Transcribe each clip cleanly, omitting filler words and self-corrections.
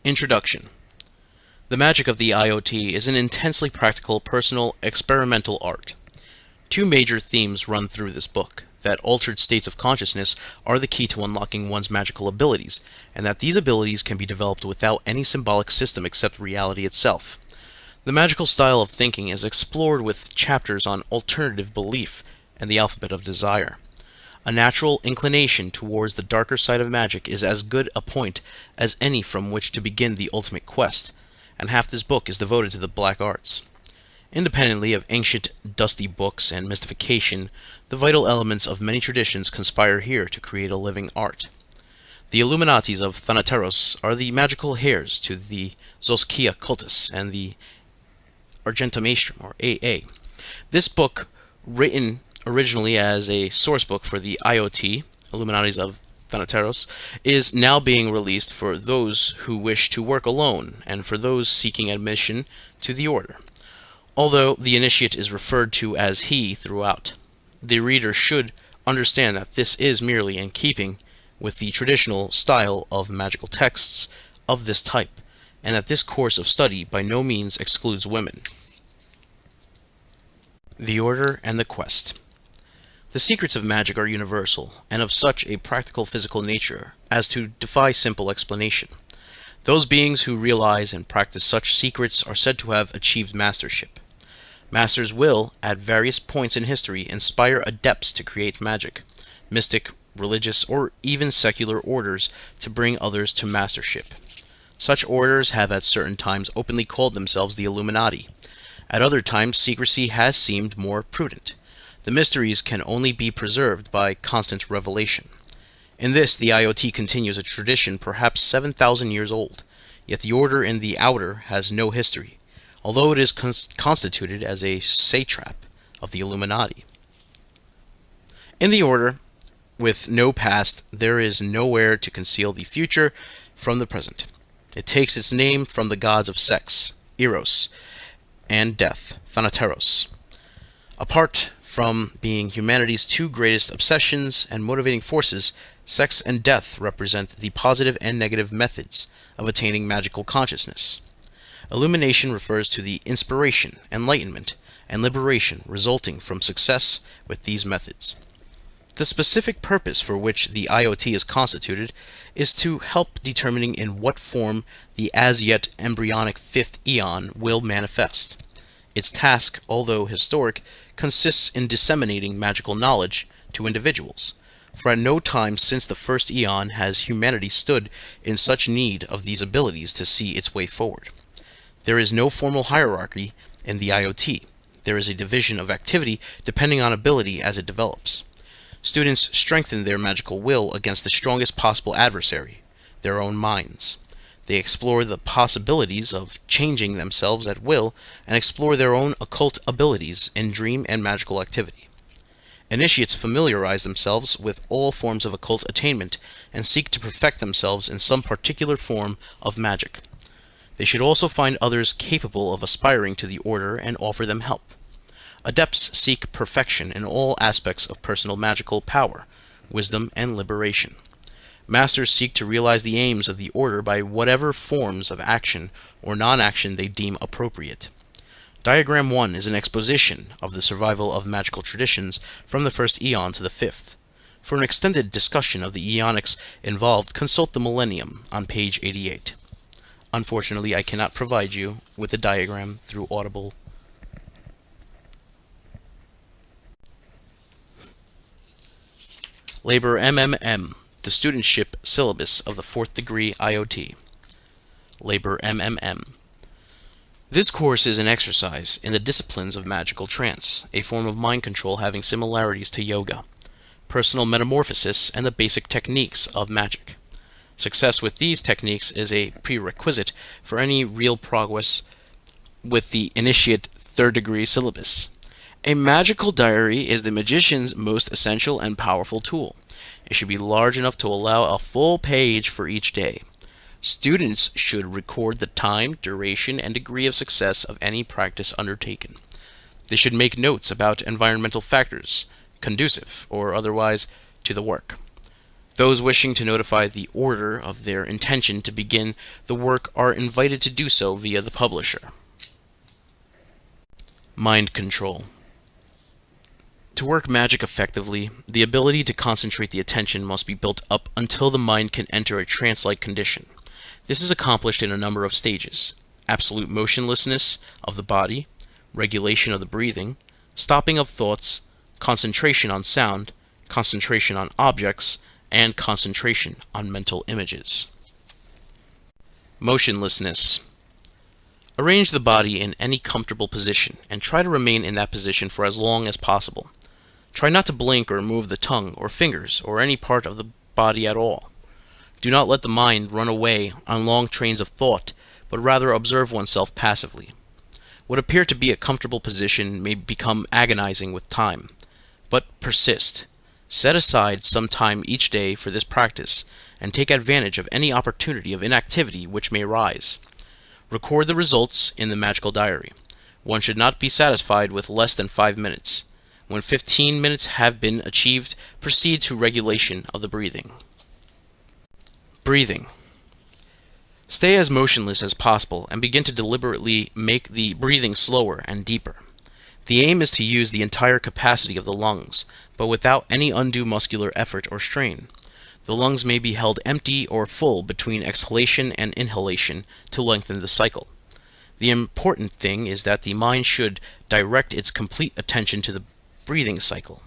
Introduction. The magic of the IoT is an intensely practical, personal, experimental art. Two major themes run through this book: that altered states of consciousness are the key to unlocking one's magical abilities, and that these abilities can be developed without any symbolic system except reality itself. The magical style of thinking is explored with chapters on alternative belief and the alphabet of desire. A natural inclination towards the darker side of magic is as good a point as any from which to begin the ultimate quest, and half this book is devoted to the black arts. Independently of ancient, dusty books and mystification, the vital elements of many traditions conspire here to create a living art. The Illuminatis of Thanateros are the magical heirs to the Zoskia cultus and the Argentamastrum, or AA. This book, written originally as a sourcebook for the IoT, Illuminatis of Thanateros, is now being released for those who wish to work alone and for those seeking admission to the order, although the initiate is referred to as he throughout. The reader should understand that this is merely in keeping with the traditional style of magical texts of this type, and that this course of study by no means excludes women. The Order and the Quest. The secrets of magic are universal, and of such a practical physical nature as to defy simple explanation. Those beings who realize and practice such secrets are said to have achieved mastership. Masters will, at various points in history, inspire adepts to create magic, mystic, religious, or even secular orders to bring others to mastership. Such orders have at certain times openly called themselves the Illuminati. At other times, secrecy has seemed more prudent. The mysteries can only be preserved by constant revelation. In this, the IoT continues a tradition perhaps 7,000 years old, yet the order in the outer has no history, although it is constituted as a satrap of the Illuminati. In the order, with no past, there is nowhere to conceal the future from the present. It takes its name from the gods of sex, Eros, and death, Thanateros. Apart from being humanity's two greatest obsessions and motivating forces, sex and death represent the positive and negative methods of attaining magical consciousness. Illumination refers to the inspiration, enlightenment, and liberation resulting from success with these methods. The specific purpose for which the IoT is constituted is to help determining in what form the as-yet embryonic fifth eon will manifest. Its task, although historic, consists in disseminating magical knowledge to individuals, for at no time since the first eon has humanity stood in such need of these abilities to see its way forward. There is no formal hierarchy in the IoT. There is a division of activity depending on ability as it develops. Students strengthen their magical will against the strongest possible adversary, their own minds. They explore the possibilities of changing themselves at will and explore their own occult abilities in dream and magical activity. Initiates familiarize themselves with all forms of occult attainment and seek to perfect themselves in some particular form of magic. They should also find others capable of aspiring to the order and offer them help. Adepts seek perfection in all aspects of personal magical power, wisdom, and liberation. Masters seek to realize the aims of the order by whatever forms of action or non-action they deem appropriate. Diagram 1 is an exposition of the survival of magical traditions from the first eon to the fifth. For an extended discussion of the eonics involved, consult the Millennium on page 88. Unfortunately, I cannot provide you with the diagram through Audible. Liber MMM, the studentship syllabus of the 4th degree IoT. Liber MMM. This course is an exercise in the disciplines of magical trance, a form of mind control having similarities to yoga, personal metamorphosis, and the basic techniques of magic. Success with these techniques is a prerequisite for any real progress with the initiate 3rd degree syllabus. A magical diary is the magician's most essential and powerful tool. It should be large enough to allow a full page for each day. Students should record the time, duration, and degree of success of any practice undertaken. They should make notes about environmental factors, conducive or otherwise, to the work. Those wishing to notify the order of their intention to begin the work are invited to do so via the publisher. Mind control. To work magic effectively, the ability to concentrate the attention must be built up until the mind can enter a trance-like condition. This is accomplished in a number of stages: absolute motionlessness of the body, regulation of the breathing, stopping of thoughts, concentration on sound, concentration on objects, and concentration on mental images. Motionlessness. Arrange the body in any comfortable position and try to remain in that position for as long as possible. Try not to blink or move the tongue or fingers or any part of the body at all. Do not let the mind run away on long trains of thought, but rather observe oneself passively. What appear to be a comfortable position may become agonizing with time, but persist. Set aside some time each day for this practice, and take advantage of any opportunity of inactivity which may arise. Record the results in the magical diary. One should not be satisfied with less than 5 minutes. When 15 minutes have been achieved, proceed to regulation of the breathing. Breathing. Stay as motionless as possible and begin to deliberately make the breathing slower and deeper. The aim is to use the entire capacity of the lungs, but without any undue muscular effort or strain. The lungs may be held empty or full between exhalation and inhalation to lengthen the cycle. The important thing is that the mind should direct its complete attention to the breathing cycle.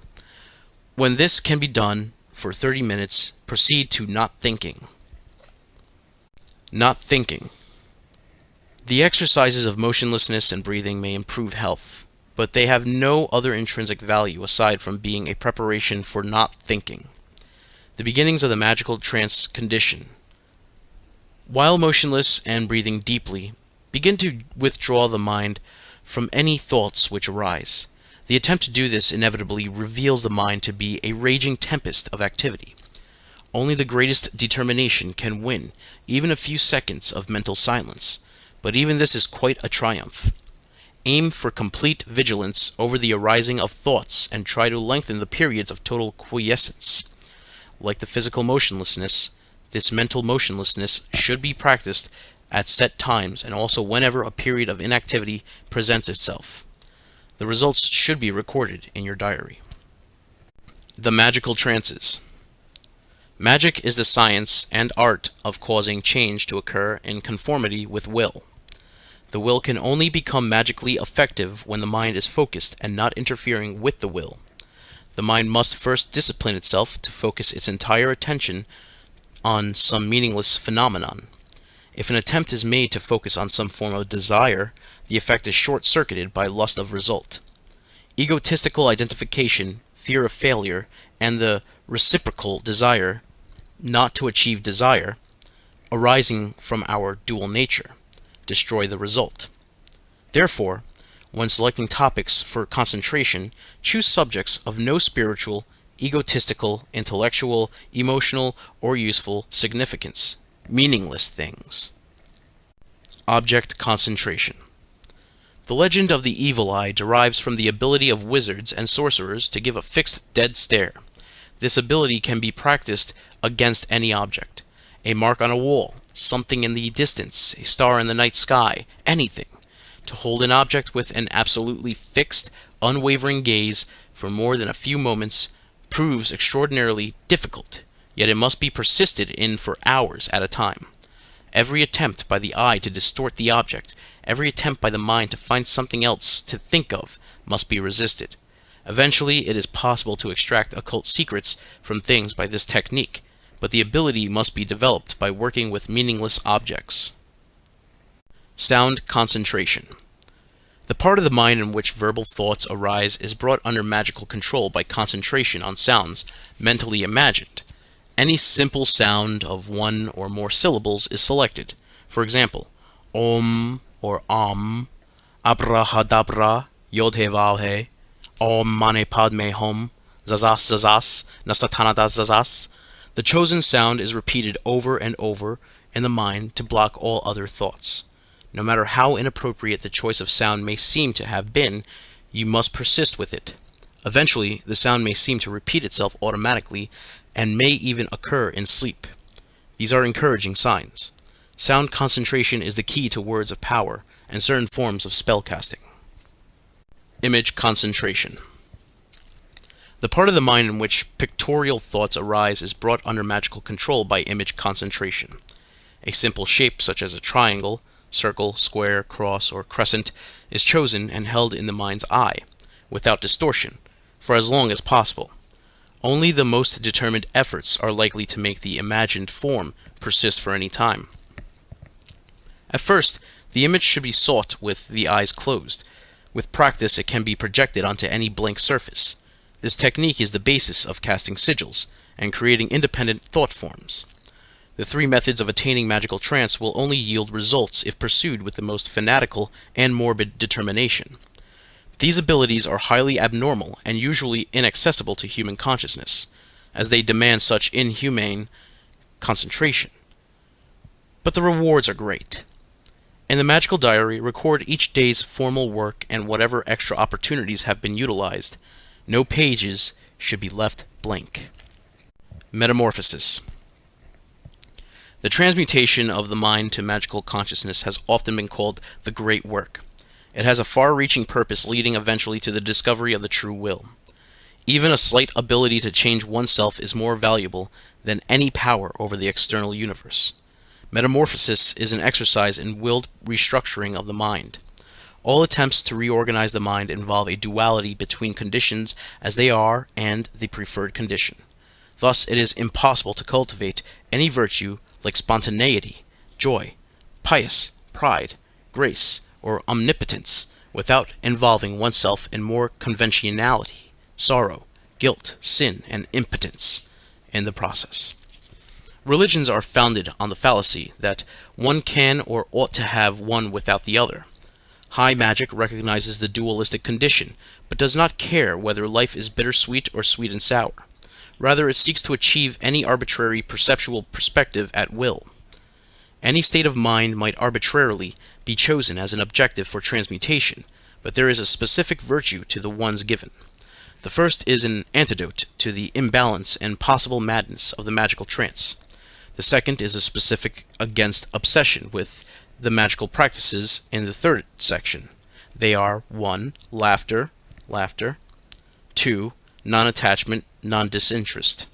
When this can be done for 30 minutes, proceed to not thinking. Not thinking. The exercises of motionlessness and breathing may improve health, but they have no other intrinsic value aside from being a preparation for not thinking. The beginnings of the magical trance condition. While motionless and breathing deeply, begin to withdraw the mind from any thoughts which arise. The attempt to do this inevitably reveals the mind to be a raging tempest of activity. Only the greatest determination can win even a few seconds of mental silence, but even this is quite a triumph. Aim for complete vigilance over the arising of thoughts and try to lengthen the periods of total quiescence. Like the physical motionlessness, this mental motionlessness should be practiced at set times and also whenever a period of inactivity presents itself. The results should be recorded in your diary. The magical trances. Magic is the science and art of causing change to occur in conformity with will. The will can only become magically effective when the mind is focused and not interfering with the will. The mind must first discipline itself to focus its entire attention on some meaningless phenomenon. If an attempt is made to focus on some form of desire, the effect is short-circuited by lust of result. Egotistical identification, fear of failure, and the reciprocal desire not to achieve desire, arising from our dual nature, destroy the result. Therefore, when selecting topics for concentration, choose subjects of no spiritual, egotistical, intellectual, emotional, or useful significance, meaningless things. Object concentration. The legend of the evil eye derives from the ability of wizards and sorcerers to give a fixed dead stare. This ability can be practiced against any object. A mark on a wall, something in the distance, a star in the night sky, anything. To hold an object with an absolutely fixed, unwavering gaze for more than a few moments proves extraordinarily difficult, yet it must be persisted in for hours at a time. Every attempt by the eye to distort the object, every attempt by the mind to find something else to think of, must be resisted. Eventually, it is possible to extract occult secrets from things by this technique, but the ability must be developed by working with meaningless objects. Sound concentration. The part of the mind in which verbal thoughts arise is brought under magical control by concentration on sounds mentally imagined. Any simple sound of one or more syllables is selected. For example, Om or Om, Abrahadabra, Yodhe-Valhe, Om Mane Padme Hum, Zazas Zazas, Nasatanadas Zazas. The chosen sound is repeated over and over in the mind to block all other thoughts. No matter how inappropriate the choice of sound may seem to have been, you must persist with it. Eventually, the sound may seem to repeat itself automatically and may even occur in sleep. These are encouraging signs. Sound concentration is the key to words of power and certain forms of spellcasting. Image concentration. The part of the mind in which pictorial thoughts arise is brought under magical control by image concentration. A simple shape such as a triangle, circle, square, cross, or crescent is chosen and held in the mind's eye, without distortion, for as long as possible. Only the most determined efforts are likely to make the imagined form persist for any time. At first, the image should be sought with the eyes closed. With practice, it can be projected onto any blank surface. This technique is the basis of casting sigils and creating independent thought forms. The three methods of attaining magical trance will only yield results if pursued with the most fanatical and morbid determination. These abilities are highly abnormal and usually inaccessible to human consciousness, as they demand such inhumane concentration. But the rewards are great. In the magical diary, record each day's formal work and whatever extra opportunities have been utilized. No pages should be left blank. Metamorphosis. The transmutation of the mind to magical consciousness has often been called the Great Work. It has a far-reaching purpose leading eventually to the discovery of the true will. Even a slight ability to change oneself is more valuable than any power over the external universe. Metamorphosis is an exercise in willed restructuring of the mind. All attempts to reorganize the mind involve a duality between conditions as they are and the preferred condition. Thus, it is impossible to cultivate any virtue like spontaneity, joy, pious, pride, grace, or omnipotence without involving oneself in more conventionality, sorrow, guilt, sin, and impotence in the process. Religions are founded on the fallacy that one can or ought to have one without the other. High magic recognizes the dualistic condition, but does not care whether life is bittersweet or sweet and sour. Rather, it seeks to achieve any arbitrary perceptual perspective at will. Any state of mind might arbitrarily be chosen as an objective for transmutation, but there is a specific virtue to the ones given. The first is an antidote to the imbalance and possible madness of the magical trance. The second is a specific against obsession with the magical practices in the third section. They are 1. Laughter, 2. Non-attachment, non-disinterest.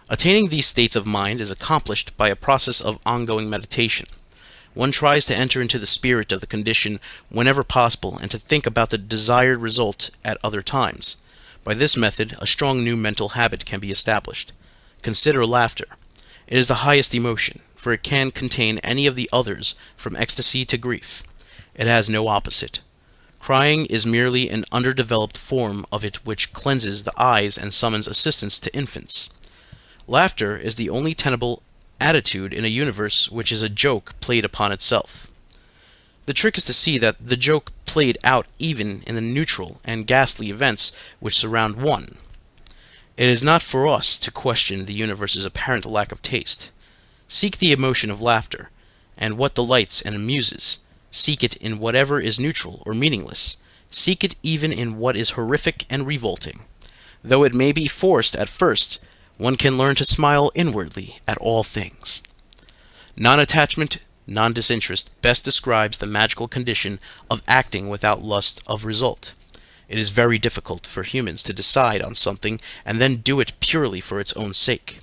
Attaining these states of mind is accomplished by a process of ongoing meditation. One tries to enter into the spirit of the condition whenever possible and to think about the desired result at other times. By this method, a strong new mental habit can be established. Consider laughter. It is the highest emotion, for it can contain any of the others from ecstasy to grief. It has no opposite. Crying is merely an underdeveloped form of it which cleanses the eyes and summons assistance to infants. Laughter is the only tenable attitude in a universe which is a joke played upon itself. The trick is to see that the joke played out even in the neutral and ghastly events which surround one. It is not for us to question the universe's apparent lack of taste. Seek the emotion of laughter, and what delights and amuses. Seek it in whatever is neutral or meaningless. Seek it even in what is horrific and revolting. Though it may be forced at first, one can learn to smile inwardly at all things. Non-attachment, non-disinterest best describes the magical condition of acting without lust of result. It is very difficult for humans to decide on something and then do it purely for its own sake.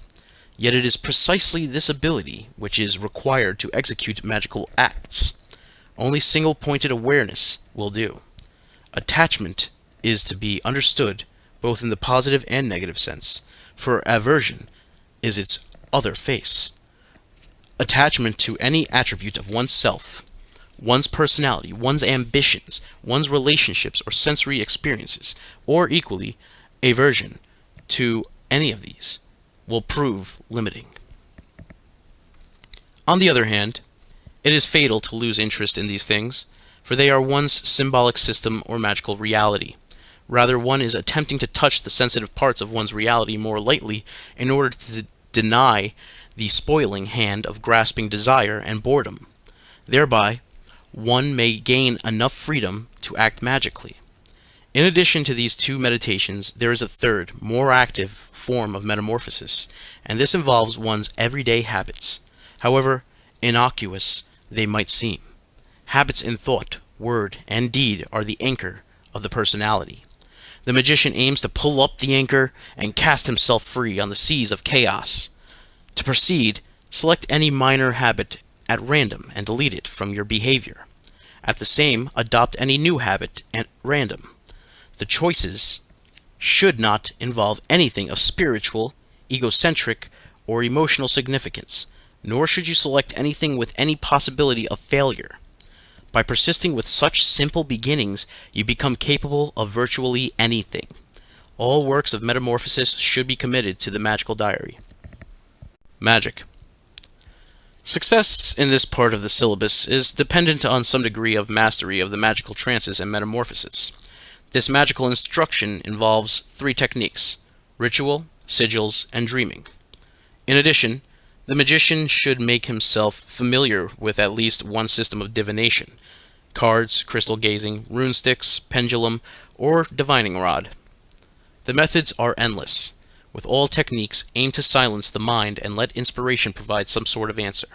Yet it is precisely this ability which is required to execute magical acts. Only single-pointed awareness will do. Attachment is to be understood both in the positive and negative sense, for aversion is its other face. Attachment to any attribute of oneself, one's personality, one's ambitions, one's relationships or sensory experiences, or equally, aversion to any of these, will prove limiting. On the other hand, it is fatal to lose interest in these things, for they are one's symbolic system or magical reality. Rather, one is attempting to touch the sensitive parts of one's reality more lightly in order to deny the spoiling hand of grasping desire and boredom. Thereby, one may gain enough freedom to act magically. In addition to these two meditations, there is a third, more active form of metamorphosis, and this involves one's everyday habits, however innocuous they might seem. Habits in thought, word, and deed are the anchor of the personality. The magician aims to pull up the anchor and cast himself free on the seas of chaos. To proceed, select any minor habit at random and delete it from your behavior. At the same, adopt any new habit at random. The choices should not involve anything of spiritual, egocentric, or emotional significance, nor should you select anything with any possibility of failure. By persisting with such simple beginnings, you become capable of virtually anything. All works of metamorphosis should be committed to the magical diary. Magic. Success in this part of the syllabus is dependent on some degree of mastery of the magical trances and metamorphosis. This magical instruction involves 3 techniques: ritual, sigils, and dreaming. In addition, the magician should make himself familiar with at least one system of divination: cards, crystal gazing, rune sticks, pendulum, or divining rod. The methods are endless. With all techniques, aim to silence the mind and let inspiration provide some sort of answer.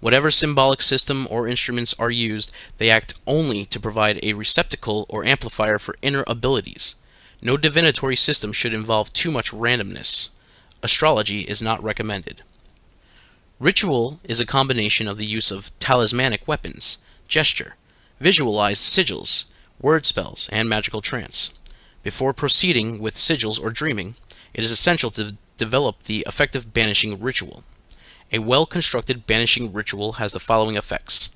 Whatever symbolic system or instruments are used, they act only to provide a receptacle or amplifier for inner abilities. No divinatory system should involve too much randomness. Astrology is not recommended. Ritual is a combination of the use of talismanic weapons, gesture, visualized sigils, word spells, and magical trance. Before proceeding with sigils or dreaming, it is essential to develop the effective banishing ritual. A well-constructed banishing ritual has the following effects.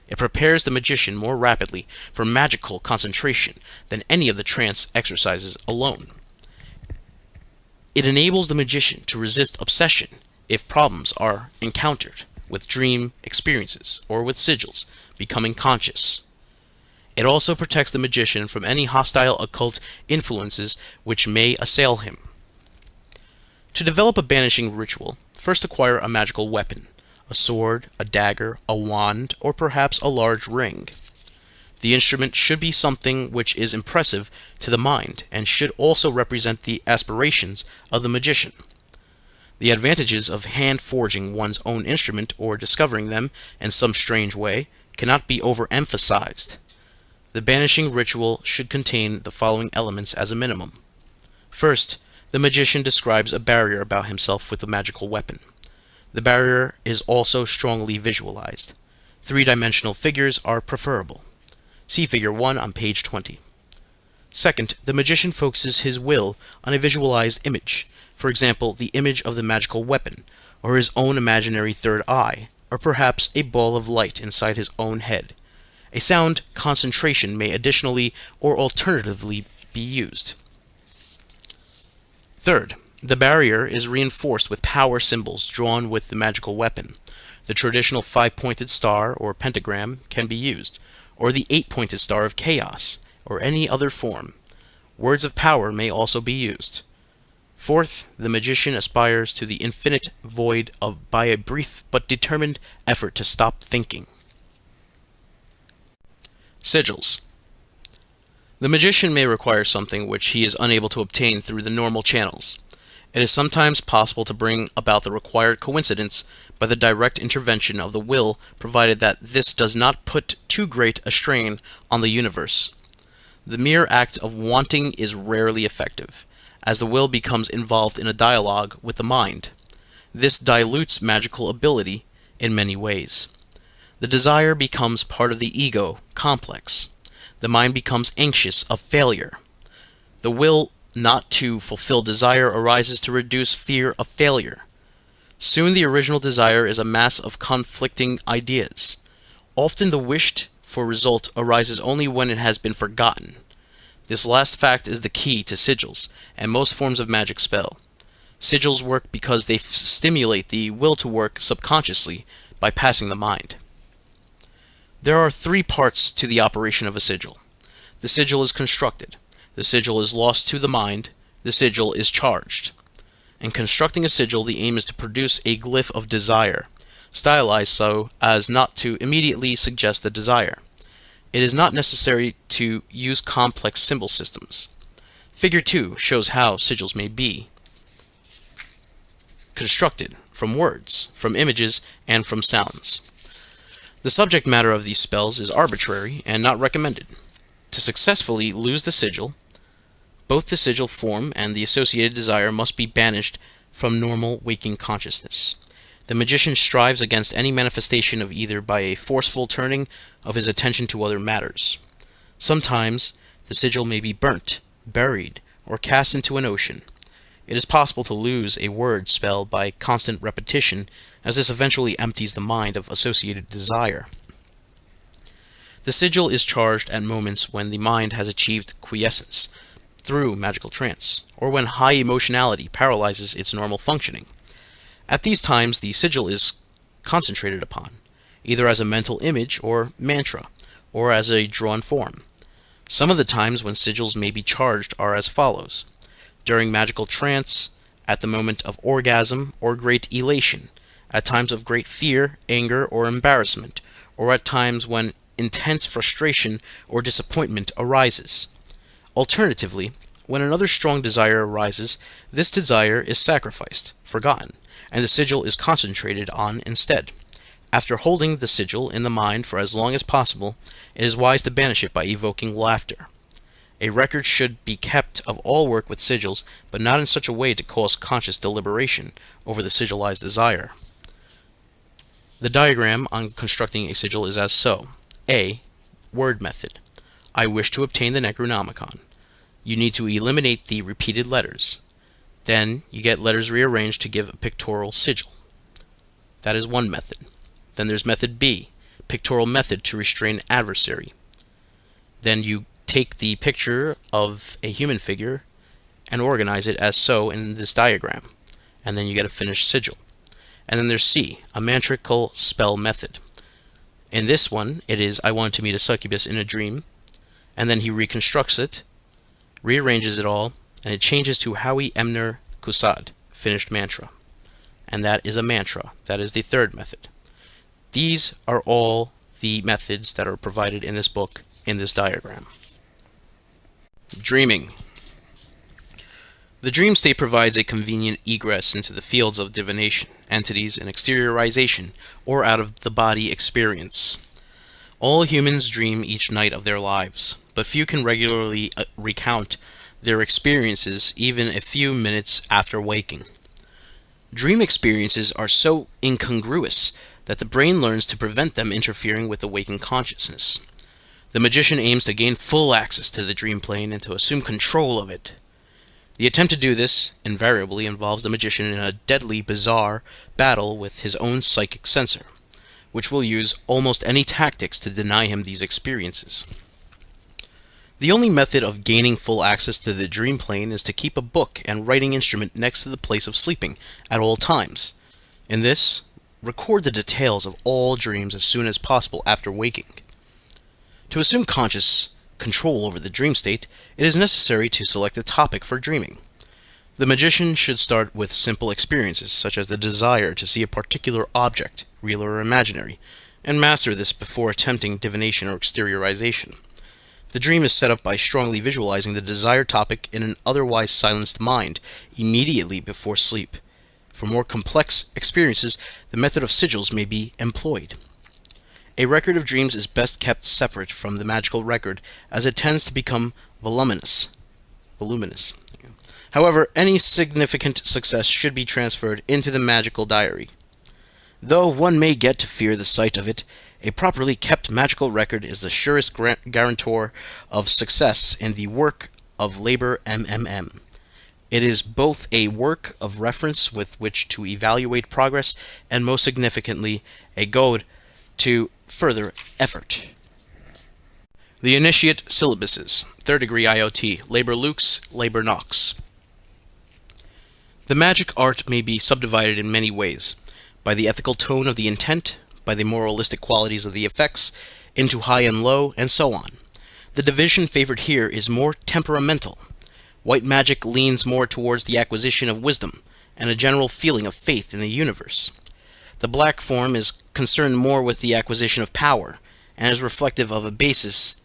It prepares the magician more rapidly for magical concentration than any of the trance exercises alone. It enables the magician to resist obsession if problems are encountered with dream experiences or with sigils, becoming conscious. It also protects the magician from any hostile occult influences which may assail him. To develop a banishing ritual, first acquire a magical weapon, a sword, a dagger, a wand, or perhaps a large ring. The instrument should be something which is impressive to the mind and should also represent the aspirations of the magician. The advantages of hand-forging one's own instrument or discovering them in some strange way cannot be overemphasized. The banishing ritual should contain the following elements as a minimum. First, the magician describes a barrier about himself with the magical weapon. The barrier is also strongly visualized. 3-dimensional figures are preferable. See Figure 1 on page 20. Second, the magician focuses his will on a visualized image, for example, the image of the magical weapon, or his own imaginary third eye, or perhaps a ball of light inside his own head. A sound concentration may additionally or alternatively be used. Third, the barrier is reinforced with power symbols drawn with the magical weapon. The traditional 5-pointed star or pentagram can be used, or the 8-pointed star of chaos, or any other form. Words of power may also be used. Fourth, the magician aspires to the infinite void by a brief but determined effort to stop thinking. Sigils. The magician may require something which he is unable to obtain through the normal channels. It is sometimes possible to bring about the required coincidence by the direct intervention of the will, provided that this does not put too great a strain on the universe. The mere act of wanting is rarely effective, as the will becomes involved in a dialogue with the mind. This dilutes magical ability in many ways. The desire becomes part of the ego complex. The mind becomes anxious of failure. The will not to fulfill desire arises to reduce fear of failure. Soon the original desire is a mass of conflicting ideas. Often the wished for result arises only when it has been forgotten. This last fact is the key to sigils and most forms of magic spell. Sigils work because they stimulate the will to work subconsciously by passing the mind. There are 3 parts to the operation of a sigil. The sigil is constructed. The sigil is lost to the mind. The sigil is charged. In constructing a sigil, the aim is to produce a glyph of desire, stylized so as not to immediately suggest the desire. It is not necessary to use complex symbol systems. Figure 2 shows how sigils may be constructed from words, from images, and from sounds. The subject matter of these spells is arbitrary and not recommended. To successfully lose the sigil, both the sigil form and the associated desire must be banished from normal waking consciousness. The magician strives against any manifestation of either by a forceful turning of his attention to other matters. Sometimes the sigil may be burnt, buried, or cast into an ocean. It is possible to lose a word spell by constant repetition, as this eventually empties the mind of associated desire. The sigil is charged at moments when the mind has achieved quiescence through magical trance, or when high emotionality paralyzes its normal functioning. At these times, the sigil is concentrated upon, either as a mental image or mantra, or as a drawn form. Some of the times when sigils may be charged are as follows: during magical trance, at the moment of orgasm or great elation, at times of great fear, anger, or embarrassment, or at times when intense frustration or disappointment arises. Alternatively, when another strong desire arises, this desire is sacrificed, forgotten, and the sigil is concentrated on instead. After holding the sigil in the mind for as long as possible, it is wise to banish it by evoking laughter. A record should be kept of all work with sigils, but not in such a way to cause conscious deliberation over the sigilized desire. The diagram on constructing a sigil is as so. A. Word method. I wish to obtain the Necronomicon. You need to eliminate the repeated letters. Then you get letters rearranged to give a pictorial sigil. That is one method. Then there's method B, pictorial method to restrain adversary. Then you take the picture of a human figure and organize it as so in this diagram, and then you get a finished sigil. And then there's C, a mantrical spell method. In this one, it is I want to meet a succubus in a dream, and then he reconstructs it, rearranges it all, and it changes to Howie Emner Kusad, finished mantra. And that is a mantra. That is the third method. These are all the methods that are provided in this book in this diagram. Dreaming. The dream state provides a convenient egress into the fields of divination, entities, and exteriorization, or out-of-the-body experience. All humans dream each night of their lives, but few can regularly recount their experiences even a few minutes after waking. Dream experiences are so incongruous that the brain learns to prevent them interfering with the waking consciousness. The magician aims to gain full access to the dream plane and to assume control of it. The attempt to do this invariably involves the magician in a deadly, bizarre battle with his own psychic censor, which will use almost any tactics to deny him these experiences. The only method of gaining full access to the dream plane is to keep a book and writing instrument next to the place of sleeping at all times. In this, record the details of all dreams as soon as possible after waking. To assume conscious control over the dream state, it is necessary to select a topic for dreaming. The magician should start with simple experiences, such as the desire to see a particular object, real or imaginary, and master this before attempting divination or exteriorization. The dream is set up by strongly visualizing the desired topic in an otherwise silenced mind immediately before sleep. For more complex experiences, the method of sigils may be employed. A record of dreams is best kept separate from the magical record, as it tends to become voluminous. However, any significant success should be transferred into the magical diary. Though one may get to fear the sight of it, a properly kept magical record is the surest guarantor of success in the work of Liber MMM. It is both a work of reference with which to evaluate progress, and most significantly, a goad to further effort. The Initiate Syllabuses, 3rd Degree IoT, Liber Lux, Liber Nox. The magic art may be subdivided in many ways, by the ethical tone of the intent, by the moralistic qualities of the effects, into high and low, and so on. The division favored here is more temperamental. White magic leans more towards the acquisition of wisdom, and a general feeling of faith in the universe. The black form is concerned more with the acquisition of power, and is reflective of a basis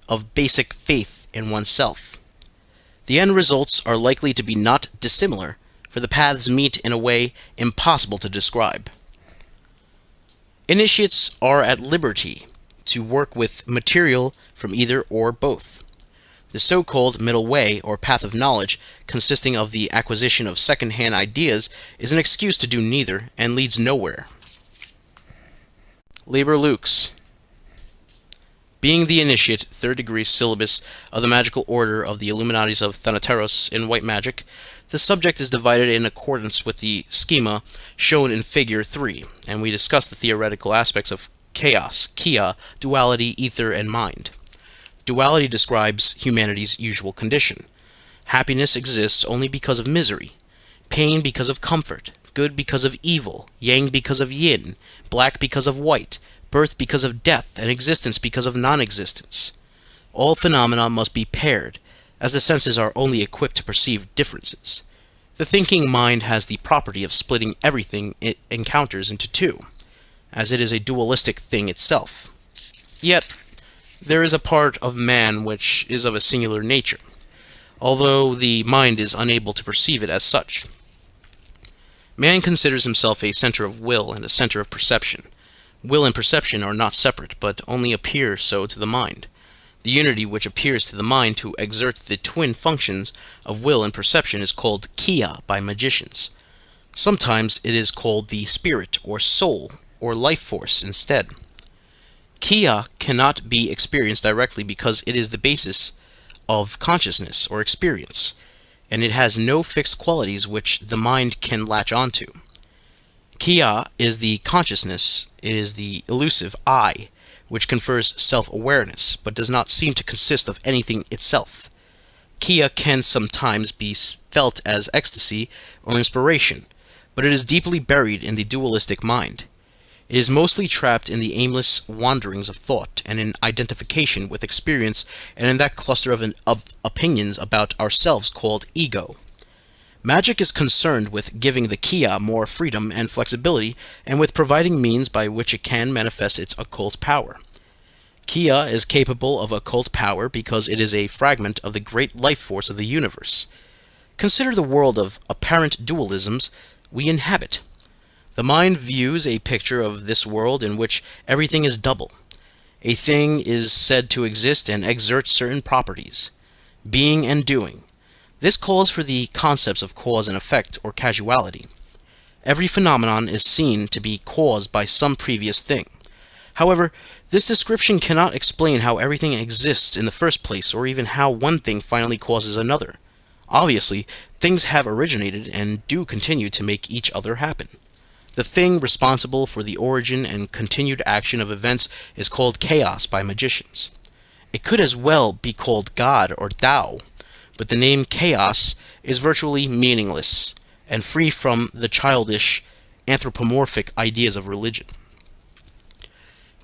of basic faith in oneself. The end results are likely to be not dissimilar, for the paths meet in a way impossible to describe. Initiates are at liberty to work with material from either or both. The so-called middle way, or path of knowledge, consisting of the acquisition of second-hand ideas, is an excuse to do neither, and leads nowhere. Liber Lux. Being the initiate, third-degree syllabus of the magical order of the Illuminatis of Thanateros in white magic, the subject is divided in accordance with the schema shown in Figure 3, and we discuss the theoretical aspects of chaos, kia, duality, ether, and mind. Duality describes humanity's usual condition. Happiness exists only because of misery, pain because of comfort, good because of evil, yang because of yin, black because of white, birth because of death, and existence because of non-existence. All phenomena must be paired, as the senses are only equipped to perceive differences. The thinking mind has the property of splitting everything it encounters into two, as it is a dualistic thing itself. Yet, there is a part of man which is of a singular nature, although the mind is unable to perceive it as such. Man considers himself a center of will and a center of perception. Will and perception are not separate, but only appear so to the mind. The unity which appears to the mind to exert the twin functions of will and perception is called kia by magicians. Sometimes it is called the spirit or soul or life force instead. Kia cannot be experienced directly because it is the basis of consciousness or experience, and it has no fixed qualities which the mind can latch onto. Kia is the consciousness, it is the elusive I, which confers self-awareness, but does not seem to consist of anything itself. Kia can sometimes be felt as ecstasy or inspiration, but it is deeply buried in the dualistic mind. It is mostly trapped in the aimless wanderings of thought and in identification with experience and in that cluster of opinions about ourselves called ego. Magic is concerned with giving the kia more freedom and flexibility and with providing means by which it can manifest its occult power. Kia is capable of occult power because it is a fragment of the great life force of the universe. Consider the world of apparent dualisms we inhabit. The mind views a picture of this world in which everything is double. A thing is said to exist and exert certain properties, being and doing. This calls for the concepts of cause and effect or causality. Every phenomenon is seen to be caused by some previous thing. However, this description cannot explain how everything exists in the first place or even how one thing finally causes another. Obviously, things have originated and do continue to make each other happen. The thing responsible for the origin and continued action of events is called chaos by magicians. It could as well be called God or Tao, but the name chaos is virtually meaningless and free from the childish, anthropomorphic ideas of religion.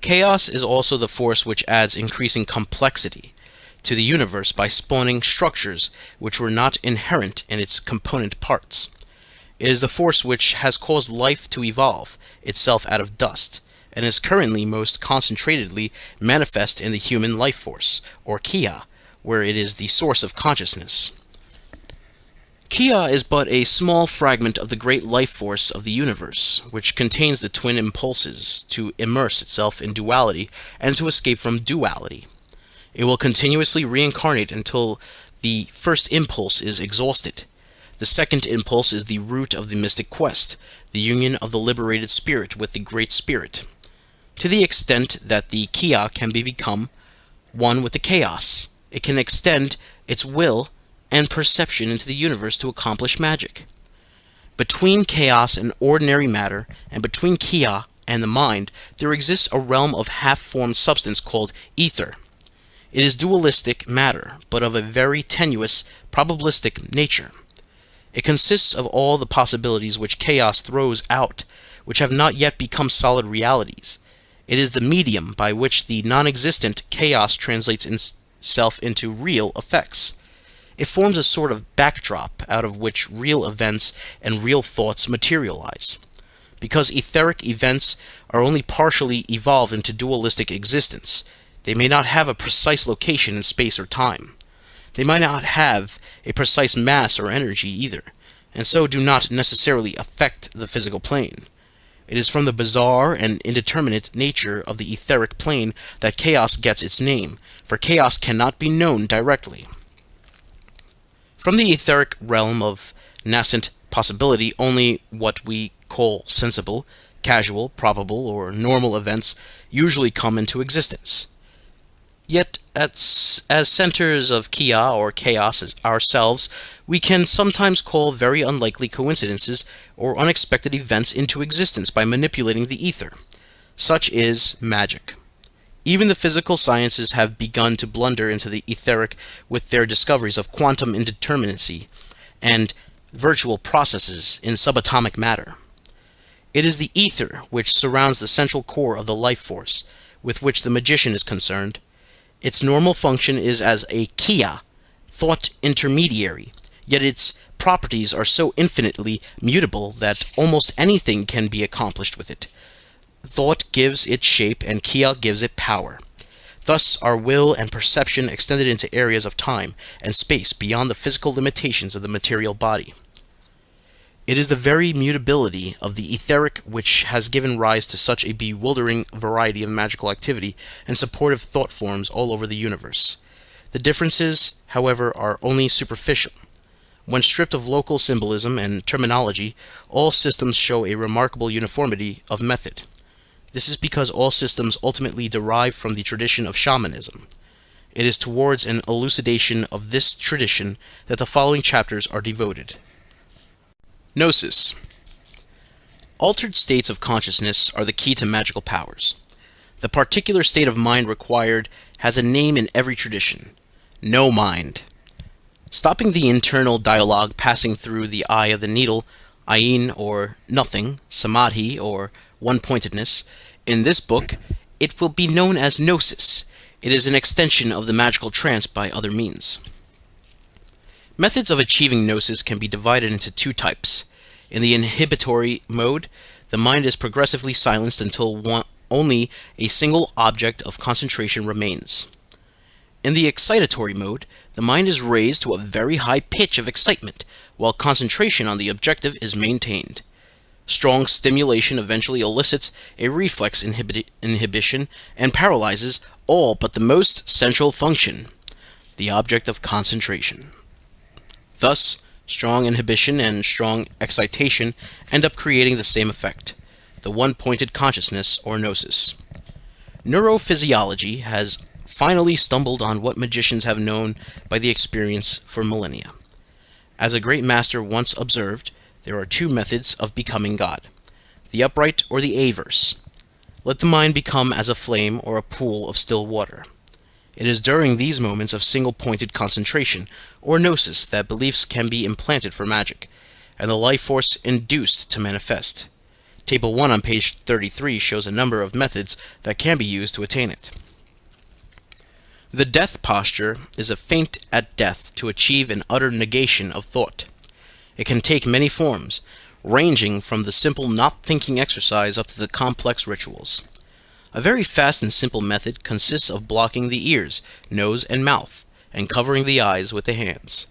Chaos is also the force which adds increasing complexity to the universe by spawning structures which were not inherent in its component parts. It is the force which has caused life to evolve itself out of dust, and is currently most concentratedly manifest in the human life force, or kia, where it is the source of consciousness. Kia is but a small fragment of the great life force of the universe, which contains the twin impulses to immerse itself in duality and to escape from duality. It will continuously reincarnate until the first impulse is exhausted. The second impulse is the root of the mystic quest, the union of the liberated spirit with the Great Spirit. To the extent that the kia can become one with the chaos, it can extend its will and perception into the universe to accomplish magic. Between chaos and ordinary matter, and between kia and the mind, there exists a realm of half-formed substance called ether. It is dualistic matter, but of a very tenuous, probabilistic nature. It consists of all the possibilities which chaos throws out, which have not yet become solid realities. It is the medium by which the non-existent chaos translates itself into real effects. It forms a sort of backdrop out of which real events and real thoughts materialize. Because etheric events are only partially evolved into dualistic existence, They may not have a precise location in space or time. They might not have a precise mass or energy either, and so do not necessarily affect the physical plane. It is from the bizarre and indeterminate nature of the etheric plane that chaos gets its name, for chaos cannot be known directly. From the etheric realm of nascent possibility, only what we call sensible, casual, probable, or normal events usually come into existence. Yet, as centers of Kia or chaos ourselves, we can sometimes call very unlikely coincidences or unexpected events into existence by manipulating the ether. Such is magic. Even the physical sciences have begun to blunder into the etheric with their discoveries of quantum indeterminacy and virtual processes in subatomic matter. It is the ether which surrounds the central core of the life force with which the magician is concerned. Its normal function is as a Kia, thought intermediary, yet its properties are so infinitely mutable that almost anything can be accomplished with it. Thought gives it shape and Kia gives it power. Thus are will and perception extended into areas of time and space beyond the physical limitations of the material body. It is the very mutability of the etheric which has given rise to such a bewildering variety of magical activity and supportive thought forms all over the universe. The differences, however, are only superficial. When stripped of local symbolism and terminology, all systems show a remarkable uniformity of method. This is because all systems ultimately derive from the tradition of shamanism. It is towards an elucidation of this tradition that the following chapters are devoted. Gnosis. Altered states of consciousness are the key to magical powers. The particular state of mind required has a name in every tradition: no mind. Stopping the internal dialogue passing through the eye of the needle, ayin or nothing, samadhi or one-pointedness, in this book, it will be known as gnosis. It is an extension of the magical trance by other means. Methods of achieving gnosis can be divided into two types. In the inhibitory mode, the mind is progressively silenced until only a single object of concentration remains. In the excitatory mode, the mind is raised to a very high pitch of excitement, while concentration on the objective is maintained. Strong stimulation eventually elicits a reflex inhibition and paralyzes all but the most central function, the object of concentration. Thus, strong inhibition and strong excitation end up creating the same effect, the one-pointed consciousness or gnosis. Neurophysiology has finally stumbled on what magicians have known by the experience for millennia. As a great master once observed, there are two methods of becoming God, the upright or the averse. Let the mind become as a flame or a pool of still water. It is during these moments of single-pointed concentration, or gnosis, that beliefs can be implanted for magic, and the life force induced to manifest. Table 1 on page 33 shows a number of methods that can be used to attain it. The death posture is a feint at death to achieve an utter negation of thought. It can take many forms, ranging from the simple not-thinking exercise up to the complex rituals. A very fast and simple method consists of blocking the ears, nose, and mouth, and covering the eyes with the hands.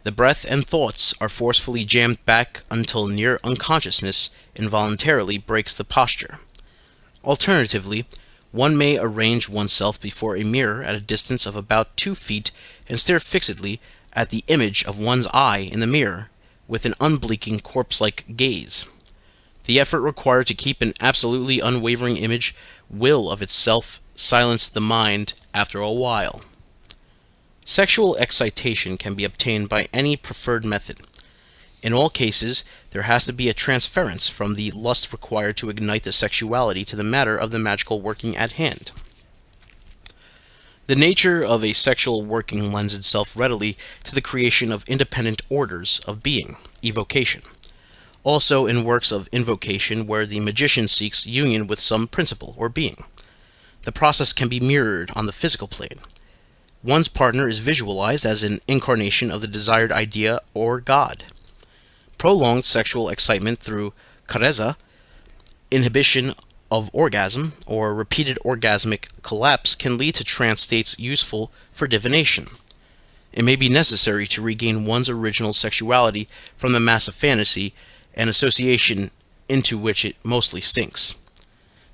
The breath and thoughts are forcefully jammed back until near unconsciousness involuntarily breaks the posture. Alternatively, one may arrange oneself before a mirror at a distance of about 2 feet and stare fixedly at the image of one's eye in the mirror with an unblinking corpse-like gaze. The effort required to keep an absolutely unwavering image will of itself silence the mind after a while. Sexual excitation can be obtained by any preferred method. In all cases, there has to be a transference from the lust required to ignite the sexuality to the matter of the magical working at hand. The nature of a sexual working lends itself readily to the creation of independent orders of being, evocation. Also in works of invocation where the magician seeks union with some principle or being. The process can be mirrored on the physical plane. One's partner is visualized as an incarnation of the desired idea or God. Prolonged sexual excitement through kareza, inhibition of orgasm or repeated orgasmic collapse can lead to trance states useful for divination. It may be necessary to regain one's original sexuality from the mass of fantasy and association into which it mostly sinks.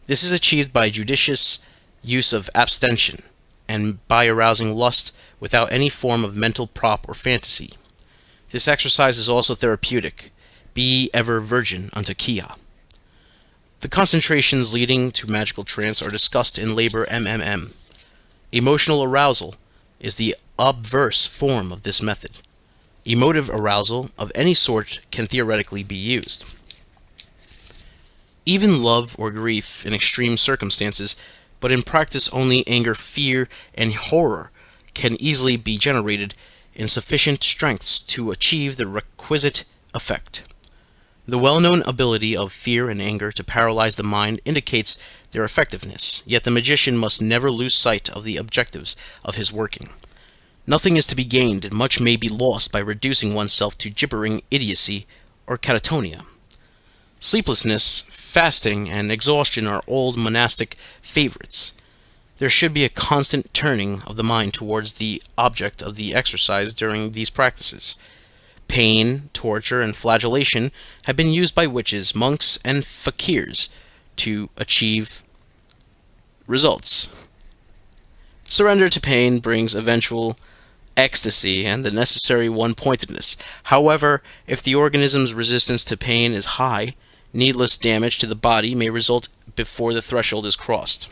This is achieved by judicious use of abstention and by arousing lust without any form of mental prop or fantasy. This exercise is also therapeutic. Be ye ever virgin unto Kia. The concentrations leading to magical trance are discussed in Liber MMM. Emotional arousal is the obverse form of this method. Emotive arousal of any sort can theoretically be used. Even love or grief in extreme circumstances, but in practice only anger, fear, and horror can easily be generated in sufficient strengths to achieve the requisite effect. The well-known ability of fear and anger to paralyze the mind indicates their effectiveness, yet the magician must never lose sight of the objectives of his working. Nothing is to be gained and much may be lost by reducing oneself to gibbering idiocy or catatonia. Sleeplessness, fasting, and exhaustion are old monastic favorites. There should be a constant turning of the mind towards the object of the exercise during these practices. Pain, torture, and flagellation have been used by witches, monks, and fakirs to achieve results. Surrender to pain brings eventual ecstasy and the necessary one-pointedness. However, if the organism's resistance to pain is high, needless damage to the body may result before the threshold is crossed.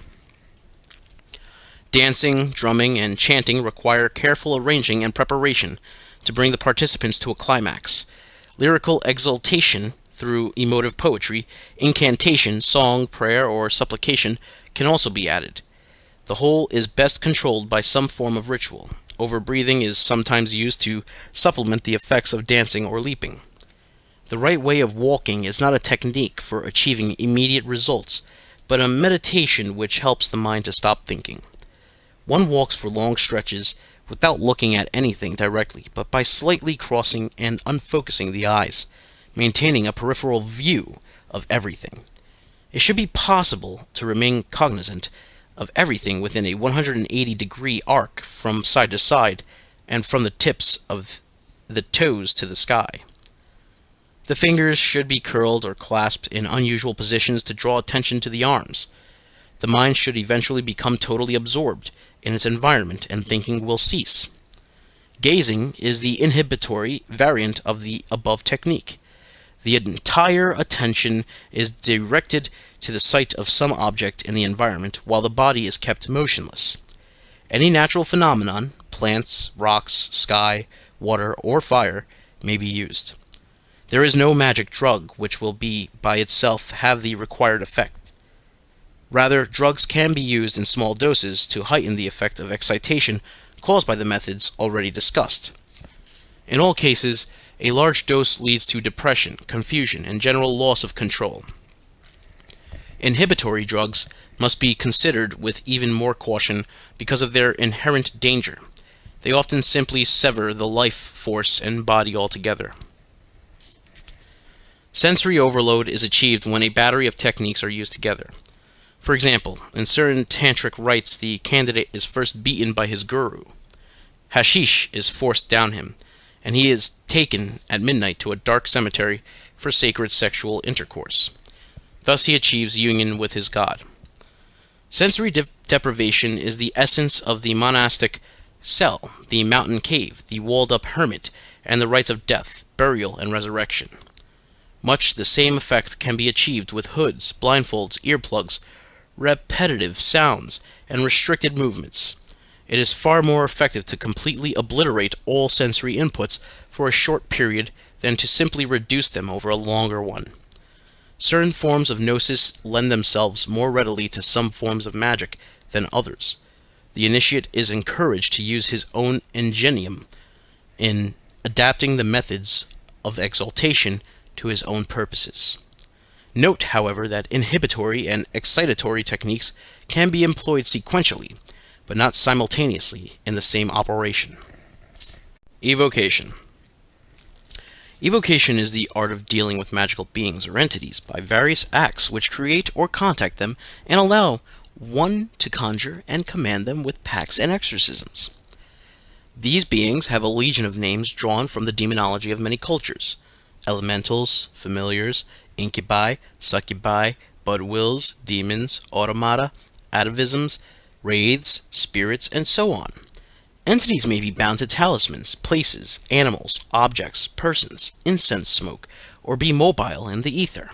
Dancing, drumming, and chanting require careful arranging and preparation to bring the participants to a climax. Lyrical exaltation through emotive poetry, incantation, song, prayer, or supplication can also be added. The whole is best controlled by some form of ritual. Overbreathing is sometimes used to supplement the effects of dancing or leaping. The right way of walking is not a technique for achieving immediate results, but a meditation which helps the mind to stop thinking. One walks for long stretches without looking at anything directly, but by slightly crossing and unfocusing the eyes, maintaining a peripheral view of everything. It should be possible to remain cognizant of everything within a 180-degree arc from side to side and from the tips of the toes to the sky. The fingers should be curled or clasped in unusual positions to draw attention to the arms. The mind should eventually become totally absorbed in its environment and thinking will cease. Gazing is the inhibitory variant of the above technique. The entire attention is directed to the sight of some object in the environment while the body is kept motionless. Any natural phenomenon, plants, rocks, sky, water, or fire, may be used. There is no magic drug which will by itself have the required effect. Rather, drugs can be used in small doses to heighten the effect of excitation caused by the methods already discussed. In all cases, a large dose leads to depression, confusion, and general loss of control. Inhibitory drugs must be considered with even more caution because of their inherent danger. They often simply sever the life force and body altogether. Sensory overload is achieved when a battery of techniques are used together. For example, in certain tantric rites, the candidate is first beaten by his guru. Hashish is forced down him, and he is taken at midnight to a dark cemetery for sacred sexual intercourse. Thus he achieves union with his god. Sensory deprivation is the essence of the monastic cell, the mountain cave, the walled-up hermit, and the rites of death, burial, and resurrection. Much the same effect can be achieved with hoods, blindfolds, earplugs, repetitive sounds, and restricted movements. It is far more effective to completely obliterate all sensory inputs for a short period than to simply reduce them over a longer one. Certain forms of gnosis lend themselves more readily to some forms of magic than others. The initiate is encouraged to use his own ingenium in adapting the methods of exaltation to his own purposes. Note, however, that inhibitory and excitatory techniques can be employed sequentially, but not simultaneously in the same operation. Evocation. Evocation is the art of dealing with magical beings or entities by various acts which create or contact them and allow one to conjure and command them with pacts and exorcisms. These beings have a legion of names drawn from the demonology of many cultures: elementals, familiars, incubi, succubi, budwills, demons, automata, atavisms, wraiths, spirits, and so on. Entities may be bound to talismans, places, animals, objects, persons, incense smoke, or be mobile in the ether.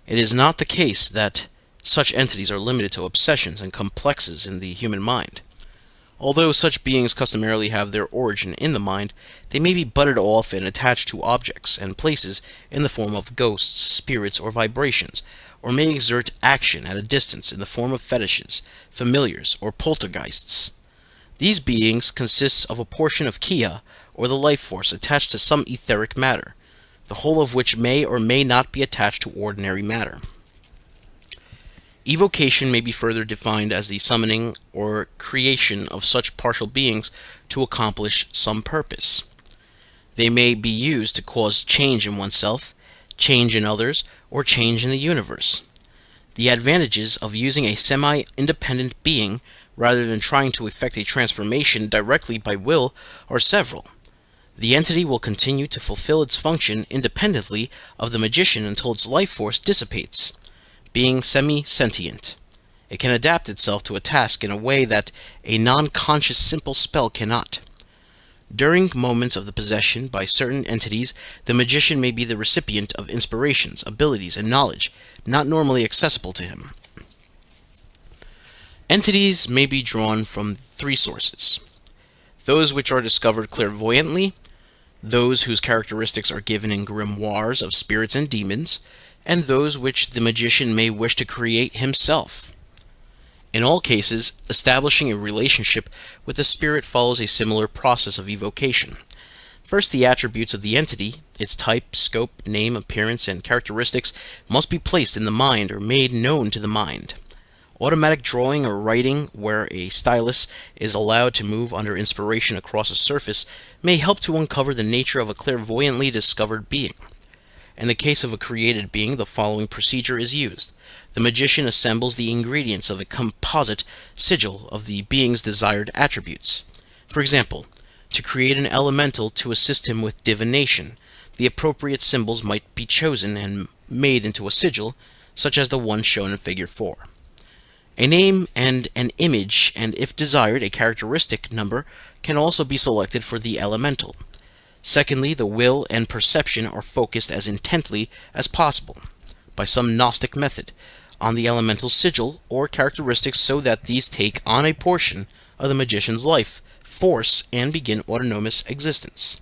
It is not the case that such entities are limited to obsessions and complexes in the human mind. Although such beings customarily have their origin in the mind, they may be budded off and attached to objects and places in the form of ghosts, spirits, or vibrations, or may exert action at a distance in the form of fetishes, familiars, or poltergeists. These beings consist of a portion of Kia, or the life force, attached to some etheric matter, the whole of which may or may not be attached to ordinary matter. Evocation may be further defined as the summoning or creation of such partial beings to accomplish some purpose. They may be used to cause change in oneself, change in others, or change in the universe. The advantages of using a semi-independent being rather than trying to effect a transformation directly by will are several. The entity will continue to fulfill its function independently of the magician until its life force dissipates. Being semi-sentient, it can adapt itself to a task in a way that a non-conscious simple spell cannot. During moments of the possession by certain entities, the magician may be the recipient of inspirations, abilities, and knowledge not normally accessible to him. Entities may be drawn from three sources: those which are discovered clairvoyantly, those whose characteristics are given in grimoires of spirits and demons, and those which the magician may wish to create himself. In all cases, establishing a relationship with the spirit follows a similar process of evocation. First, the attributes of the entity, its type, scope, name, appearance, and characteristics, must be placed in the mind or made known to the mind. Automatic drawing or writing, where a stylus is allowed to move under inspiration across a surface, may help to uncover the nature of a clairvoyantly discovered being. In the case of a created being, the following procedure is used. The magician assembles the ingredients of a composite sigil of the being's desired attributes. For example, to create an elemental to assist him with divination, the appropriate symbols might be chosen and made into a sigil, such as the one shown in Figure 4. A name and an image, and if desired, a characteristic number, can also be selected for the elemental. Secondly, the will and perception are focused as intently as possible, by some Gnostic method, on the elemental sigil or characteristics so that these take on a portion of the magician's life force and begin autonomous existence.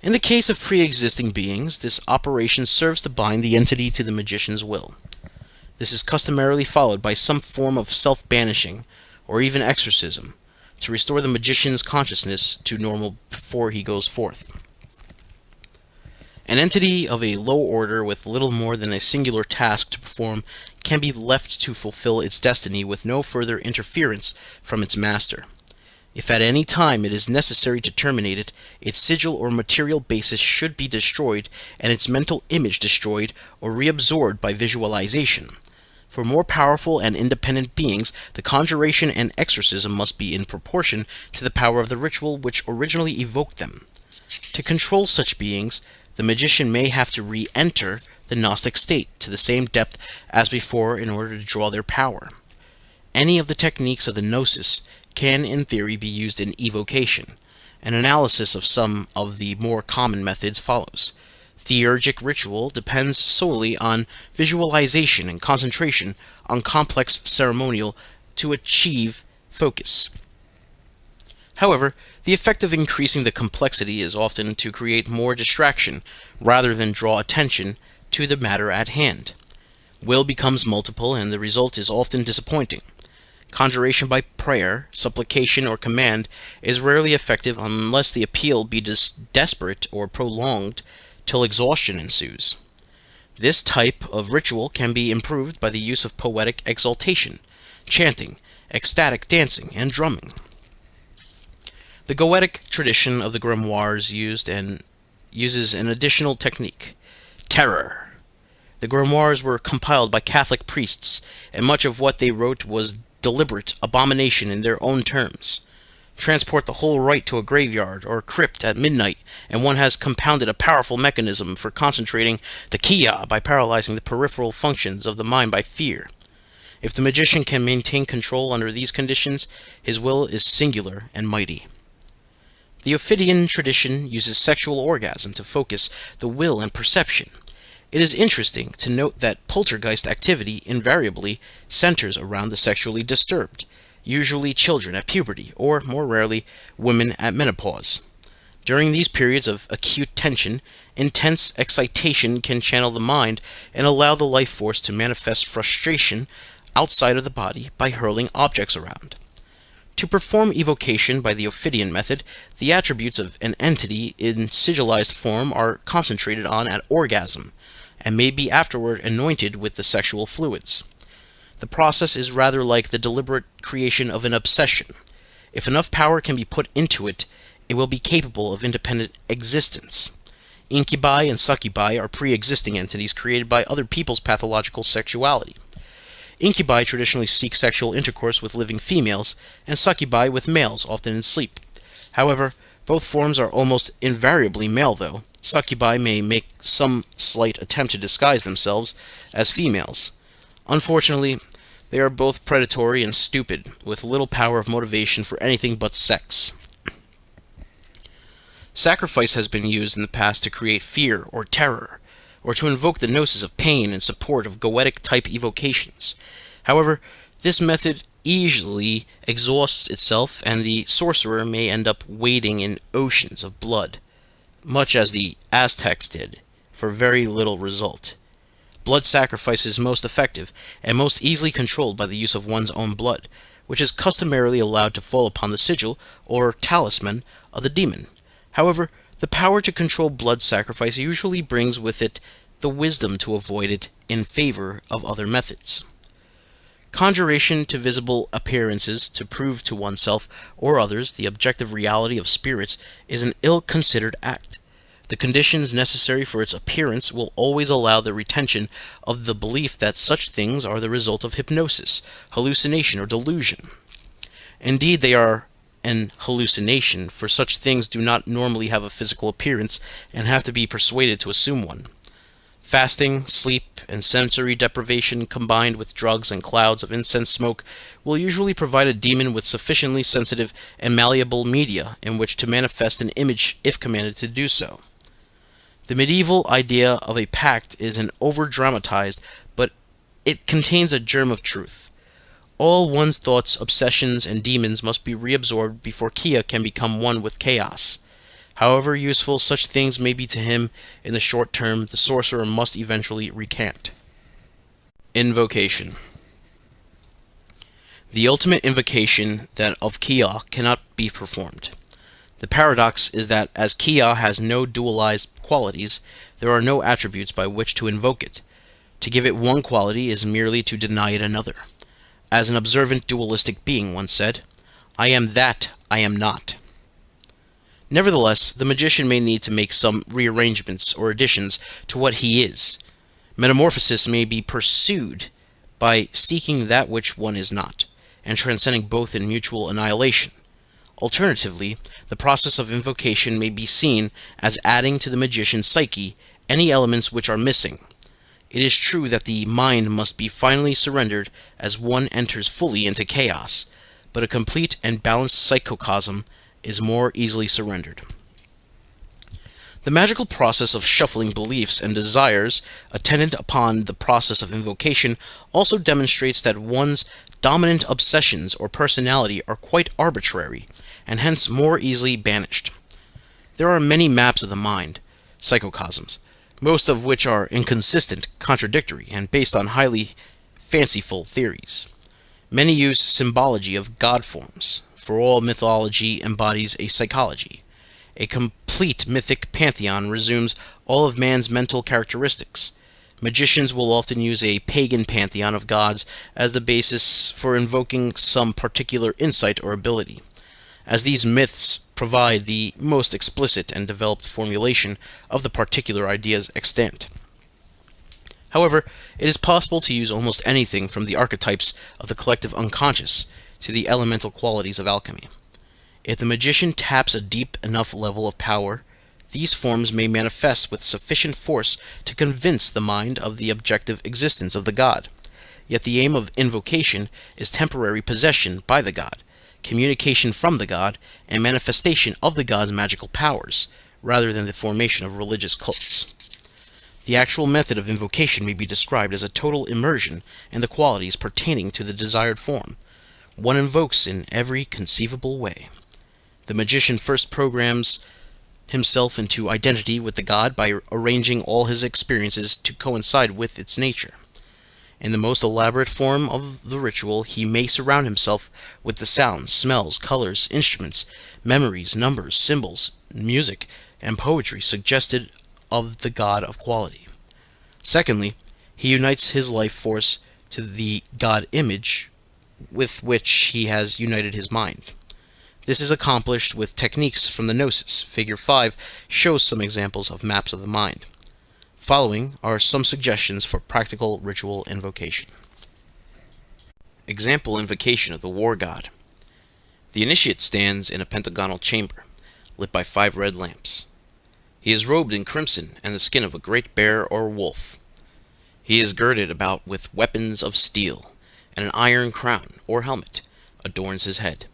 In the case of pre-existing beings, this operation serves to bind the entity to the magician's will. This is customarily followed by some form of self-banishing, or even exorcism, to restore the magician's consciousness to normal before he goes forth. An entity of a low order with little more than a singular task to perform can be left to fulfill its destiny with no further interference from its master. If at any time it is necessary to terminate it, its sigil or material basis should be destroyed and its mental image destroyed or reabsorbed by visualization. For more powerful and independent beings, the conjuration and exorcism must be in proportion to the power of the ritual which originally evoked them. To control such beings, the magician may have to re-enter the Gnostic state to the same depth as before in order to draw their power. Any of the techniques of the gnosis can in theory be used in evocation. An analysis of some of the more common methods follows. Theurgic ritual depends solely on visualization and concentration on complex ceremonial to achieve focus. However, the effect of increasing the complexity is often to create more distraction rather than draw attention to the matter at hand. Will becomes multiple and the result is often disappointing. Conjuration by prayer, supplication, or command is rarely effective unless the appeal be desperate or prolonged till exhaustion ensues. This type of ritual can be improved by the use of poetic exaltation, chanting, ecstatic dancing, and drumming. The Goetic tradition of the grimoires used uses an additional technique: terror. The grimoires were compiled by Catholic priests, and much of what they wrote was deliberate abomination in their own terms. Transport the whole rite to a graveyard or crypt at midnight, and one has compounded a powerful mechanism for concentrating the kya by paralyzing the peripheral functions of the mind by fear. If the magician can maintain control under these conditions, his will is singular and mighty. The Ophidian tradition uses sexual orgasm to focus the will and perception. It is interesting to note that poltergeist activity invariably centers around the sexually disturbed, usually children at puberty, or, more rarely, women at menopause. During these periods of acute tension, intense excitation can channel the mind and allow the life force to manifest frustration outside of the body by hurling objects around. To perform evocation by the Ophidian method, the attributes of an entity in sigillized form are concentrated on at orgasm, and may be afterward anointed with the sexual fluids. The process is rather like the deliberate creation of an obsession. If enough power can be put into it, it will be capable of independent existence. Incubi and succubi are pre-existing entities created by other people's pathological sexuality. Incubi traditionally seek sexual intercourse with living females, and succubi with males, often in sleep. However, both forms are almost invariably male, though. Succubi may make some slight attempt to disguise themselves as females. Unfortunately, they are both predatory and stupid, with little power of motivation for anything but sex. Sacrifice has been used in the past to create fear or terror, or to invoke the gnosis of pain in support of goetic-type evocations. However, this method easily exhausts itself, and the sorcerer may end up wading in oceans of blood, much as the Aztecs did, for very little result. Blood sacrifice is most effective, and most easily controlled by the use of one's own blood, which is customarily allowed to fall upon the sigil, or talisman, of the demon. However, the power to control blood sacrifice usually brings with it the wisdom to avoid it in favor of other methods. Conjuration to visible appearances to prove to oneself or others the objective reality of spirits is an ill-considered act. The conditions necessary for its appearance will always allow the retention of the belief that such things are the result of hypnosis, hallucination, or delusion. Indeed, they are an hallucination, for such things do not normally have a physical appearance and have to be persuaded to assume one. Fasting, sleep, and sensory deprivation combined with drugs and clouds of incense smoke will usually provide a demon with sufficiently sensitive and malleable media in which to manifest an image if commanded to do so. The medieval idea of a pact is an over-dramatized, but it contains a germ of truth. All one's thoughts, obsessions, and demons must be reabsorbed before Kia can become one with chaos. However useful such things may be to him in the short term, the sorcerer must eventually recant. Invocation. The ultimate invocation, that of Kia, cannot be performed. The paradox is that as Kia has no dualized qualities, there are no attributes by which to invoke it. To give it one quality is merely to deny it another. As an observant dualistic being once said, "I am that I am not." Nevertheless, the magician may need to make some rearrangements or additions to what he is. Metamorphosis may be pursued by seeking that which one is not, and transcending both in mutual annihilation. Alternatively, the process of invocation may be seen as adding to the magician's psyche any elements which are missing. It is true that the mind must be finally surrendered as one enters fully into chaos, but a complete and balanced psychocosm is more easily surrendered. The magical process of shuffling beliefs and desires attendant upon the process of invocation also demonstrates that one's dominant obsessions or personality are quite arbitrary, and hence more easily banished. There are many maps of the mind, psychocosms, most of which are inconsistent, contradictory, and based on highly fanciful theories. Many use symbology of god forms, for all mythology embodies a psychology. A complete mythic pantheon resumes all of man's mental characteristics. Magicians will often use a pagan pantheon of gods as the basis for invoking some particular insight or ability. As these myths provide the most explicit and developed formulation of the particular ideas extant. However, it is possible to use almost anything from the archetypes of the collective unconscious to the elemental qualities of alchemy. If the magician taps a deep enough level of power, these forms may manifest with sufficient force to convince the mind of the objective existence of the god. Yet the aim of invocation is temporary possession by the god, communication from the god, and manifestation of the god's magical powers, rather than the formation of religious cults. The actual method of invocation may be described as a total immersion in the qualities pertaining to the desired form. One invokes in every conceivable way. The magician first programs himself into identity with the god by arranging all his experiences to coincide with its nature. In the most elaborate form of the ritual, he may surround himself with the sounds, smells, colors, instruments, memories, numbers, symbols, music, and poetry suggested of the god of quality. Secondly, he unites his life force to the god image with which he has united his mind. This is accomplished with techniques from the Gnosis. Figure 5 shows some examples of maps of the mind. Following are some suggestions for practical ritual invocation. Example invocation of the war god. The initiate stands in a pentagonal chamber, lit by 5 red lamps. He is robed in crimson and the skin of a great bear or wolf. He is girded about with weapons of steel, and an iron crown, or helmet, adorns his head.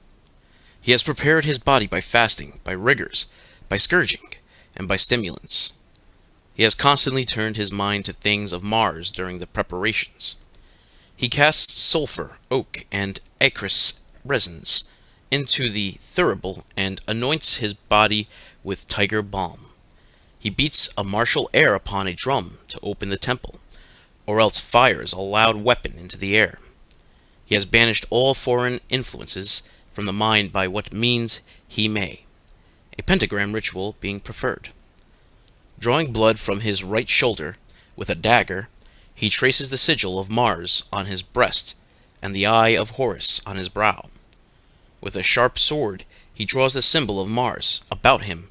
He has prepared his body by fasting, by rigors, by scourging, and by stimulants. He has constantly turned his mind to things of Mars during the preparations. He casts sulfur, oak, and acris resins into the thurible and anoints his body with tiger balm. He beats a martial air upon a drum to open the temple, or else fires a loud weapon into the air. He has banished all foreign influences from the mind by what means he may, a pentagram ritual being preferred. Drawing blood from his right shoulder with a dagger, he traces the sigil of Mars on his breast and the eye of Horus on his brow. With a sharp sword, he draws the symbol of Mars about him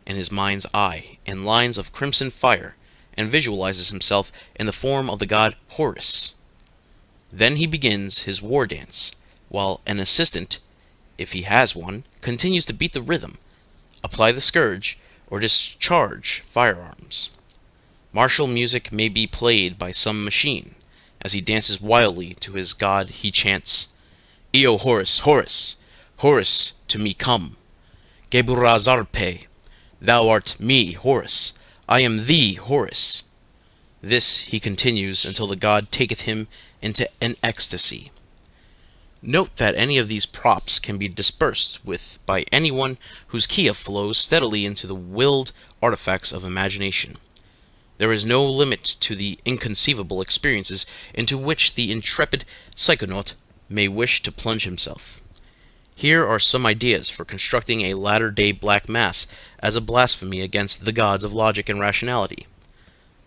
in his mind's eye in lines of crimson fire and visualizes himself in the form of the god Horus. Then he begins his war dance, while an assistant, if he has one, continues to beat the rhythm, apply the scourge, or discharge firearms. Martial music may be played by some machine. As he dances wildly to his god, he chants, "Io Horus, Horus, Horus to me come. Geburazarpe, thou art me, Horus, I am thee, Horus." This he continues until the god taketh him into an ecstasy. Note that any of these props can be dispersed with by anyone whose kia flows steadily into the willed artifacts of imagination. There is no limit to the inconceivable experiences into which the intrepid psychonaut may wish to plunge himself. Here are some ideas for constructing a latter-day black mass as a blasphemy against the gods of logic and rationality.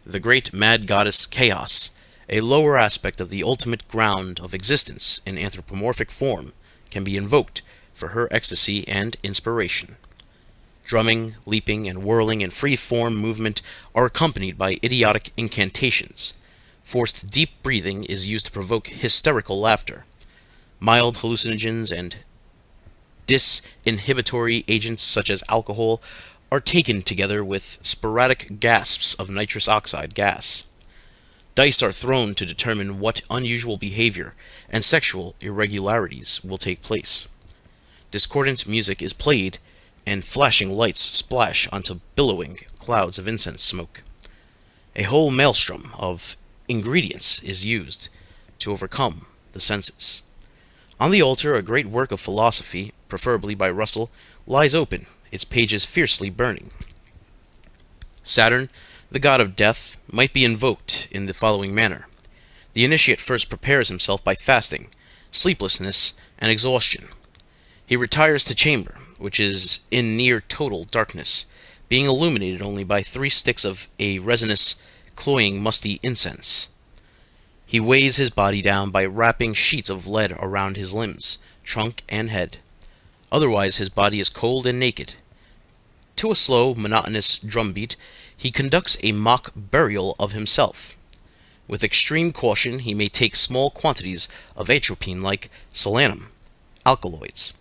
The great mad goddess Chaos, a lower aspect of the ultimate ground of existence in anthropomorphic form, can be invoked for her ecstasy and inspiration. Drumming, leaping, and whirling in free-form movement are accompanied by idiotic incantations. Forced deep breathing is used to provoke hysterical laughter. Mild hallucinogens and disinhibitory agents such as alcohol are taken together with sporadic gasps of nitrous oxide gas. Dice are thrown to determine what unusual behavior and sexual irregularities will take place. Discordant music is played, and flashing lights splash onto billowing clouds of incense smoke. A whole maelstrom of ingredients is used to overcome the senses. On the altar, a great work of philosophy, preferably by Russell, lies open, its pages fiercely burning. Saturn, the god of death, might be invoked in the following manner. The initiate first prepares himself by fasting, sleeplessness, and exhaustion. He retires to chamber, which is in near total darkness, being illuminated only by 3 sticks of a resinous, cloying, musty incense. He weighs his body down by wrapping sheets of lead around his limbs, trunk, and head. Otherwise his body is cold and naked. To a slow, monotonous drumbeat, he conducts a mock burial of himself. With extreme caution, he may take small quantities of atropine like solanum, alkaloids.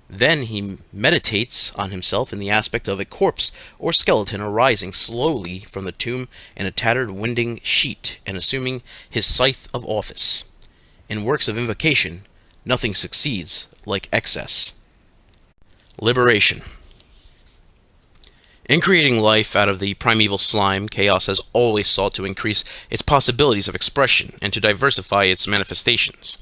Then he meditates on himself in the aspect of a corpse or skeleton arising slowly from the tomb in a tattered winding sheet and assuming his scythe of office. In works of invocation, nothing succeeds like excess. Liberation. In creating life out of the primeval slime, chaos has always sought to increase its possibilities of expression and to diversify its manifestations.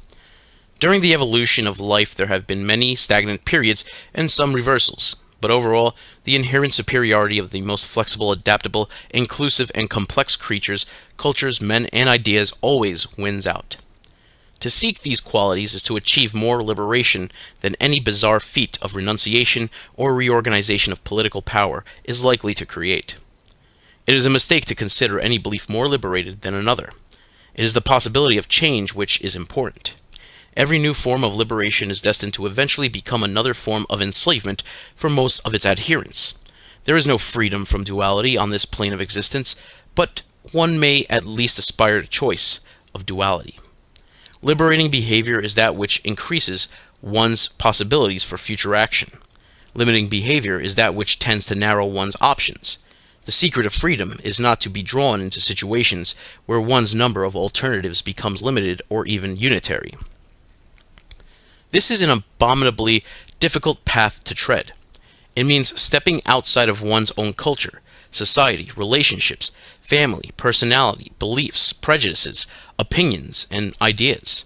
During the evolution of life there have been many stagnant periods and some reversals, but overall, the inherent superiority of the most flexible, adaptable, inclusive, and complex creatures, cultures, men, and ideas always wins out. To seek these qualities is to achieve more liberation than any bizarre feat of renunciation or reorganization of political power is likely to create. It is a mistake to consider any belief more liberated than another. It is the possibility of change which is important. Every new form of liberation is destined to eventually become another form of enslavement for most of its adherents. There is no freedom from duality on this plane of existence, but one may at least aspire to choice of duality. Liberating behavior is that which increases one's possibilities for future action. Limiting behavior is that which tends to narrow one's options. The secret of freedom is not to be drawn into situations where one's number of alternatives becomes limited or even unitary. This is an abominably difficult path to tread. It means stepping outside of one's own culture, society, relationships, family, personality, beliefs, prejudices, opinions, and ideas.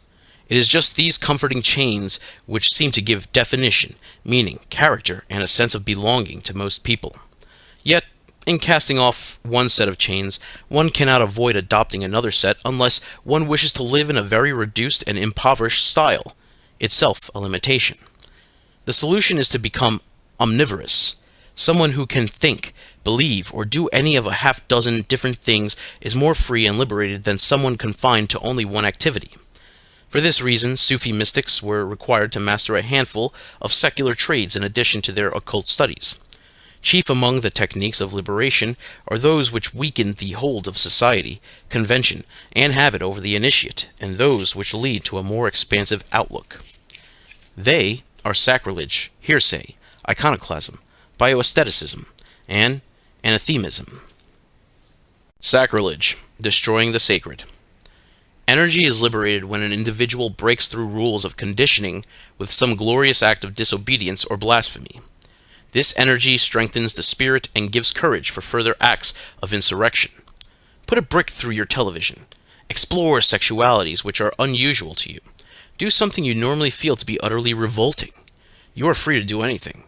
It is just these comforting chains which seem to give definition, meaning, character, and a sense of belonging to most people. Yet, in casting off one set of chains, one cannot avoid adopting another set unless one wishes to live in a very reduced and impoverished style, itself a limitation. The solution is to become omnivorous. Someone who can think, believe, or do any of a half-dozen different things is more free and liberated than someone confined to only one activity. For this reason, Sufi mystics were required to master a handful of secular trades in addition to their occult studies. Chief among the techniques of liberation are those which weaken the hold of society, convention, and habit over the initiate, and those which lead to a more expansive outlook. They are sacrilege, hearsay, iconoclasm, bioaestheticism, and anathemism. Sacrilege, destroying the sacred. Energy is liberated when an individual breaks through rules of conditioning with some glorious act of disobedience or blasphemy. This energy strengthens the spirit and gives courage for further acts of insurrection. Put a brick through your television. Explore sexualities which are unusual to you. Do something you normally feel to be utterly revolting. You are free to do anything,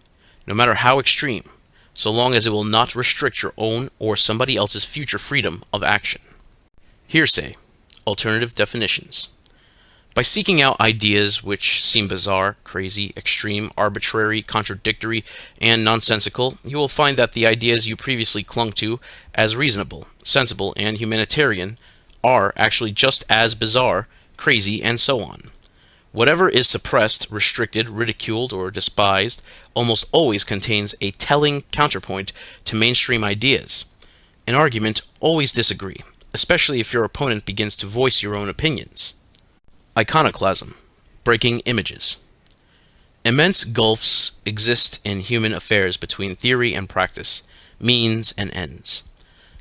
no matter how extreme, so long as it will not restrict your own or somebody else's future freedom of action. Hearsay. Alternative definitions. By seeking out ideas which seem bizarre, crazy, extreme, arbitrary, contradictory, and nonsensical, you will find that the ideas you previously clung to as reasonable, sensible, and humanitarian are actually just as bizarre, crazy, and so on. Whatever is suppressed, restricted, ridiculed, or despised almost always contains a telling counterpoint to mainstream ideas. An argument always disagree, especially if your opponent begins to voice your own opinions. Iconoclasm, breaking images. Immense gulfs exist in human affairs between theory and practice, means and ends.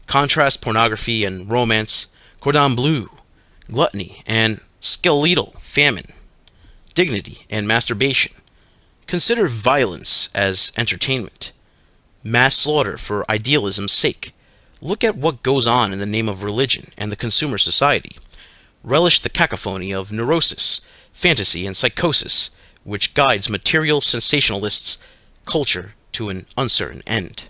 Contrast pornography and romance, cordon bleu, gluttony and skeletal famine, dignity and masturbation. Consider violence as entertainment, mass slaughter for idealism's sake. Look at what goes on in the name of religion and the consumer society. Relish the cacophony of neurosis, fantasy, and psychosis, which guides material sensationalists' culture to an uncertain end.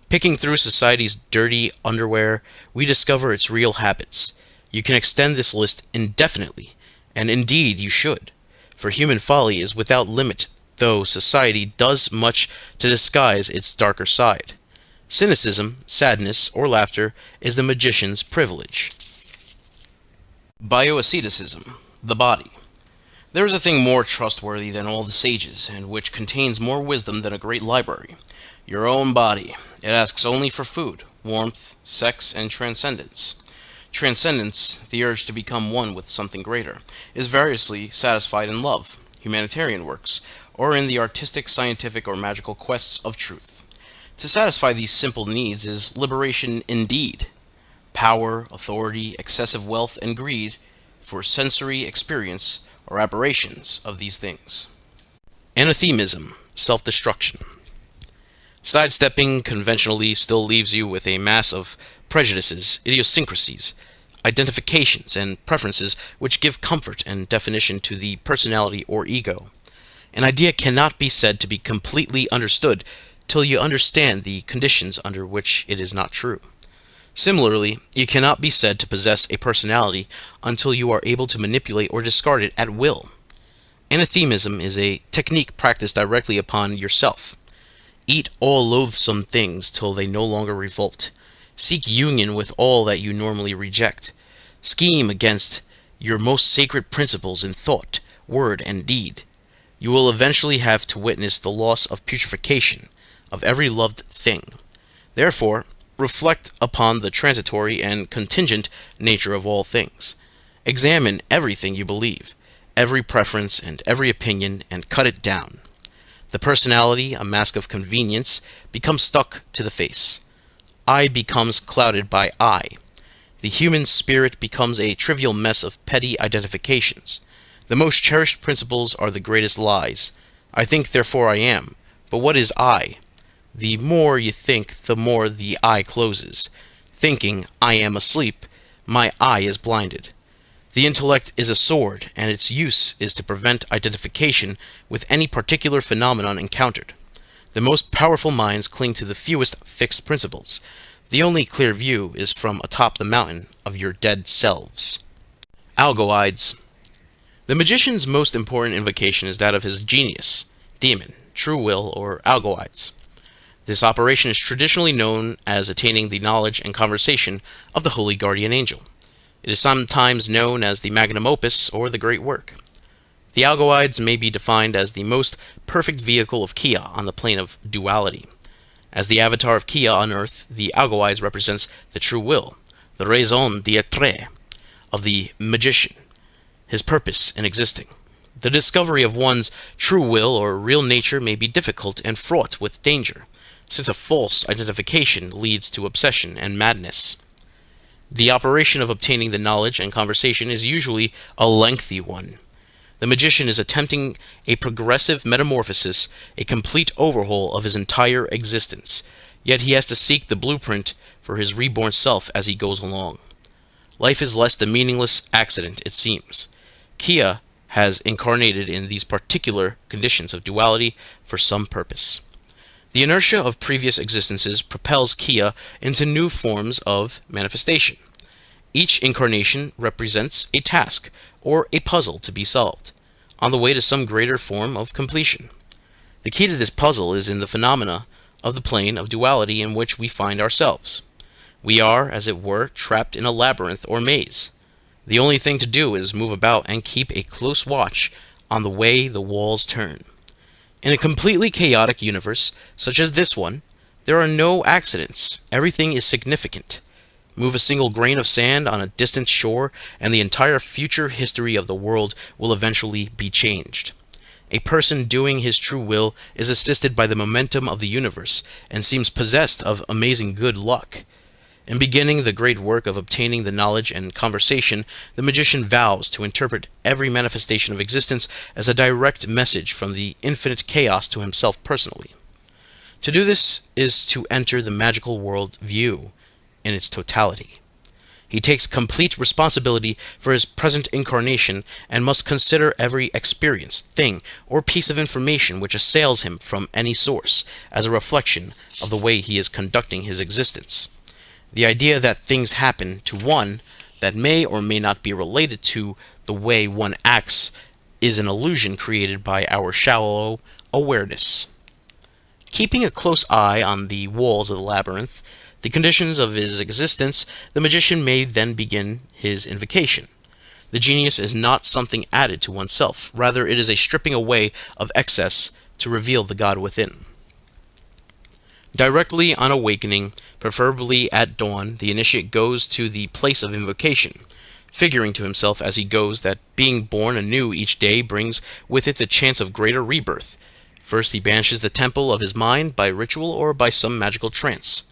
Picking through society's dirty underwear, we discover its real habits. You can extend this list indefinitely, and indeed you should, for human folly is without limit, though society does much to disguise its darker side. Cynicism, sadness, or laughter is the magician's privilege. Bioasceticism, the body. There is a thing more trustworthy than all the sages, and which contains more wisdom than a great library. Your own body. It asks only for food, warmth, sex, and transcendence. Transcendence, the urge to become one with something greater, is variously satisfied in love, humanitarian works, or in the artistic, scientific, or magical quests of truth. To satisfy these simple needs is liberation indeed. Power, authority, excessive wealth, and greed for sensory experience or aberrations of these things. Anathemism, self-destruction. Sidestepping conventionally still leaves you with a mass of prejudices, idiosyncrasies, identifications, and preferences which give comfort and definition to the personality or ego. An idea cannot be said to be completely understood till you understand the conditions under which it is not true. Similarly, you cannot be said to possess a personality until you are able to manipulate or discard it at will. Anathemism is a technique practiced directly upon yourself. Eat all loathsome things till they no longer revolt. Seek union with all that you normally reject. Scheme against your most sacred principles in thought, word, and deed. You will eventually have to witness the loss of putrefaction of every loved thing. Therefore, reflect upon the transitory and contingent nature of all things. Examine everything you believe, every preference and every opinion, and cut it down. The personality, a mask of convenience, becomes stuck to the face. I becomes clouded by I. The human spirit becomes a trivial mess of petty identifications. The most cherished principles are the greatest lies. I think, therefore I am. But what is I? The more you think, the more the eye closes. Thinking, I am asleep, my eye is blinded. The intellect is a sword, and its use is to prevent identification with any particular phenomenon encountered. The most powerful minds cling to the fewest fixed principles. The only clear view is from atop the mountain of your dead selves. Algoids. The magician's most important invocation is that of his genius, demon, true will, or algoids. This operation is traditionally known as attaining the knowledge and conversation of the holy guardian angel. It is sometimes known as the magnum opus or the great work. The algoids may be defined as the most perfect vehicle of Kia on the plane of duality. As the avatar of Kia on earth, the algoids represents the true will, the raison d'être of the magician, his purpose in existing. The discovery of one's true will or real nature may be difficult and fraught with danger, since a false identification leads to obsession and madness. The operation of obtaining the knowledge and conversation is usually a lengthy one. The magician is attempting a progressive metamorphosis, a complete overhaul of his entire existence, yet he has to seek the blueprint for his reborn self as he goes along. Life is less the meaningless accident it seems. Kia has incarnated in these particular conditions of duality for some purpose. The inertia of previous existences propels Kia into new forms of manifestation. Each incarnation represents a task or a puzzle to be solved, on the way to some greater form of completion. The key to this puzzle is in the phenomena of the plane of duality in which we find ourselves. We are, as it were, trapped in a labyrinth or maze. The only thing to do is move about and keep a close watch on the way the walls turn. In a completely chaotic universe, such as this one, there are no accidents. Everything is significant. Move a single grain of sand on a distant shore, and the entire future history of the world will eventually be changed. A person doing his true will is assisted by the momentum of the universe, and seems possessed of amazing good luck. In beginning the great work of obtaining the knowledge and conversation, the magician vows to interpret every manifestation of existence as a direct message from the infinite chaos to himself personally. To do this is to enter the magical world view in its totality. He takes complete responsibility for his present incarnation and must consider every experience, thing, or piece of information which assails him from any source as a reflection of the way he is conducting his existence. The idea that things happen to one that may or may not be related to the way one acts is an illusion created by our shallow awareness. Keeping a close eye on the walls of the labyrinth, the conditions of his existence, the magician may then begin his invocation. The genius is not something added to oneself. Rather, it is a stripping away of excess to reveal the God within. Directly on awakening, preferably at dawn, the initiate goes to the place of invocation, figuring to himself as he goes that being born anew each day brings with it the chance of greater rebirth. First he banishes the temple of his mind by ritual or by some magical trance.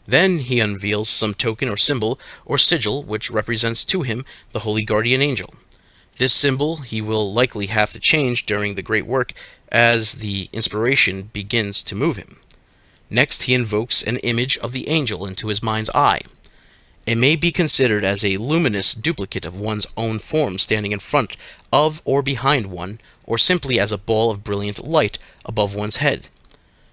Then he unveils some token or symbol or sigil which represents to him the holy guardian angel. This symbol he will likely have to change during the great work as the inspiration begins to move him. Next he invokes an image of the angel into his mind's eye. It may be considered as a luminous duplicate of one's own form standing in front of or behind one, or simply as a ball of brilliant light above one's head.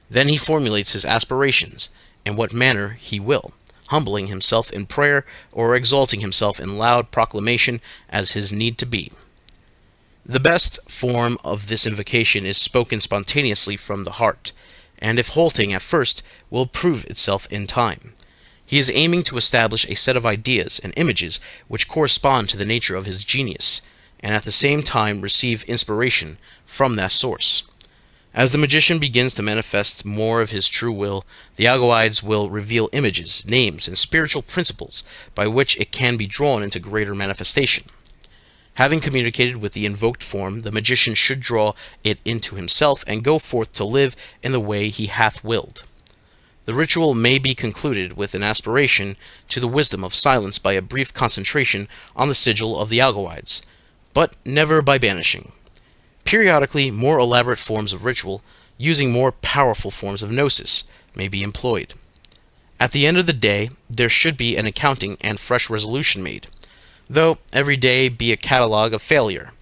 Then he formulates his aspirations, in what manner he will, humbling himself in prayer or exalting himself in loud proclamation as his need to be. The best form of this invocation is spoken spontaneously from the heart, and if halting at first, will prove itself in time. He is aiming to establish a set of ideas and images which correspond to the nature of his genius, and at the same time receive inspiration from that source. As the magician begins to manifest more of his true will, the algoids will reveal images, names, and spiritual principles by which it can be drawn into greater manifestation. Having communicated with the invoked form, the magician should draw it into himself and go forth to live in the way he hath willed. The ritual may be concluded with an aspiration to the wisdom of silence by a brief concentration on the sigil of the algoids, but never by banishing. Periodically, more elaborate forms of ritual, using more powerful forms of gnosis, may be employed. At the end of the day, there should be an accounting and fresh resolution made. Though every day be a catalogue of failure,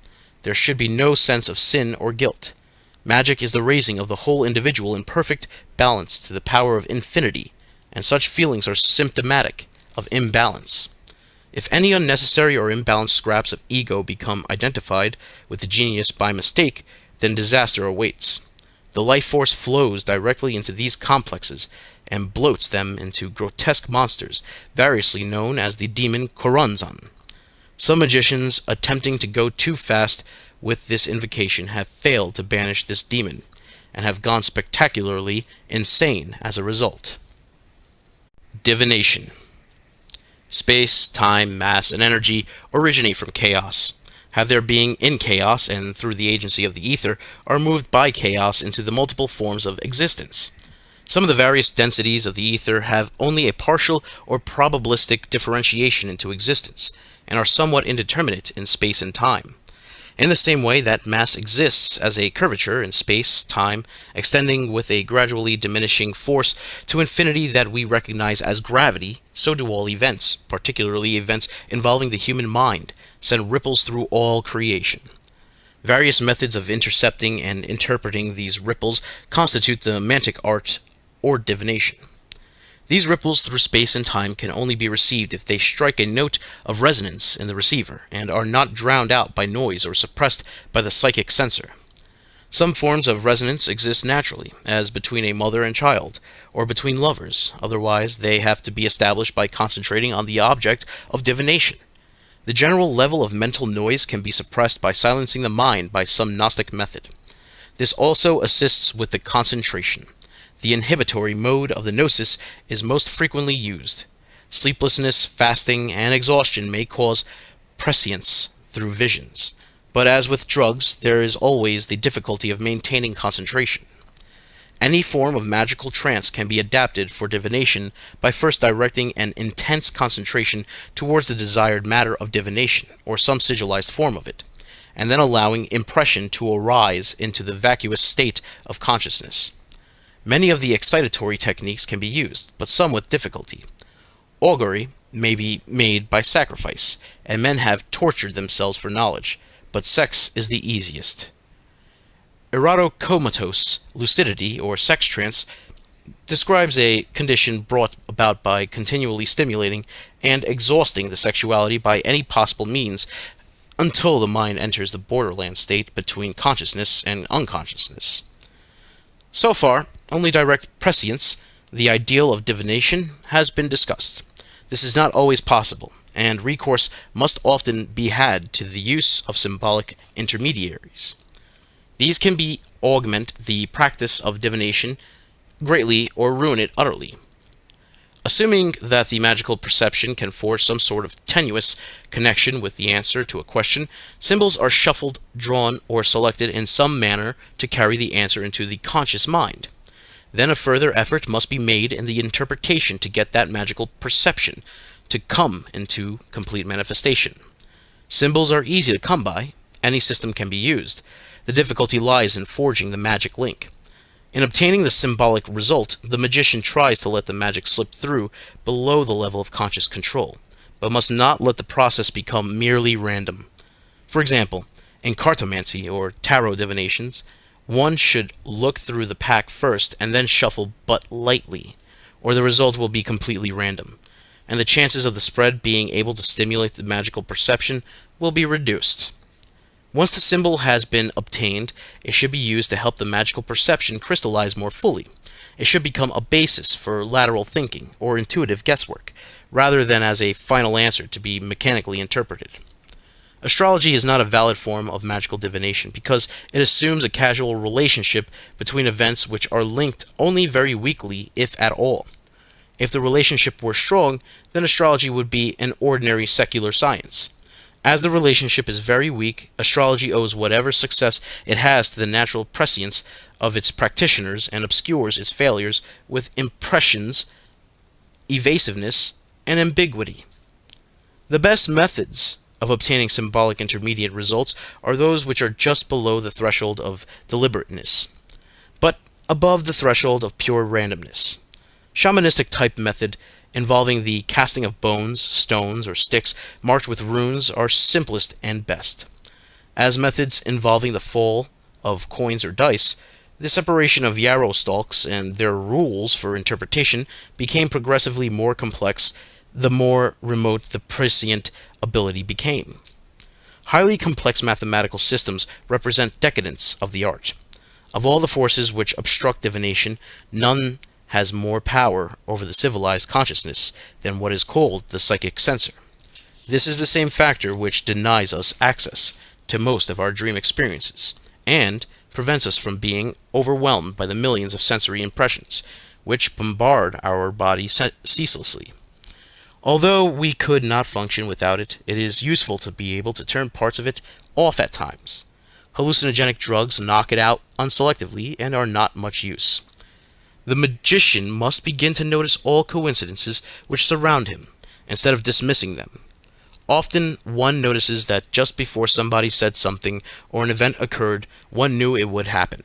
there should be no sense of sin or guilt. Magic is the raising of the whole individual in perfect balance to the power of infinity, and such feelings are symptomatic of imbalance. If any unnecessary or imbalanced scraps of ego become identified with the genius by mistake, then disaster awaits. The life force flows directly into these complexes and bloats them into grotesque monsters, variously known as the demon Koronzon. Some magicians attempting to go too fast with this invocation have failed to banish this demon, and have gone spectacularly insane as a result. Divination. Space, time, mass, and energy originate from chaos, have their being in chaos, and through the agency of the ether, are moved by chaos into the multiple forms of existence. Some of the various densities of the ether have only a partial or probabilistic differentiation into existence, and are somewhat indeterminate in space and time. In the same way that mass exists as a curvature in space, time, extending with a gradually diminishing force to infinity that we recognize as gravity, so do all events, particularly events involving the human mind, send ripples through all creation. Various methods of intercepting and interpreting these ripples constitute the mantic art or divination. These ripples through space and time can only be received if they strike a note of resonance in the receiver, and are not drowned out by noise or suppressed by the psychic censor. Some forms of resonance exist naturally, as between a mother and child, or between lovers. Otherwise, they have to be established by concentrating on the object of divination. The general level of mental noise can be suppressed by silencing the mind by some Gnostic method. This also assists with the concentration. The inhibitory mode of the gnosis is most frequently used. Sleeplessness, fasting, and exhaustion may cause prescience through visions, but as with drugs, there is always the difficulty of maintaining concentration. Any form of magical trance can be adapted for divination by first directing an intense concentration towards the desired matter of divination, or some sigilized form of it, and then allowing impression to arise into the vacuous state of consciousness. Many of the excitatory techniques can be used, but some with difficulty. Augury may be made by sacrifice, and men have tortured themselves for knowledge, but sex is the easiest. Erotocomatose lucidity, or sex trance, describes a condition brought about by continually stimulating and exhausting the sexuality by any possible means until the mind enters the borderland state between consciousness and unconsciousness. So far, only direct prescience, the ideal of divination, has been discussed. This is not always possible, and recourse must often be had to the use of symbolic intermediaries. These can augment the practice of divination greatly or ruin it utterly. Assuming that the magical perception can forge some sort of tenuous connection with the answer to a question, symbols are shuffled, drawn, or selected in some manner to carry the answer into the conscious mind. Then a further effort must be made in the interpretation to get that magical perception to come into complete manifestation. Symbols are easy to come by. Any system can be used. The difficulty lies in forging the magic link. In obtaining the symbolic result, the magician tries to let the magic slip through below the level of conscious control, but must not let the process become merely random. For example, in cartomancy or tarot divinations, one should look through the pack first and then shuffle but lightly, or the result will be completely random, and the chances of the spread being able to stimulate the magical perception will be reduced. Once the symbol has been obtained, it should be used to help the magical perception crystallize more fully. It should become a basis for lateral thinking or intuitive guesswork, rather than as a final answer to be mechanically interpreted. Astrology is not a valid form of magical divination because it assumes a casual relationship between events which are linked only very weakly, if at all. If the relationship were strong, then astrology would be an ordinary secular science. As the relationship is very weak, astrology owes whatever success it has to the natural prescience of its practitioners and obscures its failures with impressions, evasiveness, and ambiguity. The best methods of obtaining symbolic intermediate results are those which are just below the threshold of deliberateness, but above the threshold of pure randomness. Shamanistic type method involving the casting of bones, stones, or sticks marked with runes are simplest and best. As methods involving the fall of coins or dice, the separation of yarrow stalks and their rules for interpretation became progressively more complex the more remote the prescient ability became. Highly complex mathematical systems represent decadence of the art. Of all the forces which obstruct divination, none has more power over the civilized consciousness than what is called the psychic censor. This is the same factor which denies us access to most of our dream experiences, and prevents us from being overwhelmed by the millions of sensory impressions, which bombard our body ceaselessly. Although we could not function without it, it is useful to be able to turn parts of it off at times. Hallucinogenic drugs knock it out unselectively and are not much use. The magician must begin to notice all coincidences which surround him, instead of dismissing them. Often one notices that just before somebody said something or an event occurred, one knew it would happen.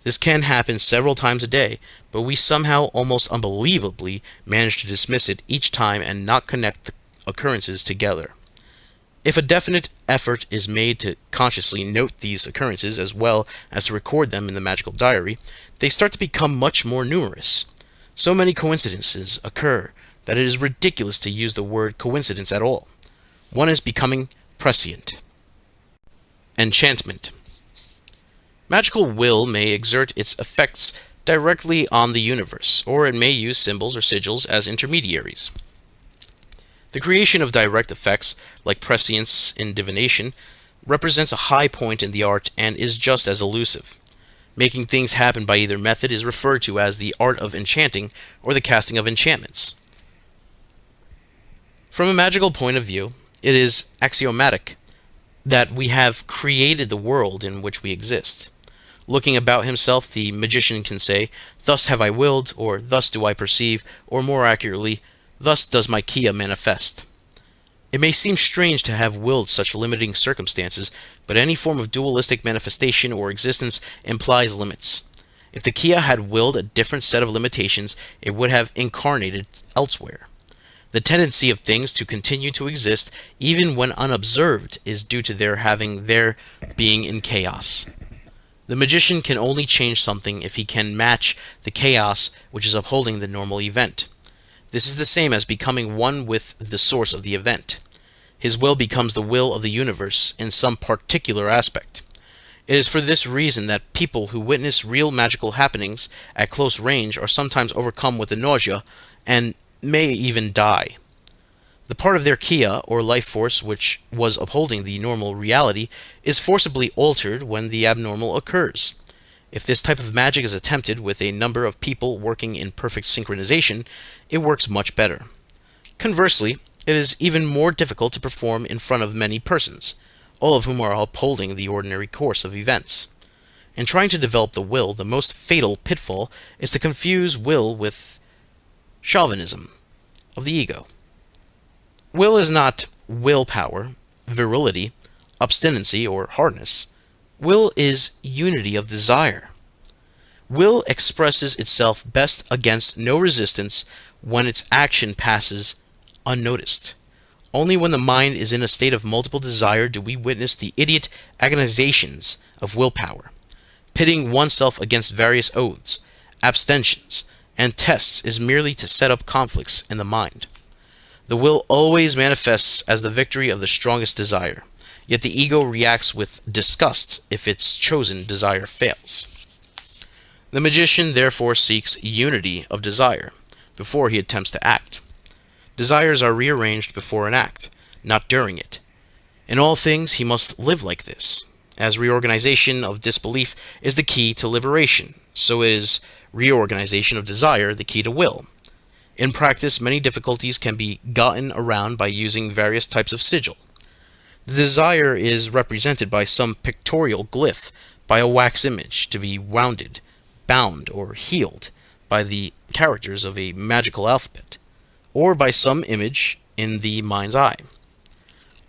This can happen several times a day, but we somehow almost unbelievably manage to dismiss it each time and not connect the occurrences together. If a definite effort is made to consciously note these occurrences as well as to record them in the magical diary, they start to become much more numerous. So many coincidences occur that it is ridiculous to use the word coincidence at all. One is becoming prescient. Enchantment. Magical will may exert its effects directly on the universe, or it may use symbols or sigils as intermediaries. The creation of direct effects, like prescience in divination, represents a high point in the art and is just as elusive. Making things happen by either method is referred to as the art of enchanting or the casting of enchantments. From a magical point of view, it is axiomatic that we have created the world in which we exist. Looking about himself, the magician can say, "Thus have I willed," or "Thus do I perceive," or more accurately, "Thus does my Kia manifest." It may seem strange to have willed such limiting circumstances, but any form of dualistic manifestation or existence implies limits. If the Kia had willed a different set of limitations, it would have incarnated elsewhere. The tendency of things to continue to exist, even when unobserved, is due to their being in chaos. The magician can only change something if he can match the chaos which is upholding the normal event. This is the same as becoming one with the source of the event. His will becomes the will of the universe in some particular aspect. It is for this reason that people who witness real magical happenings at close range are sometimes overcome with the nausea and may even die. The part of their Kia, or life force, which was upholding the normal reality, is forcibly altered when the abnormal occurs. If this type of magic is attempted with a number of people working in perfect synchronization, it works much better. Conversely, it is even more difficult to perform in front of many persons, all of whom are upholding the ordinary course of events. In trying to develop the will, the most fatal pitfall is to confuse will with chauvinism of the ego. Will is not willpower, virility, obstinacy, or hardness. Will is unity of desire. Will expresses itself best against no resistance when its action passes unnoticed. Only when the mind is in a state of multiple desire do we witness the idiot agonizations of willpower. Pitting oneself against various oaths, abstentions, and tests is merely to set up conflicts in the mind. The will always manifests as the victory of the strongest desire, yet the ego reacts with disgust if its chosen desire fails. The magician therefore seeks unity of desire before he attempts to act. Desires are rearranged before an act, not during it. In all things he must live like this, as reorganization of disbelief is the key to liberation, so is reorganization of desire the key to will. In practice, many difficulties can be gotten around by using various types of sigil. The desire is represented by some pictorial glyph, by a wax image, to be wounded, bound, or healed by the characters of a magical alphabet, or by some image in the mind's eye.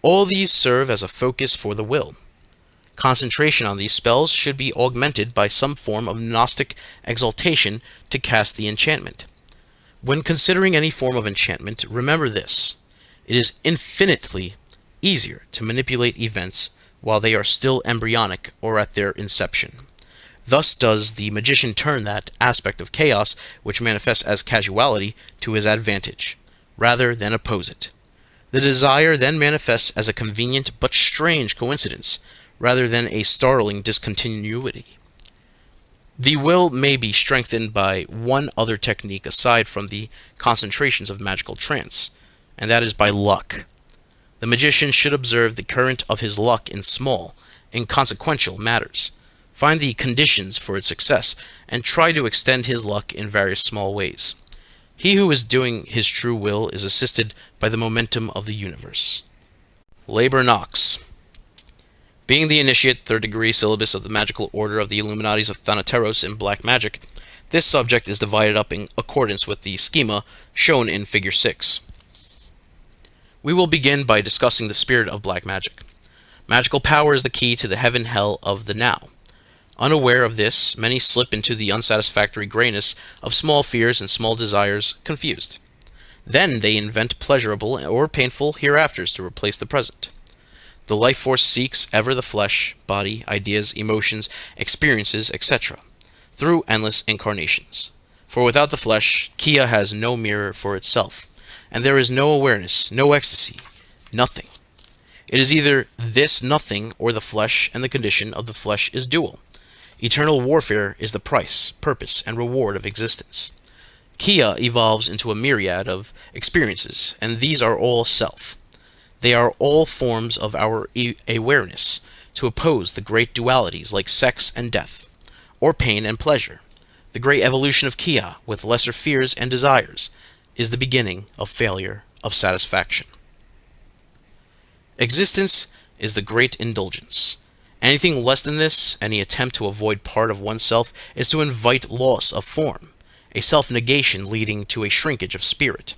All these serve as a focus for the will. Concentration on these spells should be augmented by some form of Gnostic exaltation to cast the enchantment. When considering any form of enchantment, remember this: it is infinitely easier to manipulate events while they are still embryonic or at their inception. Thus does the magician turn that aspect of chaos which manifests as casuality to his advantage, rather than oppose it. The desire then manifests as a convenient but strange coincidence, rather than a startling discontinuity. The will may be strengthened by one other technique aside from the concentrations of magical trance, and that is by luck. The magician should observe the current of his luck in small, inconsequential matters, find the conditions for its success, and try to extend his luck in various small ways. He who is doing his true will is assisted by the momentum of the universe. Liber Null. Being the initiate third-degree syllabus of the magical order of the Illuminatis of Thanateros in black magic, this subject is divided up in accordance with the schema shown in Figure 6. We will begin by discussing the spirit of black magic. Magical power is the key to the heaven-hell of the now. Unaware of this, many slip into the unsatisfactory grayness of small fears and small desires, confused. Then they invent pleasurable or painful hereafters to replace the present. The life force seeks ever the flesh, body, ideas, emotions, experiences, etc., through endless incarnations. For without the flesh, Kia has no mirror for itself, and there is no awareness, no ecstasy, nothing. It is either this nothing or the flesh, and the condition of the flesh is dual. Eternal warfare is the price, purpose, and reward of existence. Kia evolves into a myriad of experiences, and these are all self. They are all forms of our awareness, to oppose the great dualities like sex and death, or pain and pleasure. The great evolution of Kia, with lesser fears and desires, is the beginning of failure of satisfaction. Existence is the great indulgence. Anything less than this, any attempt to avoid part of oneself, is to invite loss of form, a self-negation leading to a shrinkage of spirit.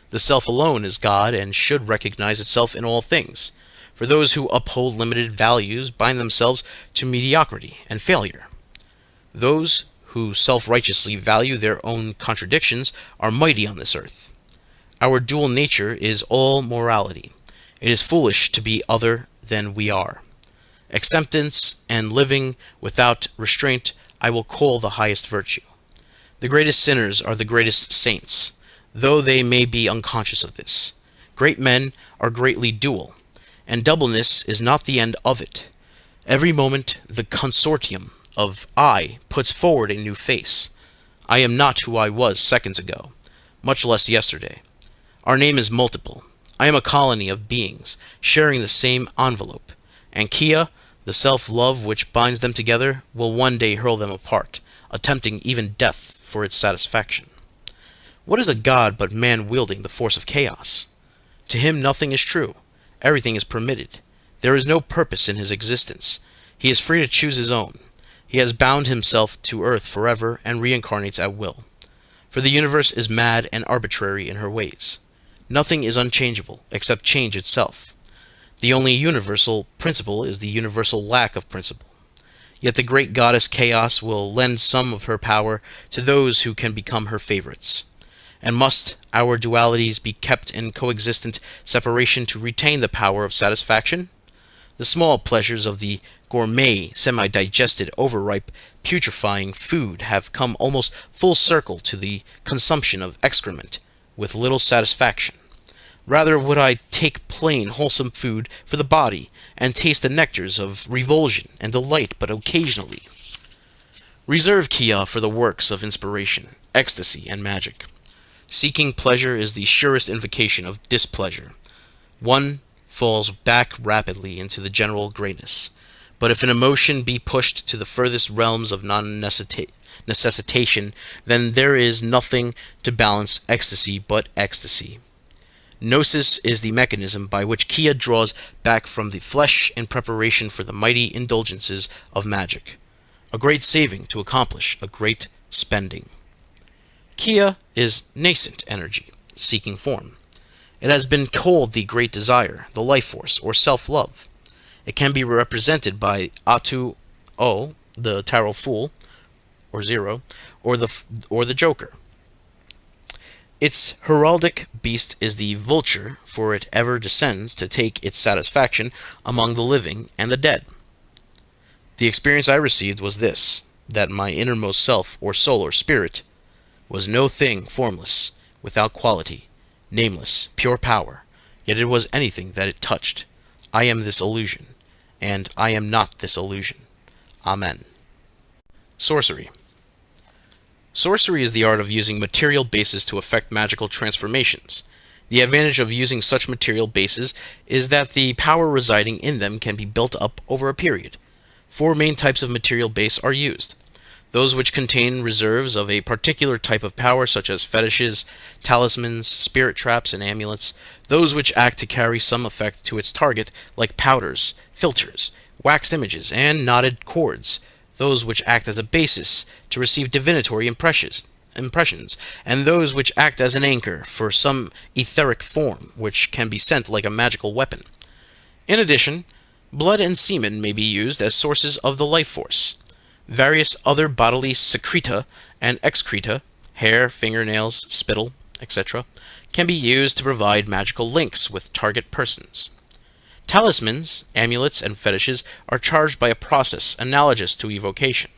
The self alone is God and should recognize itself in all things, for those who uphold limited values bind themselves to mediocrity and failure. Those who self-righteously value their own contradictions are mighty on this earth. Our dual nature is all morality. It is foolish to be other than we are. Acceptance and living without restraint I will call the highest virtue. The greatest sinners are the greatest saints, though they may be unconscious of this. Great men are greatly dual, and doubleness is not the end of it. Every moment the consortium of I puts forward a new face. I am not who I was seconds ago, much less yesterday. Our name is multiple. I am a colony of beings, sharing the same envelope, and Kia, the self-love which binds them together, will one day hurl them apart, attempting even death for its satisfaction. What is a god but man wielding the force of chaos? To him nothing is true. Everything is permitted. There is no purpose in his existence. He is free to choose his own. He has bound himself to earth forever and reincarnates at will. For the universe is mad and arbitrary in her ways. Nothing is unchangeable, except change itself. The only universal principle is the universal lack of principle. Yet the great goddess Chaos will lend some of her power to those who can become her favorites. And must our dualities be kept in coexistent separation to retain the power of satisfaction? The small pleasures of the gourmet, semi-digested, overripe, putrefying food have come almost full circle to the consumption of excrement, with little satisfaction. Rather would I take plain, wholesome food for the body, and taste the nectars of revulsion and delight but occasionally. Reserve Kia for the works of inspiration, ecstasy, and magic. Seeking pleasure is the surest invocation of displeasure. One falls back rapidly into the general greyness. But if an emotion be pushed to the furthest realms of non-necessitation, then there is nothing to balance ecstasy but ecstasy. Gnosis is the mechanism by which Kia draws back from the flesh in preparation for the mighty indulgences of magic. A great saving to accomplish a great spending. Kia is nascent energy, seeking form. It has been called the great desire, the life force, or self-love. It can be represented by Atu O, the tarot fool, or zero, or the Joker. Its heraldic beast is the vulture, for it ever descends to take its satisfaction among the living and the dead. The experience I received was this, that my innermost self, or soul, or spirit, was no thing formless, without quality, nameless, pure power, yet it was anything that it touched. I am this illusion, and I am not this illusion. Amen. Sorcery. Sorcery is the art of using material bases to effect magical transformations. The advantage of using such material bases is that the power residing in them can be built up over a period. 4 main types of material base are used. Those which contain reserves of a particular type of power, such as fetishes, talismans, spirit traps, and amulets. Those which act to carry some effect to its target, like powders, filters, wax images, and knotted cords. Those which act as a basis to receive divinatory impressions, and those which act as an anchor for some etheric form, which can be sent like a magical weapon. In addition, blood and semen may be used as sources of the life force. Various other bodily secreta and excreta, hair, fingernails, spittle, etc., can be used to provide magical links with target persons. Talismans, amulets, and fetishes are charged by a process analogous to evocation.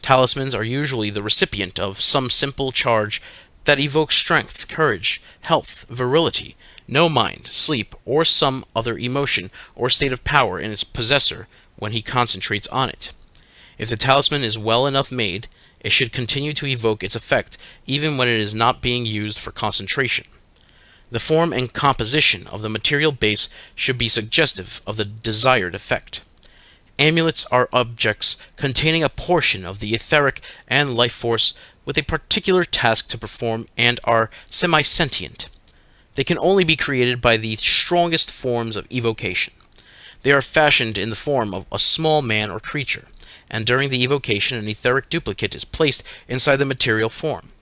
Talismans are usually the recipient of some simple charge that evokes strength, courage, health, virility, no mind, sleep, or some other emotion or state of power in its possessor when he concentrates on it. If the talisman is well enough made, it should continue to evoke its effect even when it is not being used for concentration. The form and composition of the material base should be suggestive of the desired effect. Amulets are objects containing a portion of the etheric and life force with a particular task to perform and are semi-sentient. They can only be created by the strongest forms of evocation. They are fashioned in the form of a small man or creature, and during the evocation an etheric duplicate is placed inside the material form.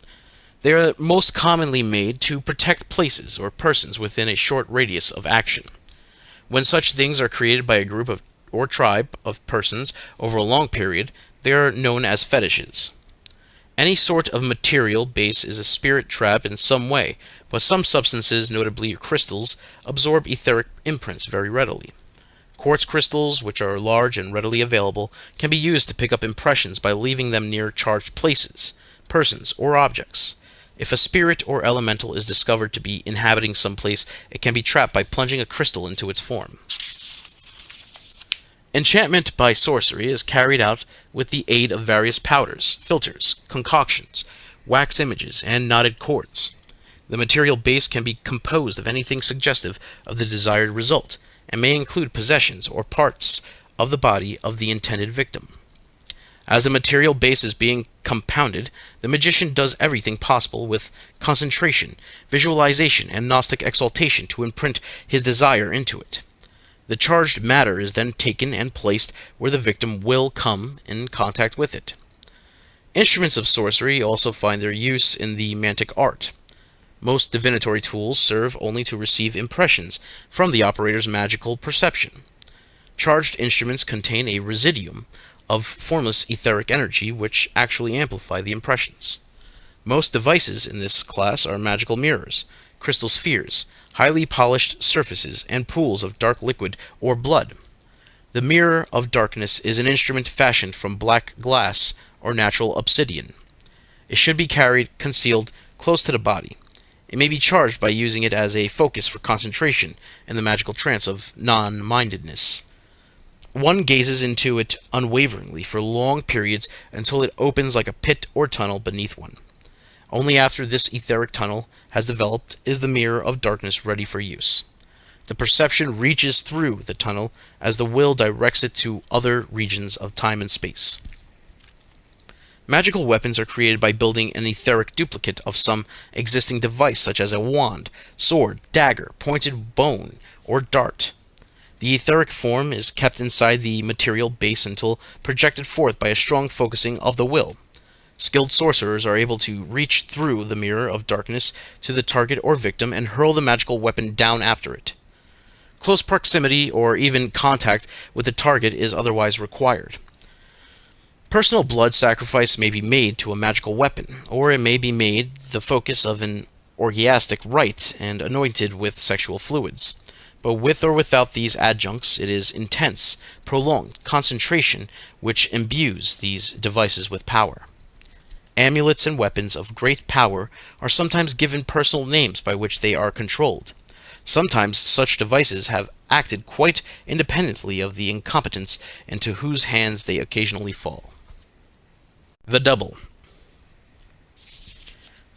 They are most commonly made to protect places or persons within a short radius of action. When such things are created by a group of or tribe of persons over a long period, they are known as fetishes. Any sort of material base is a spirit trap in some way, but some substances, notably crystals, absorb etheric imprints very readily. Quartz crystals, which are large and readily available, can be used to pick up impressions by leaving them near charged places, persons, or objects. If a spirit or elemental is discovered to be inhabiting some place, it can be trapped by plunging a crystal into its form. Enchantment by sorcery is carried out with the aid of various powders, filters, concoctions, wax images, and knotted cords. The material base can be composed of anything suggestive of the desired result, and may include possessions or parts of the body of the intended victim. As the material base is being compounded, the magician does everything possible with concentration, visualization, and Gnostic exaltation to imprint his desire into it. The charged matter is then taken and placed where the victim will come in contact with it. Instruments of sorcery also find their use in the mantic art. Most divinatory tools serve only to receive impressions from the operator's magical perception. Charged instruments contain a residuum of formless etheric energy which actually amplify the impressions. Most devices in this class are magical mirrors, crystal spheres, highly polished surfaces, and pools of dark liquid or blood. The mirror of darkness is an instrument fashioned from black glass or natural obsidian. It should be carried concealed close to the body. It may be charged by using it as a focus for concentration in the magical trance of non-mindedness. One gazes into it unwaveringly for long periods until it opens like a pit or tunnel beneath one. Only after this etheric tunnel has developed is the mirror of darkness ready for use. The perception reaches through the tunnel as the will directs it to other regions of time and space. Magical weapons are created by building an etheric duplicate of some existing device such as a wand, sword, dagger, pointed bone, or dart. The etheric form is kept inside the material base until projected forth by a strong focusing of the will. Skilled sorcerers are able to reach through the mirror of darkness to the target or victim and hurl the magical weapon down after it. Close proximity or even contact with the target is otherwise required. Personal blood sacrifice may be made to a magical weapon, or it may be made the focus of an orgiastic rite and anointed with sexual fluids. But with or without these adjuncts, it is intense, prolonged concentration which imbues these devices with power. Amulets and weapons of great power are sometimes given personal names by which they are controlled. Sometimes such devices have acted quite independently of the incompetents into whose hands they occasionally fall. The Double.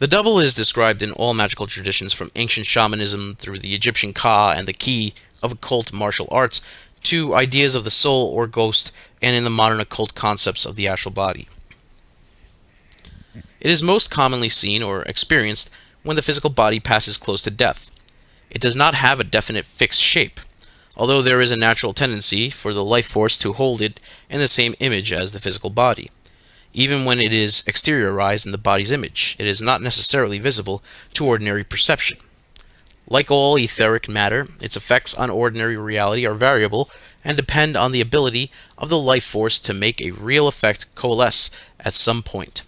The double is described in all magical traditions from ancient shamanism through the Egyptian Ka and the Ki of occult martial arts to ideas of the soul or ghost and in the modern occult concepts of the astral body. It is most commonly seen or experienced when the physical body passes close to death. It does not have a definite fixed shape, although there is a natural tendency for the life force to hold it in the same image as the physical body. Even when it is exteriorized in the body's image, it is not necessarily visible to ordinary perception. Like all etheric matter, its effects on ordinary reality are variable and depend on the ability of the life force to make a real effect coalesce at some point.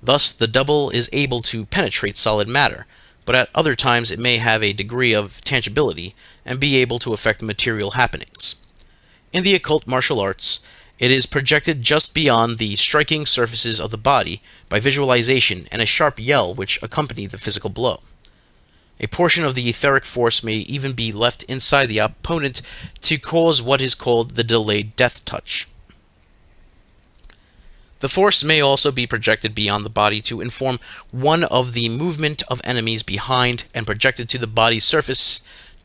Thus, the double is able to penetrate solid matter, but at other times it may have a degree of tangibility and be able to affect material happenings. In the occult martial arts, it is projected just beyond the striking surfaces of the body by visualization and a sharp yell which accompany the physical blow. A portion of the etheric force may even be left inside the opponent to cause what is called the delayed death touch. The force may also be projected beyond the body to inform one of the movement of enemies behind and projected to the body's surface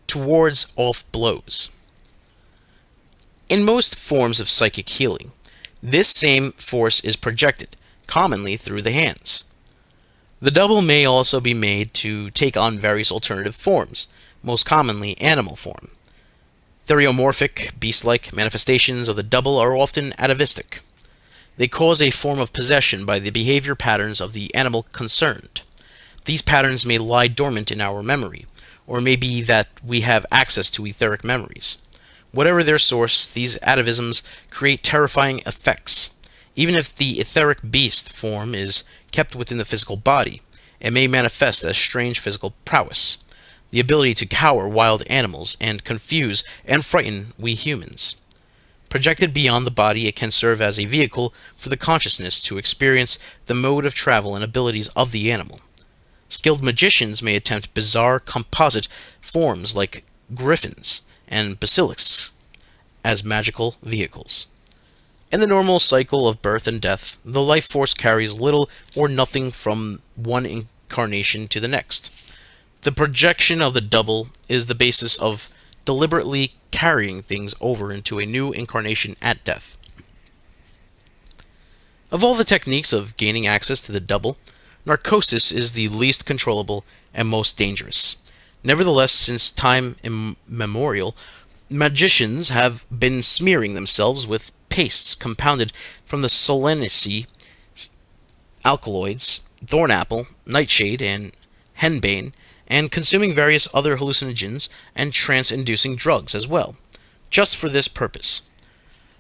towards off blows. In most forms of psychic healing, this same force is projected, commonly through the hands. The double may also be made to take on various alternative forms, most commonly animal form. Theriomorphic, beast-like manifestations of the double are often atavistic. They cause a form of possession by the behavior patterns of the animal concerned. These patterns may lie dormant in our memory, or may be that we have access to etheric memories. Whatever their source, these atavisms create terrifying effects. Even if the etheric beast form is kept within the physical body, it may manifest as strange physical prowess, the ability to cower wild animals and confuse and frighten we humans. Projected beyond the body, it can serve as a vehicle for the consciousness to experience the mode of travel and abilities of the animal. Skilled magicians may attempt bizarre composite forms like griffins and basilisks as magical vehicles. In the normal cycle of birth and death, the life force carries little or nothing from one incarnation to the next. The projection of the double is the basis of deliberately carrying things over into a new incarnation at death. Of all the techniques of gaining access to the double, narcosis is the least controllable and most dangerous. Nevertheless, since time immemorial, magicians have been smearing themselves with pastes compounded from the solanaceae, alkaloids, thornapple, nightshade, and henbane, and consuming various other hallucinogens and trance-inducing drugs as well, just for this purpose.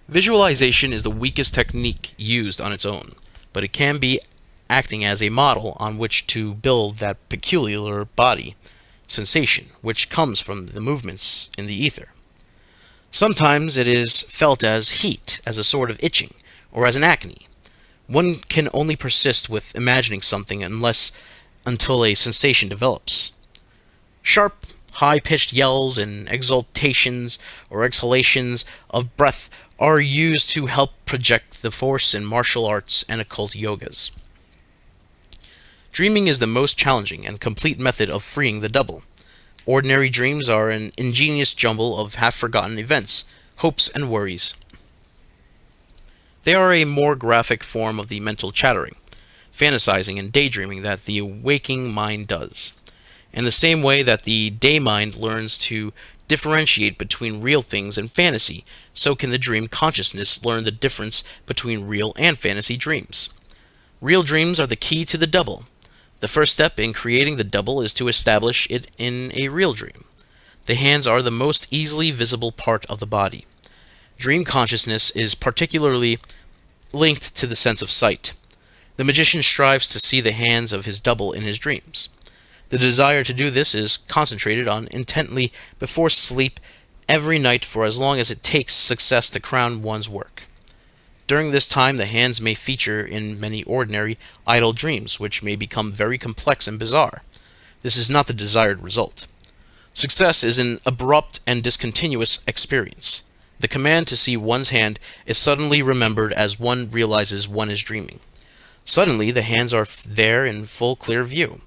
Visualization is the weakest technique used on its own, but it can be acting as a model on which to build that peculiar body sensation which comes from the movements in the ether. Sometimes it is felt as heat, as a sort of itching, or as an acne. One can only persist with imagining something until a sensation develops. Sharp, high-pitched yells and exultations or exhalations of breath are used to help project the force in martial arts and occult yogas. Dreaming is the most challenging and complete method of freeing the double. Ordinary dreams are an ingenious jumble of half-forgotten events, hopes, and worries. They are a more graphic form of the mental chattering, fantasizing, and daydreaming that the waking mind does. In the same way that the day mind learns to differentiate between real things and fantasy, so can the dream consciousness learn the difference between real and fantasy dreams. Real dreams are the key to the double. The first step in creating the double is to establish it in a real dream. The hands are the most easily visible part of the body. Dream consciousness is particularly linked to the sense of sight. The magician strives to see the hands of his double in his dreams. The desire to do this is concentrated on intently before sleep every night for as long as it takes success to crown one's work. During this time, the hands may feature in many ordinary, idle dreams, which may become very complex and bizarre. This is not the desired result. Success is an abrupt and discontinuous experience. The command to see one's hand is suddenly remembered as one realizes one is dreaming. Suddenly, the hands are there in full clear view.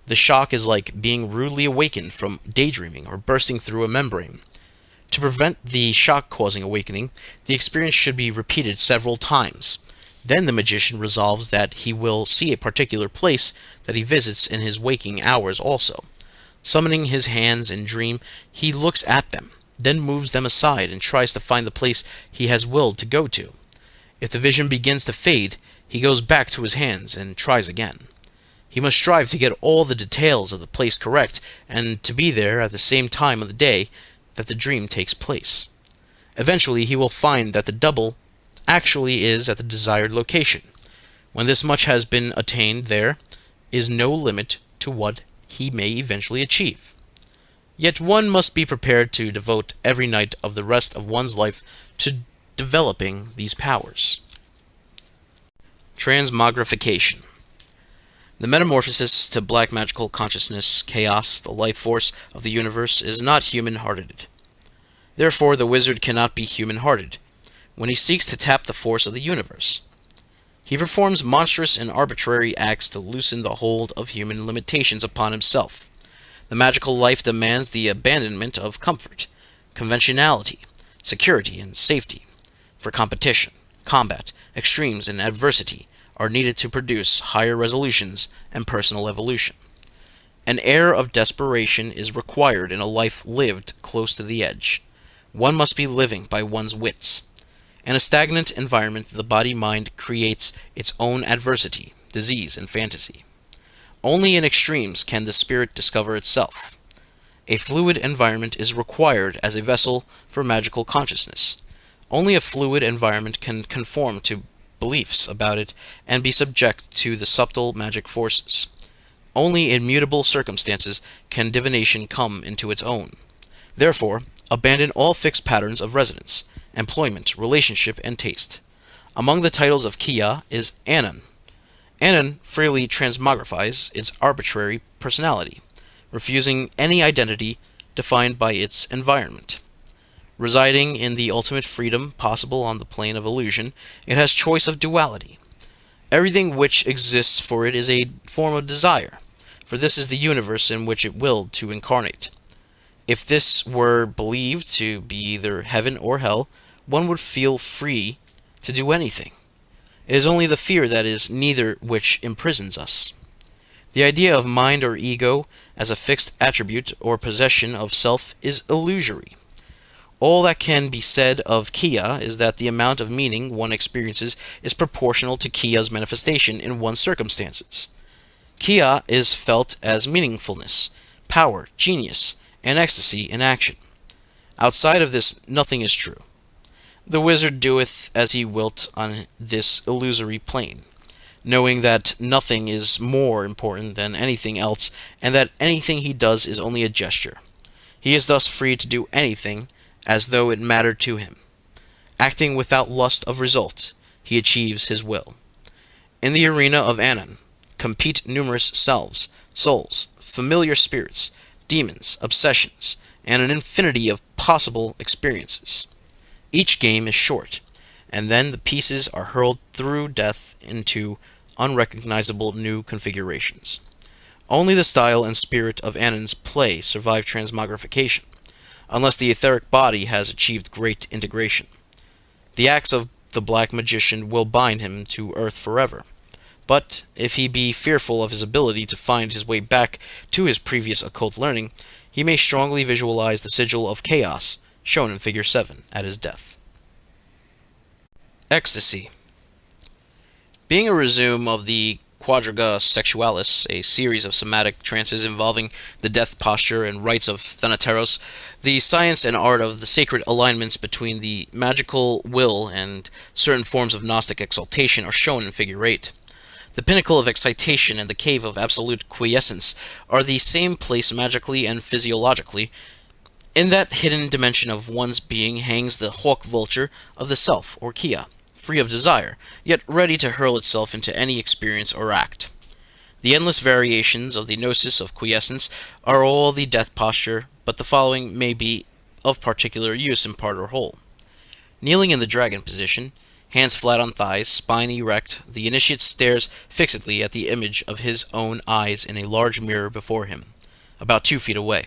The shock is like being rudely awakened from daydreaming or bursting through a membrane. To prevent the shock-causing awakening, the experience should be repeated several times. Then the magician resolves that he will see a particular place that he visits in his waking hours also. Summoning his hands in dream, he looks at them, then moves them aside and tries to find the place he has willed to go to. If the vision begins to fade, he goes back to his hands and tries again. He must strive to get all the details of the place correct and to be there at the same time of the day that the dream takes place. Eventually, he will find that the double actually is at the desired location. When this much has been attained, there is no limit to what he may eventually achieve. Yet one must be prepared to devote every night of the rest of one's life to developing these powers. Transmogrification. The metamorphosis to black magical consciousness, chaos, the life force of the universe, is not human-hearted. Therefore, the wizard cannot be human-hearted when he seeks to tap the force of the universe. He performs monstrous and arbitrary acts to loosen the hold of human limitations upon himself. The magical life demands the abandonment of comfort, conventionality, security, and safety. For competition, combat, extremes, and adversity are needed to produce higher resolutions and personal evolution. An air of desperation is required in a life lived close to the edge. One must be living by one's wits. In a stagnant environment, the body-mind creates its own adversity, disease, and fantasy. Only in extremes can the spirit discover itself. A fluid environment is required as a vessel for magical consciousness. Only a fluid environment can conform to beliefs about it and be subject to the subtle magic forces. Only in mutable circumstances can divination come into its own. Therefore, abandon all fixed patterns of residence, employment, relationship, and taste. Among the titles of Kia is Anon. Anon freely transmogrifies its arbitrary personality, refusing any identity defined by its environment. Residing in the ultimate freedom possible on the plane of illusion, it has choice of duality. Everything which exists for it is a form of desire. for this is the universe in which it willed to incarnate. If this were believed to be either heaven or hell, one would feel free to do anything. It is only the fear that is neither which imprisons us. The idea of mind or ego as a fixed attribute or possession of self is illusory. All that can be said of Kya is that the amount of meaning one experiences is proportional to Kya's manifestation in one's circumstances. Kya is felt as meaningfulness, power, genius, and ecstasy in action. Outside of this, nothing is true. The wizard doeth as he wilt on this illusory plane, knowing that nothing is more important than anything else, and that anything he does is only a gesture. He is thus free to do anything as though it mattered to him. Acting without lust of result, he achieves his will. In the arena of Anon compete numerous selves, souls, familiar spirits, demons, obsessions, and an infinity of possible experiences. Each game is short, and then the pieces are hurled through death into unrecognizable new configurations. Only the style and spirit of Anon's play survive transmogrification, unless the etheric body has achieved great integration. The axe of the black magician will bind him to earth forever, but if he be fearful of his ability to find his way back to his previous occult learning, he may strongly visualize the sigil of chaos shown in Figure 7 at his death. Ecstasy. Being a resume of the Quadriga Sexualis, a series of somatic trances involving the death posture and rites of Thanateros, the science and art of the sacred alignments between the magical will and certain forms of Gnostic exaltation are shown in Figure 8. The pinnacle of excitation and the cave of absolute quiescence are the same place magically and physiologically. In that hidden dimension of one's being hangs the hawk vulture of the self, or Kya, free of desire, yet ready to hurl itself into any experience or act. The endless variations of the gnosis of quiescence are all the death posture, but the following may be of particular use in part or whole. Kneeling in the dragon position, hands flat on thighs, spine erect, the initiate stares fixedly at the image of his own eyes in a large mirror before him, about 2 feet away.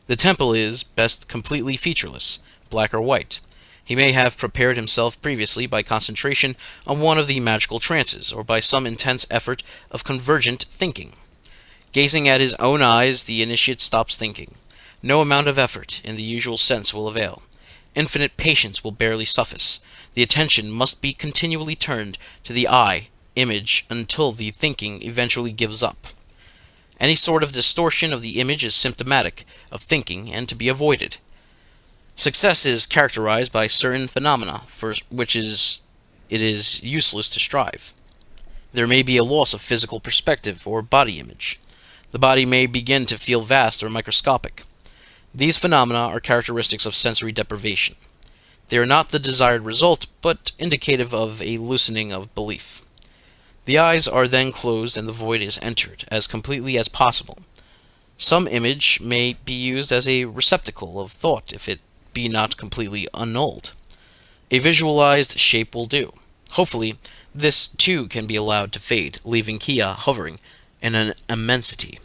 The temple is, best, completely featureless, black or white. He may have prepared himself previously by concentration on one of the magical trances, or by some intense effort of convergent thinking. Gazing at his own eyes, the initiate stops thinking. No amount of effort, in the usual sense, will avail. Infinite patience will barely suffice. The attention must be continually turned to the eye image until the thinking eventually gives up. Any sort of distortion of the image is symptomatic of thinking and to be avoided. Success is characterized by certain phenomena for which it is useless to strive. There may be a loss of physical perspective or body image. The body may begin to feel vast or microscopic. These phenomena are characteristics of sensory deprivation. They are not the desired result, but indicative of a loosening of belief. The eyes are then closed and the void is entered, as completely as possible. Some image may be used as a receptacle of thought if it be not completely annulled. A visualized shape will do. Hopefully, this too can be allowed to fade, leaving Kya hovering in an immensity.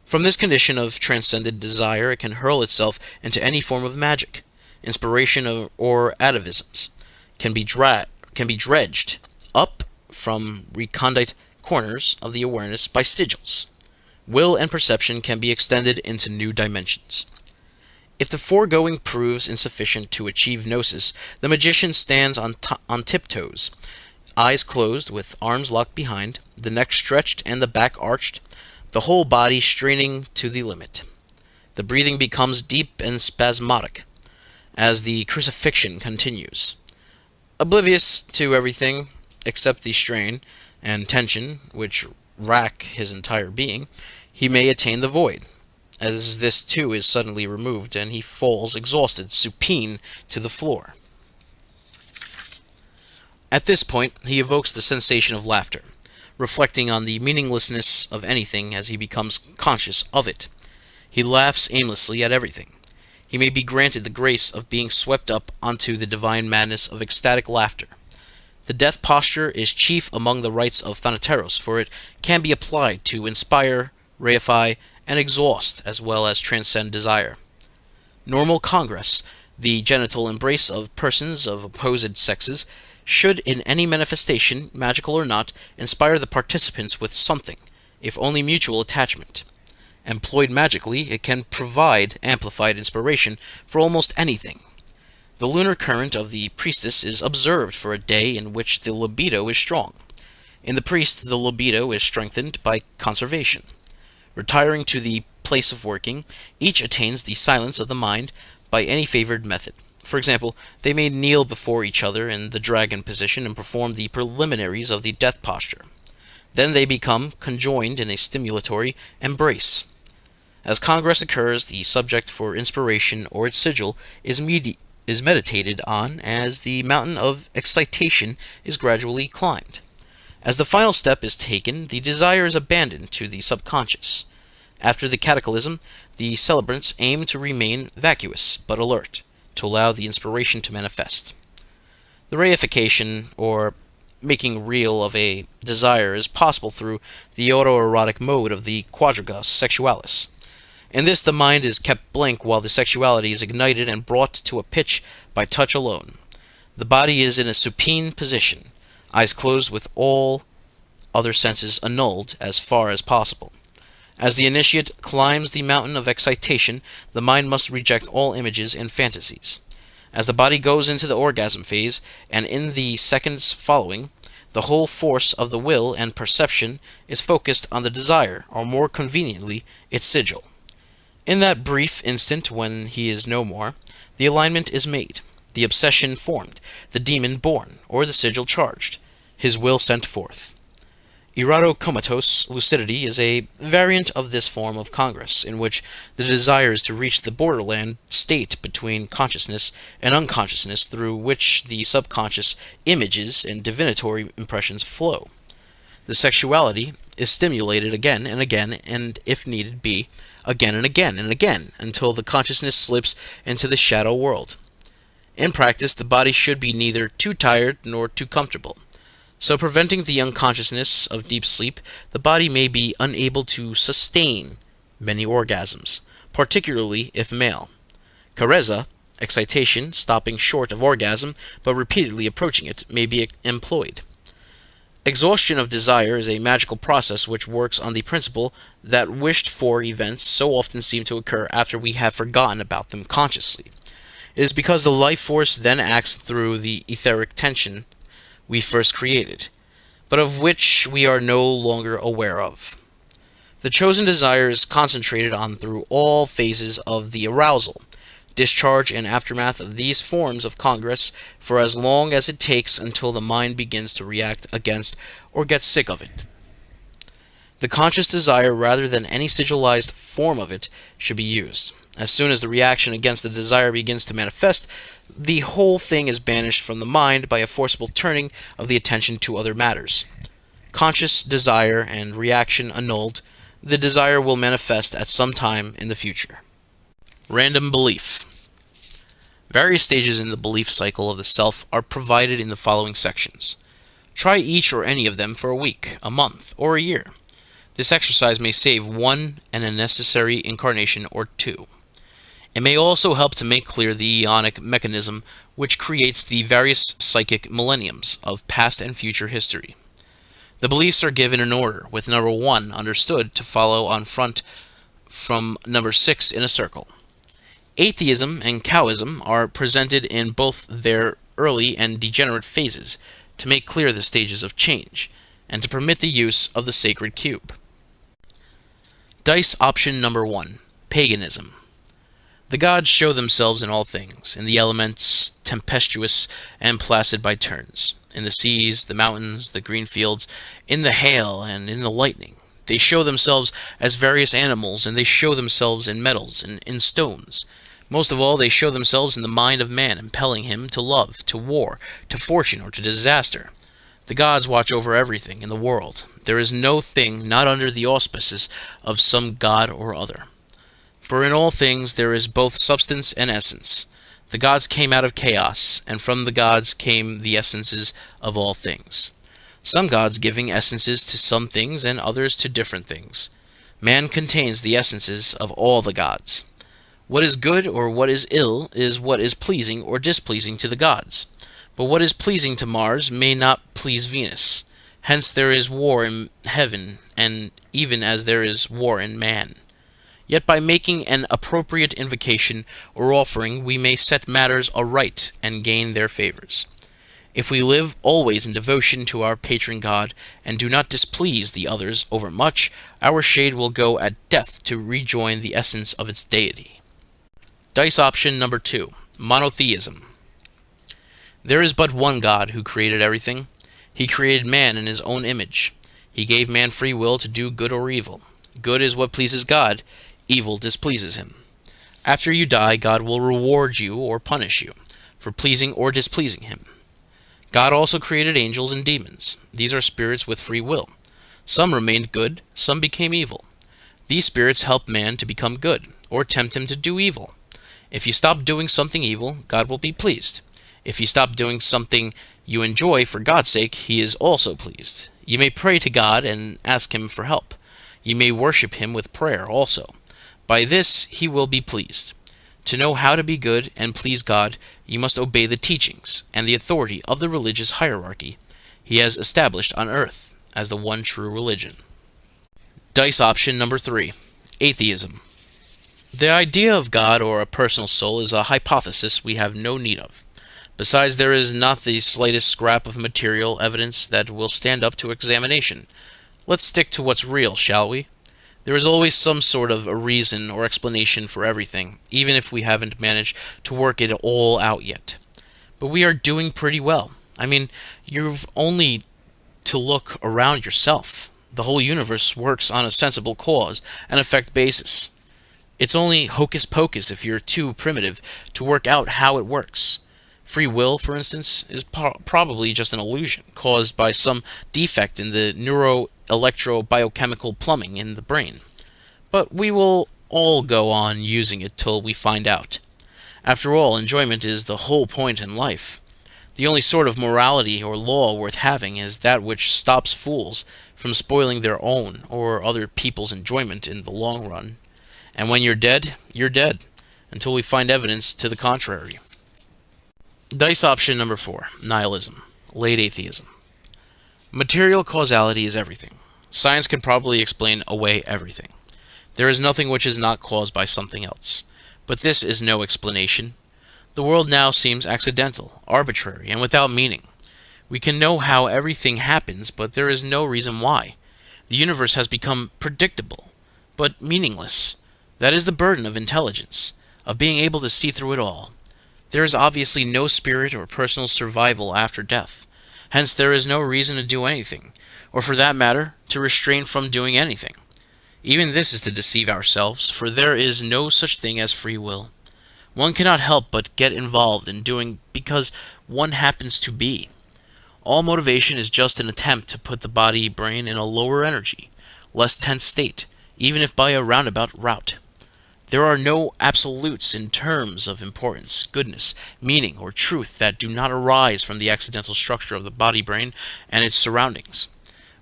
From this condition of transcended desire, it can hurl itself into any form of magic. Inspiration or atavisms can be dredged up from recondite corners of the awareness by sigils. Will and perception can be extended into new dimensions. If the foregoing proves insufficient to achieve gnosis, the magician stands on tiptoes, eyes closed with arms locked behind, the neck stretched and the back arched, the whole body straining to the limit. The breathing becomes deep and spasmodic as the crucifixion continues. Oblivious to everything except the strain and tension which rack his entire being, he may attain the void, as this too is suddenly removed, and he falls exhausted, supine, to the floor. At this point, he evokes the sensation of laughter, reflecting on the meaninglessness of anything as he becomes conscious of it. He laughs aimlessly at everything. He may be granted the grace of being swept up onto the divine madness of ecstatic laughter. The death posture is chief among the rites of Thanateros, for it can be applied to inspire reify, and exhaust, as well as transcend desire. Normal congress, the genital embrace of persons of opposed sexes, should in any manifestation, magical or not, inspire the participants with something, if only mutual attachment. Employed magically, it can provide amplified inspiration for almost anything. The lunar current of the priestess is observed for a day in which the libido is strong. In the priest, the libido is strengthened by conservation. Retiring to the place of working, each attains the silence of the mind by any favored method. For example, they may kneel before each other in the dragon position and perform the preliminaries of the death posture. Then they become conjoined in a stimulatory embrace. As congress occurs, the subject for inspiration or its sigil is meditated on as the mountain of excitation is gradually climbed. As the final step is taken, the desire is abandoned to the subconscious. After the cataclysm, the celebrants aim to remain vacuous but alert, to allow the inspiration to manifest. The reification, or making real of a desire, is possible through the autoerotic mode of the quadrigas sexualis. In this, the mind is kept blank while the sexuality is ignited and brought to a pitch by touch alone. The body is in a supine position, eyes closed with all other senses annulled as far as possible. As the initiate climbs the mountain of excitation, the mind must reject all images and fantasies. As the body goes into the orgasm phase, and in the seconds following, the whole force of the will and perception is focused on the desire, or more conveniently, its sigil. In that brief instant when he is no more, the alignment is made, the obsession formed, the demon born, or the sigil charged, his will sent forth. Eratocomatose lucidity is a variant of this form of congress, in which the desire is to reach the borderland state between consciousness and unconsciousness through which the subconscious images and divinatory impressions flow. The sexuality is stimulated again and again, and if needed be, again and again and again, until the consciousness slips into the shadow world. In practice, the body should be neither too tired nor too comfortable. So preventing the unconsciousness of deep sleep, the body may be unable to sustain many orgasms, particularly if male. Carezza, excitation, stopping short of orgasm, but repeatedly approaching it, may be employed. Exhaustion of desire is a magical process which works on the principle that wished-for events so often seem to occur after we have forgotten about them consciously. It is because the life force then acts through the etheric tension we first created, but of which we are no longer aware of. The chosen desire is concentrated on through all phases of the arousal, discharge, and aftermath of these forms of congress for as long as it takes until the mind begins to react against or get sick of it. The conscious desire, rather than any sigilized form of it, should be used. As soon as the reaction against the desire begins to manifest, the whole thing is banished from the mind by a forcible turning of the attention to other matters. Conscious desire and reaction annulled, the desire will manifest at some time in the future. Random belief. Various stages in the belief cycle of the self are provided in the following sections. Try each or any of them for a week, a month, or a year. This exercise may save one and a necessary incarnation or two. It may also help to make clear the ionic mechanism which creates the various psychic millenniums of past and future history. The beliefs are given in order, with number 1 understood to follow on front from number 6 in a circle. Atheism and Taoism are presented in both their early and degenerate phases to make clear the stages of change, and to permit the use of the sacred cube. Dice option number 1, Paganism. The gods show themselves in all things, in the elements, tempestuous and placid by turns, in the seas, the mountains, the green fields, in the hail and in the lightning. They show themselves as various animals, and they show themselves in metals and in stones. Most of all, they show themselves in the mind of man, impelling him to love, to war, to fortune, or to disaster. The gods watch over everything in the world. There is no thing not under the auspices of some god or other. For in all things there is both substance and essence. The gods came out of chaos, and from the gods came the essences of all things. Some gods giving essences to some things and others to different things. Man contains the essences of all the gods. What is good or what is ill is what is pleasing or displeasing to the gods. But what is pleasing to Mars may not please Venus. Hence there is war in heaven, and even as there is war in man. Yet by making an appropriate invocation or offering, we may set matters aright and gain their favors. If we live always in devotion to our patron god, and do not displease the others overmuch, our shade will go at death to rejoin the essence of its deity. Dice option number 2, Monotheism. There is but one God who created everything. He created man in his own image. He gave man free will to do good or evil. Good is what pleases God. Evil displeases him. After you die, God will reward you or punish you for pleasing or displeasing him. God also created angels and demons. These are spirits with free will. Some remained good, some became evil. These spirits help man to become good, or tempt him to do evil. If you stop doing something evil, God will be pleased. If you stop doing something you enjoy for God's sake, he is also pleased. You may pray to God and ask him for help. You may worship him with prayer also. By this he will be pleased. To know how to be good and please God, you must obey the teachings and the authority of the religious hierarchy he has established on earth as the one true religion. Dice option number 3, Atheism. The idea of God or a personal soul is a hypothesis we have no need of. Besides, there is not the slightest scrap of material evidence that will stand up to examination. Let's stick to what's real, shall we? There is always some sort of a reason or explanation for everything, even if we haven't managed to work it all out yet. But we are doing pretty well. I mean, you've only to look around yourself. The whole universe works on a sensible cause and effect basis. It's only hocus pocus if you're too primitive to work out how it works. Free will, for instance, is probably just an illusion caused by some defect in the neuro-electro-biochemical plumbing in the brain. But we will all go on using it till we find out. After all, enjoyment is the whole point in life. The only sort of morality or law worth having is that which stops fools from spoiling their own or other people's enjoyment in the long run. And when you're dead, until we find evidence to the contrary. Dice option number 4, Nihilism, late atheism. Material causality is everything. Science can probably explain away everything. There is nothing which is not caused by something else. But this is no explanation. The world now seems accidental, arbitrary, and without meaning. We can know how everything happens, but there is no reason why. The universe has become predictable, but meaningless. That is the burden of intelligence, of being able to see through it all. There is obviously no spirit or personal survival after death. Hence there is no reason to do anything, or for that matter, to restrain from doing anything. Even this is to deceive ourselves, for there is no such thing as free will. One cannot help but get involved in doing because one happens to be. All motivation is just an attempt to put the body-brain in a lower energy, less tense state, even if by a roundabout route. There are no absolutes in terms of importance, goodness, meaning, or truth that do not arise from the accidental structure of the body-brain and its surroundings.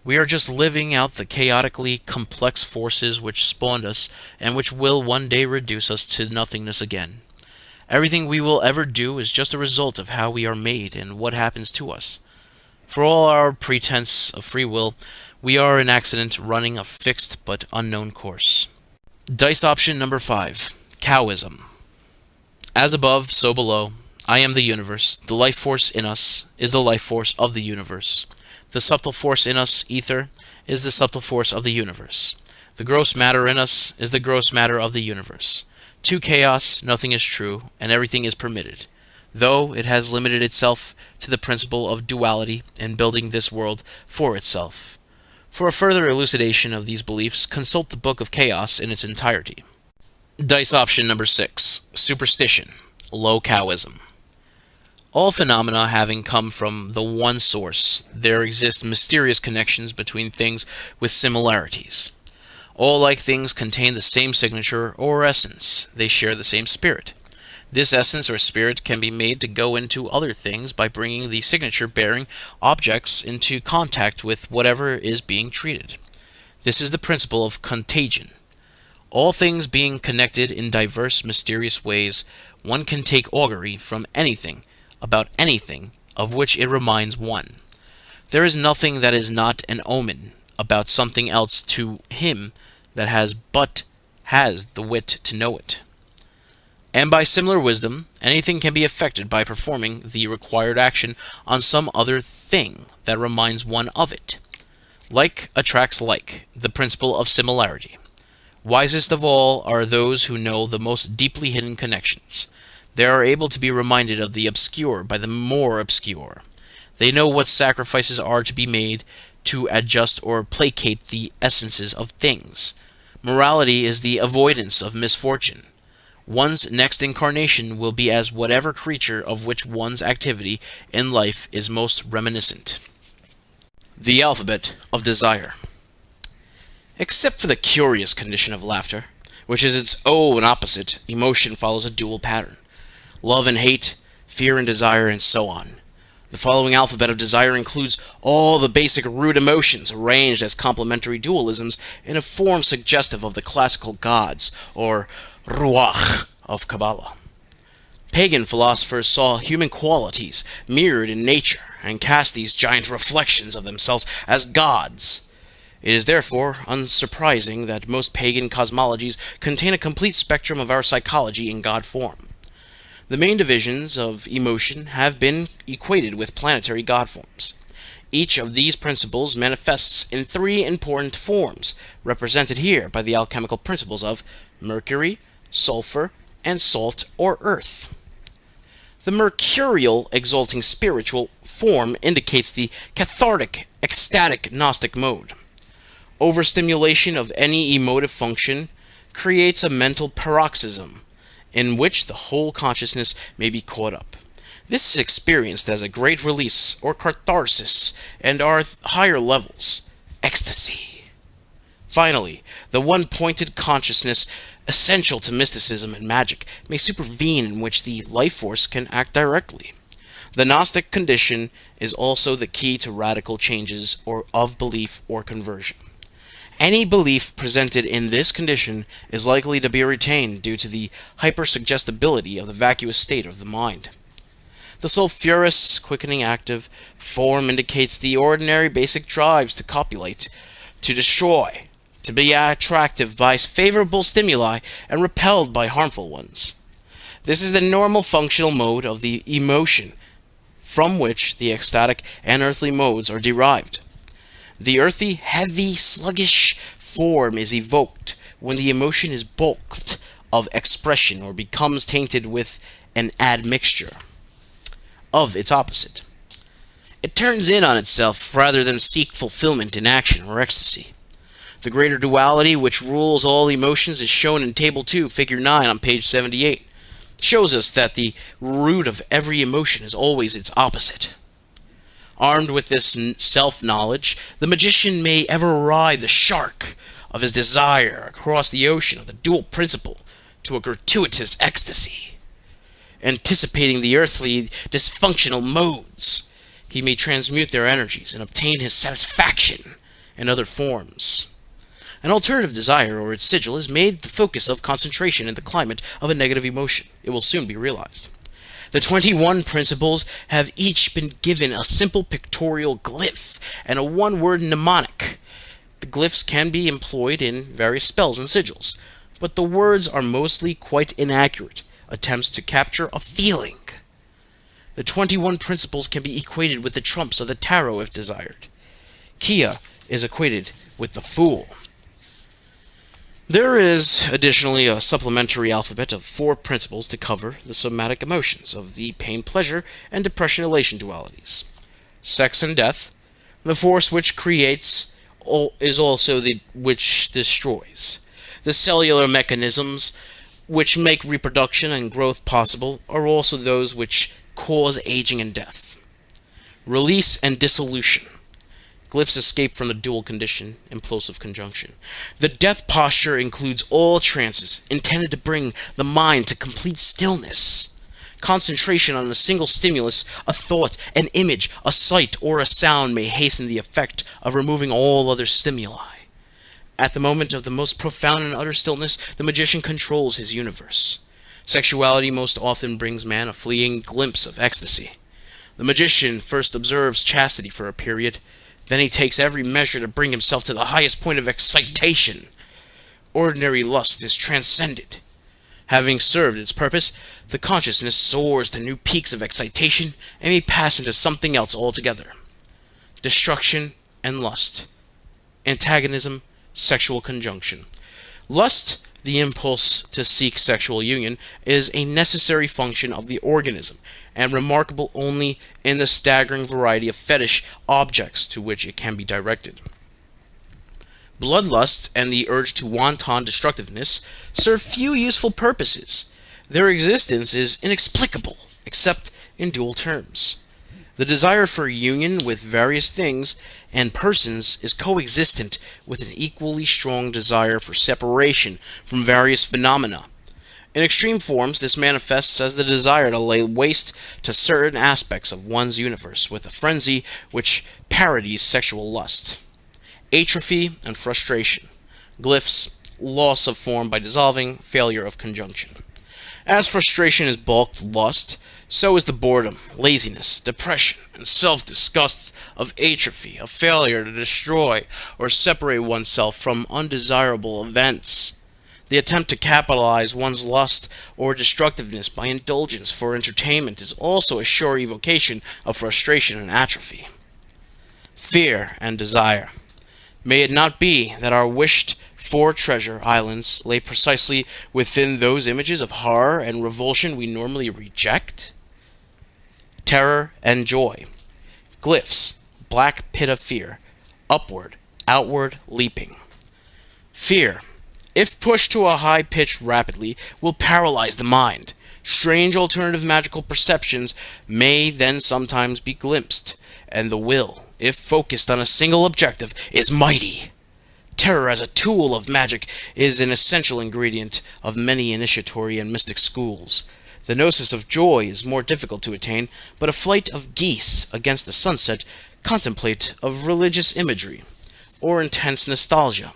We are just living out the chaotically complex forces which spawned us and which will one day reduce us to nothingness again. Everything we will ever do is just a result of how we are made and what happens to us. For all our pretense of free will, we are an accident running a fixed but unknown course. Dice option number 5, Taoism. As above, so below. I am the universe. The life force in us is the life force of the universe. The subtle force in us, ether, is the subtle force of the universe. The gross matter in us is the gross matter of the universe. To chaos, nothing is true, and everything is permitted, though it has limited itself to the principle of duality in building this world for itself. For a further elucidation of these beliefs, consult the Book of Chaos in its entirety. Dice option number 6, Superstition, low Taoism. All phenomena having come from the one source, there exist mysterious connections between things with similarities. All like things contain the same signature or essence. They share the same spirit. This essence or spirit can be made to go into other things by bringing the signature-bearing objects into contact with whatever is being treated. This is the principle of contagion. All things being connected in diverse mysterious ways, one can take augury from anything, about anything, of which it reminds one. There is nothing that is not an omen about something else to him that has the wit to know it. And by similar wisdom, anything can be effected by performing the required action on some other thing that reminds one of it. Like attracts like, the principle of similarity. Wisest of all are those who know the most deeply hidden connections. They are able to be reminded of the obscure by the more obscure. They know what sacrifices are to be made to adjust or placate the essences of things. Morality is the avoidance of misfortune. One's next incarnation will be as whatever creature of which one's activity in life is most reminiscent. The alphabet of desire. Except for the curious condition of laughter, which is its own opposite, emotion follows a dual pattern. Love and hate, fear and desire, and so on. The following alphabet of desire includes all the basic root emotions arranged as complementary dualisms in a form suggestive of the classical gods, or ruach, of Kabbalah. Pagan philosophers saw human qualities mirrored in nature and cast these giant reflections of themselves as gods. It is therefore unsurprising that most pagan cosmologies contain a complete spectrum of our psychology in God form. The main divisions of emotion have been equated with planetary God forms. Each of these principles manifests in three important forms, represented here by the alchemical principles of mercury, sulfur, and salt or earth. The mercurial exalting spiritual form indicates the cathartic, ecstatic Gnostic mode. Overstimulation of any emotive function creates a mental paroxysm in which the whole consciousness may be caught up. This is experienced as a great release or catharsis, and are higher levels, ecstasy. Finally, the one-pointed consciousness essential to mysticism and magic may supervene, in which the life force can act directly. The Gnostic condition is also the key to radical changes of belief or conversion. Any belief presented in this condition is likely to be retained due to the hypersuggestibility of the vacuous state of the mind. The sulphurous, quickening active form indicates the ordinary basic drives to copulate, to destroy, to be attractive by favorable stimuli and repelled by harmful ones. This is the normal functional mode of the emotion, from which the ecstatic and earthly modes are derived. The earthy, heavy, sluggish form is evoked when the emotion is balked of expression or becomes tainted with an admixture of its opposite. It turns in on itself rather than seek fulfillment in action or ecstasy. The greater duality which rules all emotions is shown in Table 2, Figure 9 on page 78. It shows us that the root of every emotion is always its opposite. Armed with this self-knowledge, the magician may ever ride the shark of his desire across the ocean of the dual principle to a gratuitous ecstasy. Anticipating the earthly dysfunctional modes, he may transmute their energies and obtain his satisfaction in other forms. An alternative desire or its sigil is made the focus of concentration in the climate of a negative emotion. It will soon be realized. The 21 principles have each been given a simple pictorial glyph and a one-word mnemonic. The glyphs can be employed in various spells and sigils, but the words are mostly quite inaccurate attempts to capture a feeling. The 21 principles can be equated with the trumps of the tarot if desired. Kia is equated with the Fool. There is additionally a supplementary alphabet of 4 principles to cover the somatic emotions of the pain, pleasure, and depression elation dualities. Sex and death, the force which creates is also the which destroys. The cellular mechanisms which make reproduction and growth possible are also those which cause aging and death. Release and dissolution. Glyphs escape from the dual condition, implosive conjunction. The death posture includes all trances intended to bring the mind to complete stillness. Concentration on a single stimulus, a thought, an image, a sight, or a sound may hasten the effect of removing all other stimuli. At the moment of the most profound and utter stillness, the magician controls his universe. Sexuality most often brings man a fleeting glimpse of ecstasy. The magician first observes chastity for a period, then he takes every measure to bring himself to the highest point of excitation. Ordinary lust is transcended. Having served its purpose, the consciousness soars to new peaks of excitation and may pass into something else altogether. Destruction and lust. Antagonism, sexual conjunction. Lust, the impulse to seek sexual union, is a necessary function of the organism, and remarkable only in the staggering variety of fetish objects to which it can be directed. Bloodlust and the urge to wanton destructiveness serve few useful purposes. Their existence is inexplicable, except in dual terms. The desire for union with various things and persons is coexistent with an equally strong desire for separation from various phenomena. In extreme forms, this manifests as the desire to lay waste to certain aspects of one's universe with a frenzy which parodies sexual lust. Atrophy and frustration. Glyphs, loss of form by dissolving, failure of conjunction. As frustration is balked lust, so is the boredom, laziness, depression, and self-disgust of atrophy, a failure to destroy or separate oneself from undesirable events. The attempt to capitalize one's lust or destructiveness by indulgence for entertainment is also a sure evocation of frustration and atrophy. Fear and desire. May it not be that our wished-for treasure islands lay precisely within those images of horror and revulsion we normally reject? Terror and joy. Glyphs, black pit of fear, upward, outward, leaping. Fear, if pushed to a high pitch rapidly, will paralyze the mind. Strange alternative magical perceptions may then sometimes be glimpsed, and the will, if focused on a single objective, is mighty. Terror as a tool of magic is an essential ingredient of many initiatory and mystic schools. The gnosis of joy is more difficult to attain, but a flight of geese against the sunset, contemplate of religious imagery, or intense nostalgia,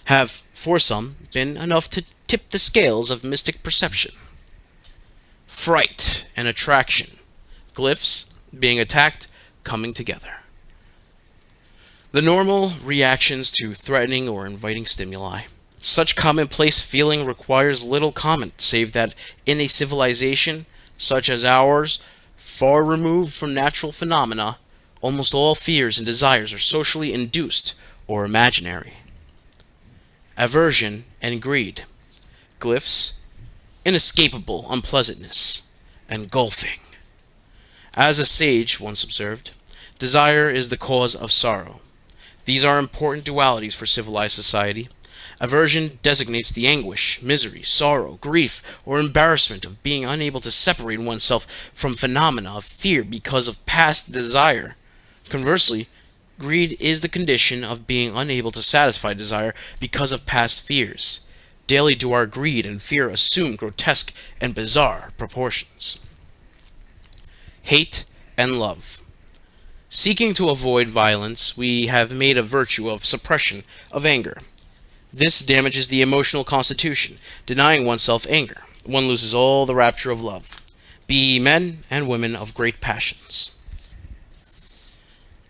have, for some, been enough to tip the scales of mystic perception. Fright and attraction. Glyphs, being attacked, coming together. The normal reactions to threatening or inviting stimuli. Such commonplace feeling requires little comment, save that in a civilization such as ours, far removed from natural phenomena, almost all fears and desires are socially induced or imaginary. Aversion and greed. Glyphs, inescapable unpleasantness, engulfing. As a sage once observed, desire is the cause of sorrow. These are important dualities for civilized society. Aversion designates the anguish, misery, sorrow, grief, or embarrassment of being unable to separate oneself from phenomena of fear because of past desire. Conversely, greed is the condition of being unable to satisfy desire because of past fears. Daily do our greed and fear assume grotesque and bizarre proportions. Hate and love. Seeking to avoid violence, we have made a virtue of suppression of anger. This damages the emotional constitution. Denying oneself anger, one loses all the rapture of love. Be ye men and women of great passions.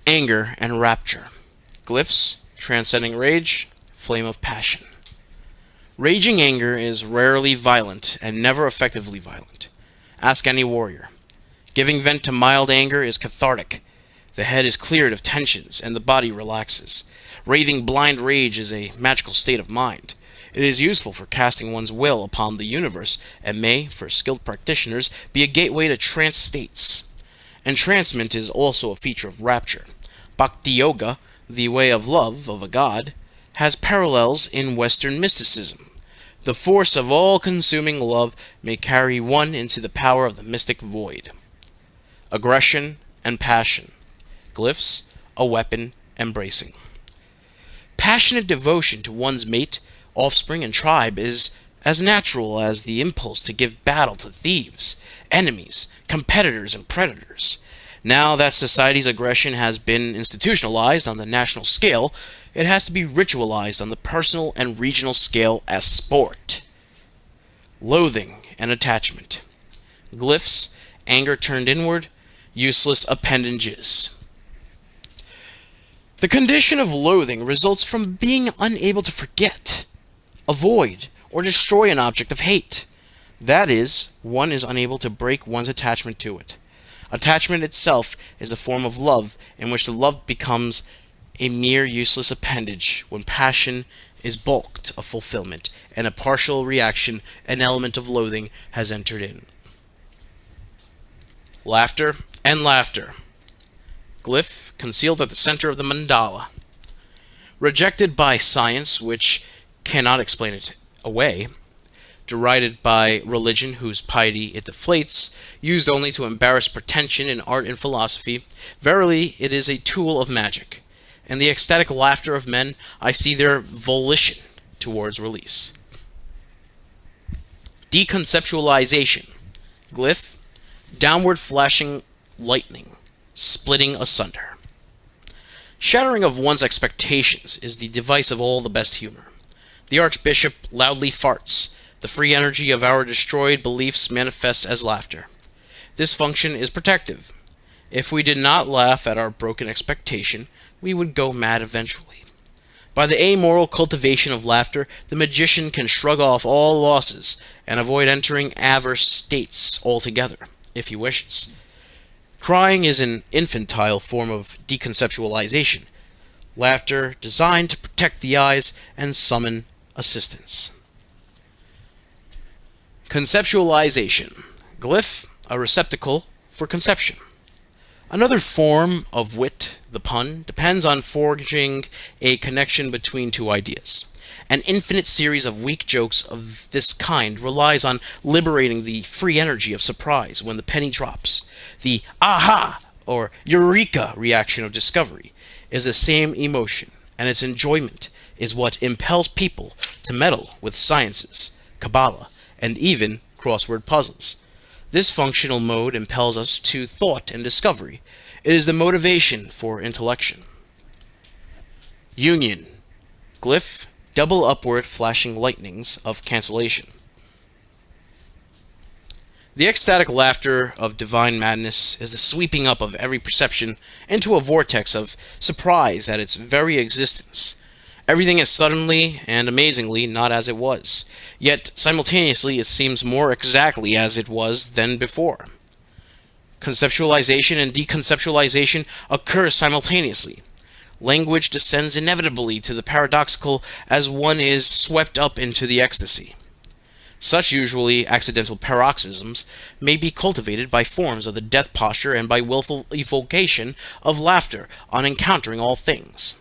Anger and rapture. Glyphs, transcending rage, flame of passion. Raging anger is rarely violent and never effectively violent. Ask any warrior. Giving vent to mild anger is cathartic. The head is cleared of tensions and the body relaxes. Raving blind rage is a magical state of mind. It is useful for casting one's will upon the universe and may, for skilled practitioners, be a gateway to trance states. Entrancement is also a feature of rapture. Bhakti Yoga, the way of love of a god, has parallels in Western mysticism. The force of all-consuming love may carry one into the power of the mystic void. Aggression and passion. Glyphs, a weapon embracing. Passionate devotion to one's mate, offspring, and tribe is as natural as the impulse to give battle to thieves, enemies, competitors, and predators. Now that society's aggression has been institutionalized on the national scale, It has to be ritualized on the personal and regional scale as sport. Loathing and attachment. Glyphs, anger turned inward, useless appendages. The condition of loathing results from being unable to forget, avoid, or destroy an object of hate. That is, one is unable to break one's attachment to it. Attachment itself is a form of love in which the love becomes a mere useless appendage when passion is balked of fulfillment and a partial reaction, an element of loathing, has entered in. Laughter and laughter. Glyph concealed at the center of the mandala. Rejected by science, which cannot explain it away. Derided by religion, whose piety it deflates. Used only to embarrass pretension in art and philosophy. Verily, it is a tool of magic. In the ecstatic laughter of men, I see their volition towards release. Deconceptualization. Glyph, downward flashing lightning, splitting asunder. Shattering of one's expectations is the device of all the best humor. The Archbishop loudly farts. The free energy of our destroyed beliefs manifests as laughter. This function is protective. If we did not laugh at our broken expectation, we would go mad eventually. By the amoral cultivation of laughter, the magician can shrug off all losses and avoid entering adverse states altogether, if he wishes. Crying is an infantile form of deconceptualization. Laughter designed to protect the eyes and summon assistance. Conceptualization. Glyph, a receptacle for conception. Another form of wit, the pun, depends on forging a connection between two ideas. An infinite series of weak jokes of this kind relies on liberating the free energy of surprise when the penny drops. The aha or eureka reaction of discovery is the same emotion, and its enjoyment is what impels people to meddle with sciences, Kabbalah, and even crossword puzzles. This functional mode impels us to thought and discovery. It is the motivation for intellection. Union. Glyph, double upward flashing lightnings of cancellation. The ecstatic laughter of divine madness is the sweeping up of every perception into a vortex of surprise at its very existence. Everything is suddenly and amazingly not as it was, yet simultaneously it seems more exactly as it was than before. Conceptualization and deconceptualization occur simultaneously. Language descends inevitably to the paradoxical as one is swept up into the ecstasy. Such usually accidental paroxysms may be cultivated by forms of the death posture and by willful evocation of laughter on encountering all things.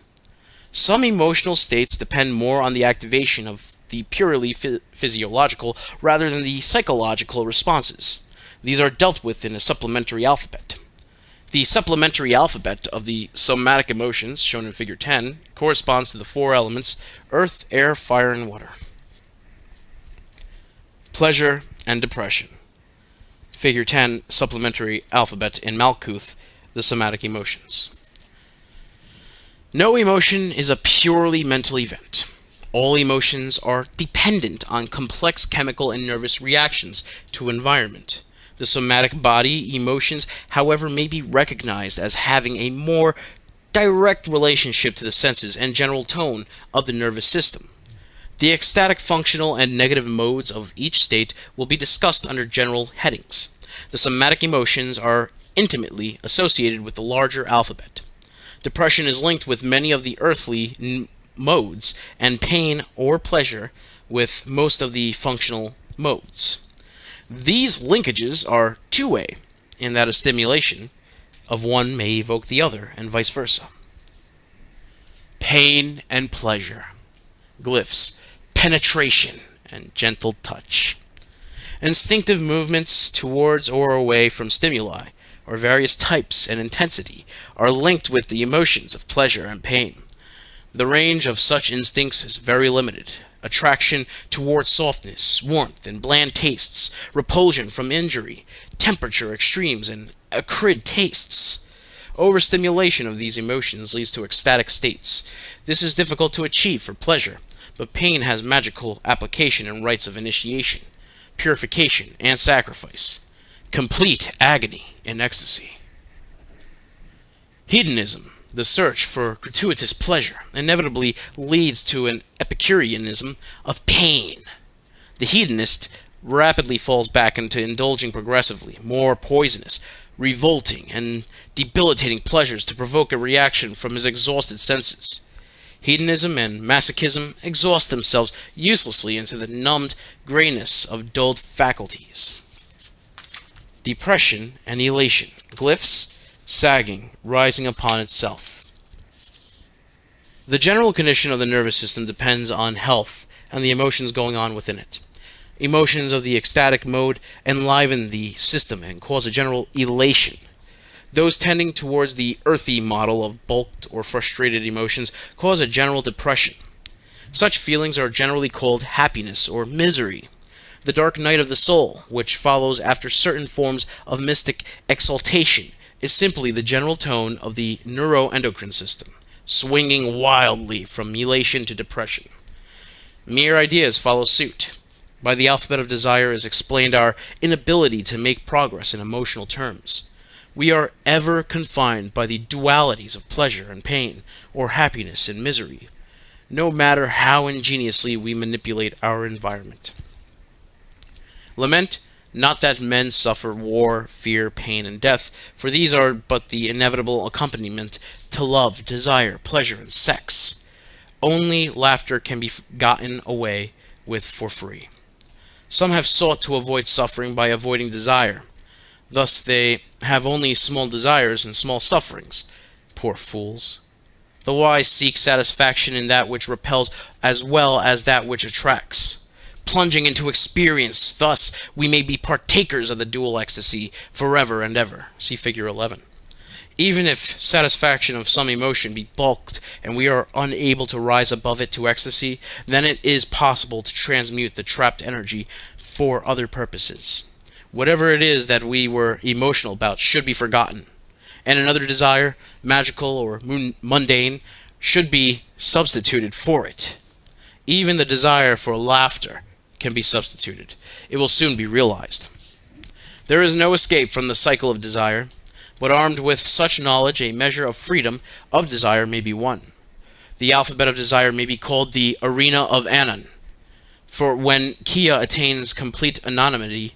Some emotional states depend more on the activation of the purely physiological rather than the psychological responses. These are dealt with in a supplementary alphabet. The supplementary alphabet of the somatic emotions, shown in Figure 10, corresponds to the four elements: earth, air, fire, and water. Pleasure and depression. Figure 10, supplementary alphabet in Malkuth, the somatic emotions. No emotion is a purely mental event. All emotions are dependent on complex chemical and nervous reactions to environment. The somatic body emotions, however, may be recognized as having a more direct relationship to the senses and general tone of the nervous system. The ecstatic functional and negative modes of each state will be discussed under general headings. The somatic emotions are intimately associated with the larger alphabet. Depression is linked with many of the earthly modes, and pain or pleasure with most of the functional modes. These linkages are two-way, in that a stimulation of one may evoke the other, and vice versa. Pain and pleasure. Glyphs, penetration and gentle touch. Instinctive movements towards or away from stimuli, or various types and intensity, are linked with the emotions of pleasure and pain. The range of such instincts is very limited. Attraction towards softness, warmth, and bland tastes, repulsion from injury, temperature extremes, and acrid tastes. Overstimulation of these emotions leads to ecstatic states. This is difficult to achieve for pleasure, but pain has magical application and rites of initiation, purification, and sacrifice. Complete agony in ecstasy. Hedonism, the search for gratuitous pleasure, inevitably leads to an Epicureanism of pain. The hedonist rapidly falls back into indulging progressively more poisonous, revolting, and debilitating pleasures to provoke a reaction from his exhausted senses. Hedonism and masochism exhaust themselves uselessly into the numbed grayness of dulled faculties. Depression and elation, glyphs, sagging, rising upon itself. The general condition of the nervous system depends on health and the emotions going on within it. Emotions of the ecstatic mode enliven the system and cause a general elation. Those tending towards the earthy model of bulked or frustrated emotions cause a general depression. Such feelings are generally called happiness or misery. The dark night of the soul, which follows after certain forms of mystic exaltation, is simply the general tone of the neuroendocrine system, swinging wildly from elation to depression. Mere ideas follow suit. By the alphabet of desire is explained our inability to make progress in emotional terms. We are ever confined by the dualities of pleasure and pain, or happiness and misery, no matter how ingeniously we manipulate our environment. Lament, not that men suffer war, fear, pain, and death, for these are but the inevitable accompaniment to love, desire, pleasure, and sex. Only laughter can be gotten away with for free. Some have sought to avoid suffering by avoiding desire. Thus they have only small desires and small sufferings. Poor fools. The wise seek satisfaction in that which repels as well as that which attracts. Plunging into experience, thus we may be partakers of the dual ecstasy forever and ever. See Figure 11. Even if satisfaction of some emotion be balked and we are unable to rise above it to ecstasy, then it is possible to transmute the trapped energy for other purposes. Whatever it is that we were emotional about should be forgotten, and another desire, magical or mundane, should be substituted for it. Even the desire for laughter can be substituted. It will soon be realized. There is no escape from the cycle of desire, but armed with such knowledge, a measure of freedom of desire may be won. The alphabet of desire may be called the arena of Anon, for when Kia attains complete anonymity,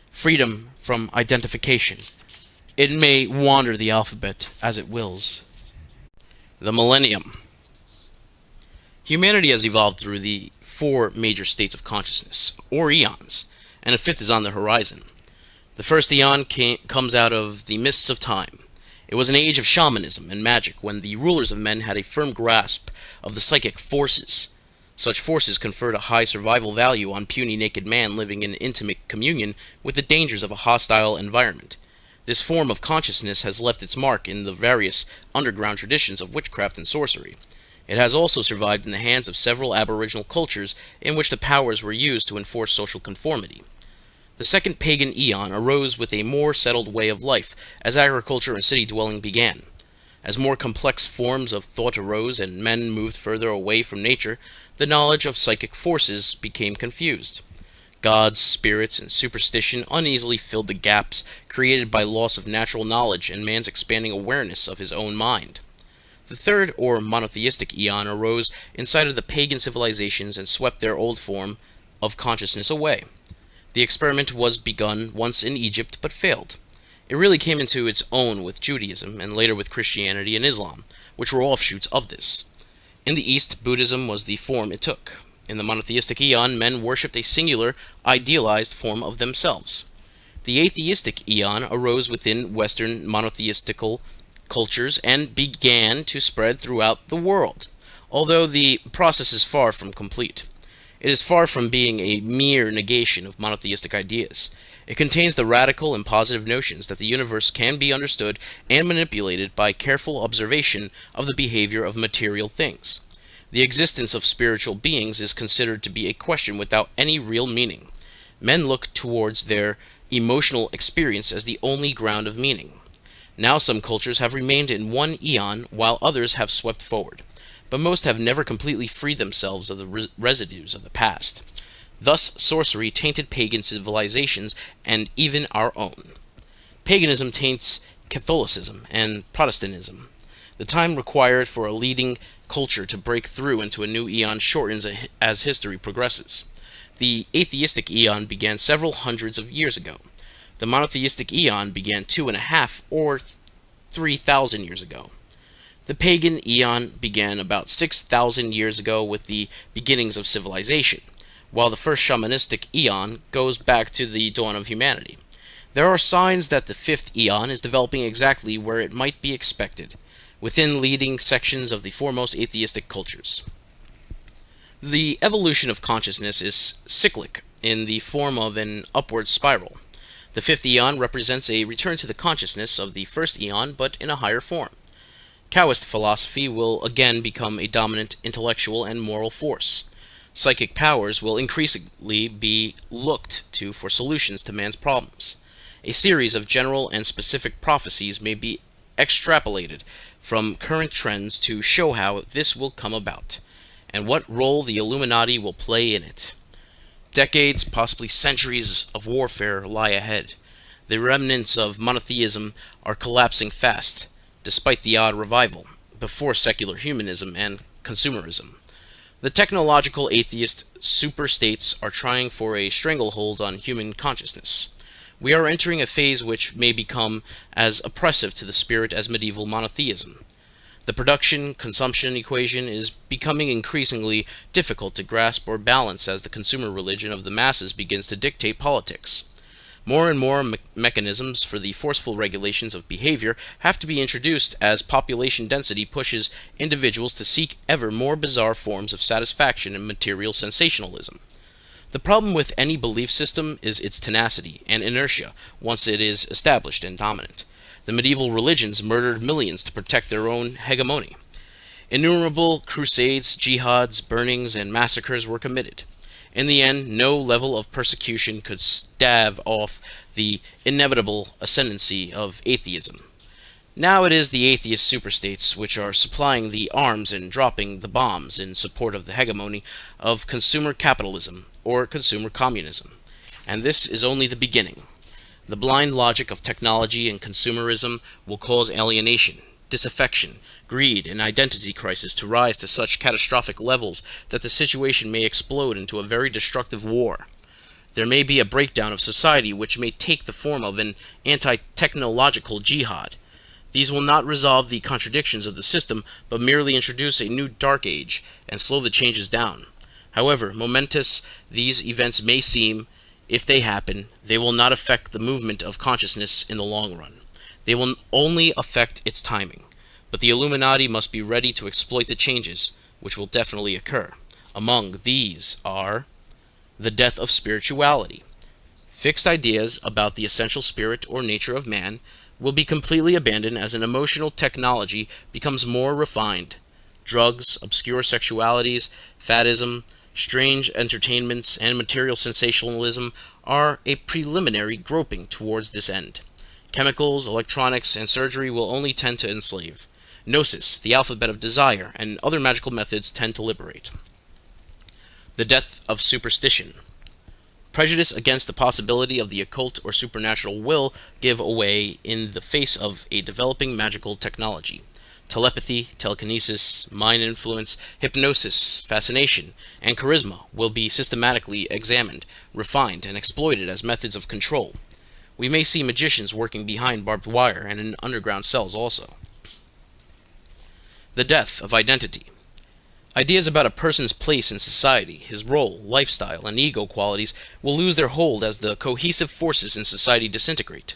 freedom from identification, it may wander the alphabet as it wills. The millennium. Humanity has evolved through the 4 major states of consciousness, or eons, and a 5th is on the horizon. The first eon comes out of the mists of time. It was an age of shamanism and magic when the rulers of men had a firm grasp of the psychic forces. Such forces conferred a high survival value on puny naked man living in intimate communion with the dangers of a hostile environment. This form of consciousness has left its mark in the various underground traditions of witchcraft and sorcery. It has also survived in the hands of several aboriginal cultures in which the powers were used to enforce social conformity. The second pagan eon arose with a more settled way of life as agriculture and city dwelling began. As more complex forms of thought arose and men moved further away from nature, the knowledge of psychic forces became confused. Gods, spirits, and superstition uneasily filled the gaps created by loss of natural knowledge and man's expanding awareness of his own mind. The third, or monotheistic eon, arose inside of the pagan civilizations and swept their old form of consciousness away. The experiment was begun once in Egypt, but failed. It really came into its own with Judaism, and later with Christianity and Islam, which were offshoots of this. In the East, Buddhism was the form it took. In the monotheistic eon, men worshipped a singular, idealized form of themselves. The atheistic eon arose within Western monotheistical cultures and began to spread throughout the world, although the process is far from complete. It is far from being a mere negation of monotheistic ideas. It contains the radical and positive notions that the universe can be understood and manipulated by careful observation of the behavior of material things. The existence of spiritual beings is considered to be a question without any real meaning. Men look towards their emotional experience as the only ground of meaning. Now some cultures have remained in one eon while others have swept forward, but most have never completely freed themselves of the residues of the past. Thus sorcery tainted pagan civilizations and even our own. Paganism taints Catholicism and Protestantism. The time required for a leading culture to break through into a new eon shortens as history progresses. The atheistic eon began several hundreds of years ago. The monotheistic eon began 2.5 or 3,000 years ago. The pagan eon began about 6,000 years ago with the beginnings of civilization, while the first shamanistic eon goes back to the dawn of humanity. There are signs that the fifth eon is developing exactly where it might be expected, within leading sections of the foremost atheistic cultures. The evolution of consciousness is cyclic in the form of an upward spiral. The fifth eon represents a return to the consciousness of the first eon, but in a higher form. Taoist philosophy will again become a dominant intellectual and moral force. Psychic powers will increasingly be looked to for solutions to man's problems. A series of general and specific prophecies may be extrapolated from current trends to show how this will come about, and what role the Illuminati will play in it. Decades, possibly centuries of warfare lie ahead. The remnants of monotheism are collapsing fast, despite the odd revival, before secular humanism and consumerism. The technological atheist superstates are trying for a stranglehold on human consciousness. We are entering a phase which may become as oppressive to the spirit as medieval monotheism. The production-consumption equation is becoming increasingly difficult to grasp or balance as the consumer religion of the masses begins to dictate politics. More and more mechanisms for the forceful regulations of behavior have to be introduced as population density pushes individuals to seek ever more bizarre forms of satisfaction and material sensationalism. The problem with any belief system is its tenacity and inertia once it is established and dominant. The medieval religions murdered millions to protect their own hegemony. Innumerable crusades, jihads, burnings, and massacres were committed. In the end, no level of persecution could stave off the inevitable ascendancy of atheism. Now it is the atheist superstates which are supplying the arms and dropping the bombs in support of the hegemony of consumer capitalism or consumer communism. And this is only the beginning. The blind logic of technology and consumerism will cause alienation, disaffection, greed, and identity crisis to rise to such catastrophic levels that the situation may explode into a very destructive war. There may be a breakdown of society which may take the form of an anti-technological jihad. These will not resolve the contradictions of the system, but merely introduce a new dark age and slow the changes down. However momentous these events may seem, if they happen, they will not affect the movement of consciousness in the long run. They will only affect its timing. But the Illuminati must be ready to exploit the changes, which will definitely occur. Among these are the death of spirituality. Fixed ideas about the essential spirit or nature of man will be completely abandoned as an emotional technology becomes more refined. Drugs, obscure sexualities, faddism, strange entertainments, and material sensationalism are a preliminary groping towards this end. Chemicals, electronics, and surgery will only tend to enslave. Gnosis, the alphabet of desire, and other magical methods tend to liberate. The death of superstition. Prejudice against the possibility of the occult or supernatural will give way in the face of a developing magical technology. Telepathy, telekinesis, mind influence, hypnosis, fascination, and charisma will be systematically examined, refined, and exploited as methods of control. We may see magicians working behind barbed wire and in underground cells also. The death of identity. Ideas about a person's place in society, his role, lifestyle, and ego qualities will lose their hold as the cohesive forces in society disintegrate.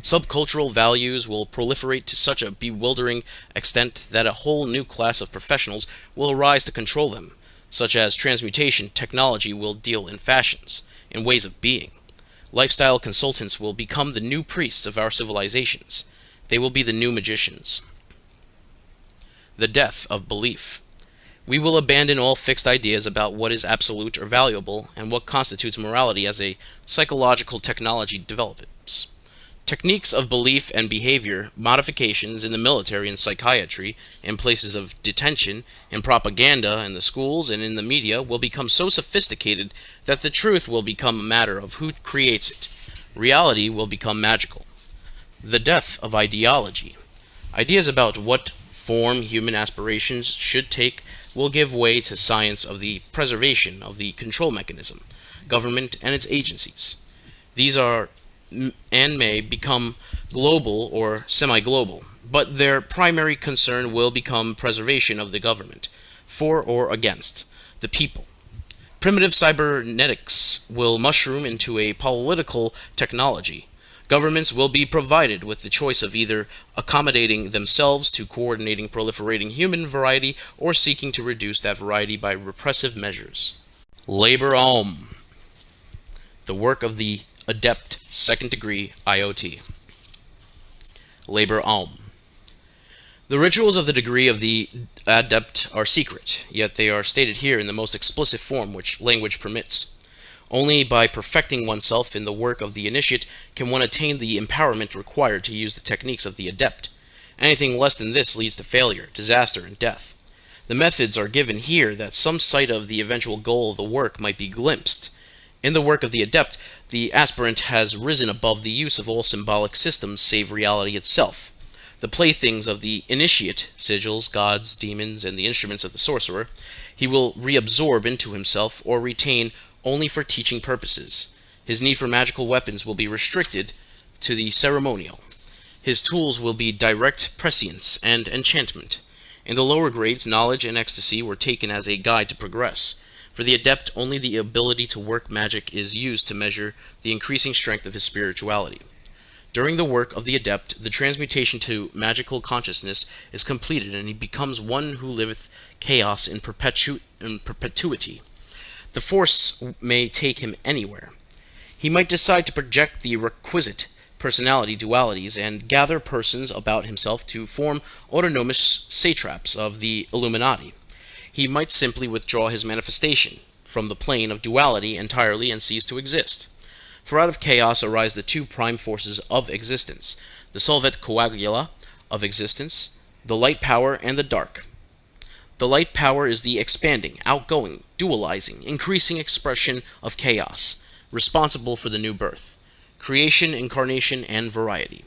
Subcultural values will proliferate to such a bewildering extent that a whole new class of professionals will arise to control them, such as transmutation technology will deal in fashions, in ways of being. Lifestyle consultants will become the new priests of our civilizations. They will be the new magicians. The death of belief. We will abandon all fixed ideas about what is absolute or valuable and what constitutes morality as a psychological technology develops. Techniques of belief and behavior modifications in the military and psychiatry, in places of detention, in propaganda, in the schools, and in the media will become so sophisticated that the truth will become a matter of who creates it. Reality will become magical. The death of ideology. Ideas about what form human aspirations should take will give way to science of the preservation of the control mechanism, government and its agencies. These are and may become global or semi-global, but their primary concern will become preservation of the government, for or against the people. Primitive cybernetics will mushroom into a political technology. Governments will be provided with the choice of either accommodating themselves to coordinating proliferating human variety or seeking to reduce that variety by repressive measures. Liber Null, the work of the adept second-degree IoT. Liber Null. The rituals of the degree of the adept are secret, yet they are stated here in the most explicit form which language permits. Only by perfecting oneself in the work of the initiate can one attain the empowerment required to use the techniques of the adept. Anything less than this leads to failure, disaster, and death. The methods are given here that some sight of the eventual goal of the work might be glimpsed. In the work of the adept, the aspirant has risen above the use of all symbolic systems save reality itself. The playthings of the initiate, sigils, gods, demons, and the instruments of the sorcerer, he will reabsorb into himself or retain only for teaching purposes. His need for magical weapons will be restricted to the ceremonial. His tools will be direct prescience and enchantment. In the lower grades, knowledge and ecstasy were taken as a guide to progress. For the adept, only the ability to work magic is used to measure the increasing strength of his spirituality. During the work of the adept, the transmutation to magical consciousness is completed, and he becomes one who liveth chaos in perpetuity. The force may take him anywhere. He might decide to project the requisite personality dualities and gather persons about himself to form autonomous satraps of the Illuminati. He might simply withdraw his manifestation from the plane of duality entirely and cease to exist. For out of chaos arise the two prime forces of existence, the solvet coagula of existence, the light power and the dark. The light power is the expanding, outgoing, dualizing, increasing expression of chaos, responsible for the new birth, creation, incarnation, and variety.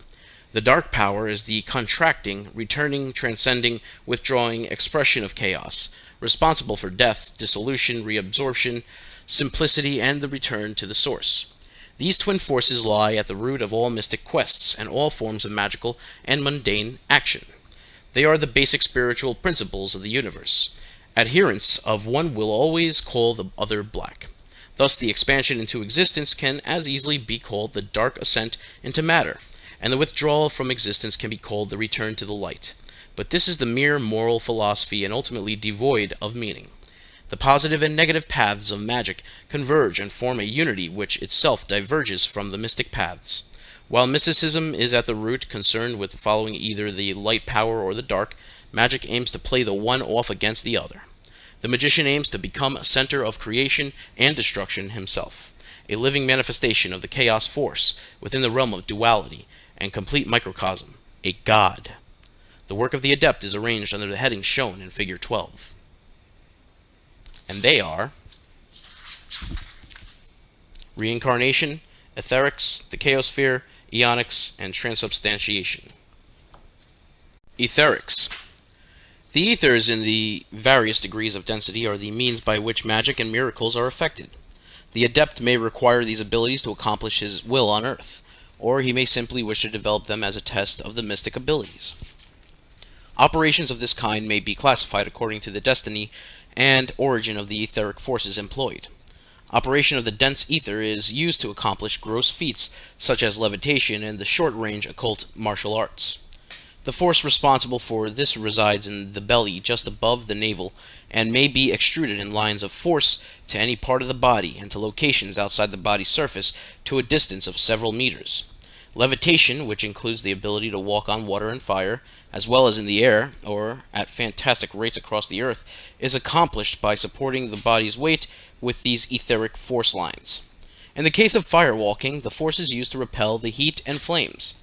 The dark power is the contracting, returning, transcending, withdrawing expression of chaos, responsible for death, dissolution, reabsorption, simplicity, and the return to the source. These twin forces lie at the root of all mystic quests and all forms of magical and mundane action. They are the basic spiritual principles of the universe. Adherents of one will always call the other black. Thus the expansion into existence can as easily be called the dark ascent into matter, and the withdrawal from existence can be called the return to the light. But this is the mere moral philosophy and ultimately devoid of meaning. The positive and negative paths of magic converge and form a unity which itself diverges from the mystic paths. While mysticism is at the root concerned with following either the light power or the dark, magic aims to play the one off against the other. The magician aims to become a center of creation and destruction himself, a living manifestation of the chaos force within the realm of duality and complete microcosm, a god. The work of the adept is arranged under the headings shown in Figure 12. And they are reincarnation, etherics, the chaosphere, eonics, and transubstantiation. Etherics. The ethers in the various degrees of density are the means by which magic and miracles are effected. The adept may require these abilities to accomplish his will on earth, or he may simply wish to develop them as a test of the mystic abilities. Operations of this kind may be classified according to the destiny and origin of the etheric forces employed. Operation of the dense ether is used to accomplish gross feats such as levitation and the short-range occult martial arts. The force responsible for this resides in the belly just above the navel and may be extruded in lines of force to any part of the body and to locations outside the body's surface to a distance of several meters. Levitation, which includes the ability to walk on water and fire, as well as in the air, or at fantastic rates across the earth, is accomplished by supporting the body's weight with these etheric force lines. In the case of firewalking, the force is used to repel the heat and flames.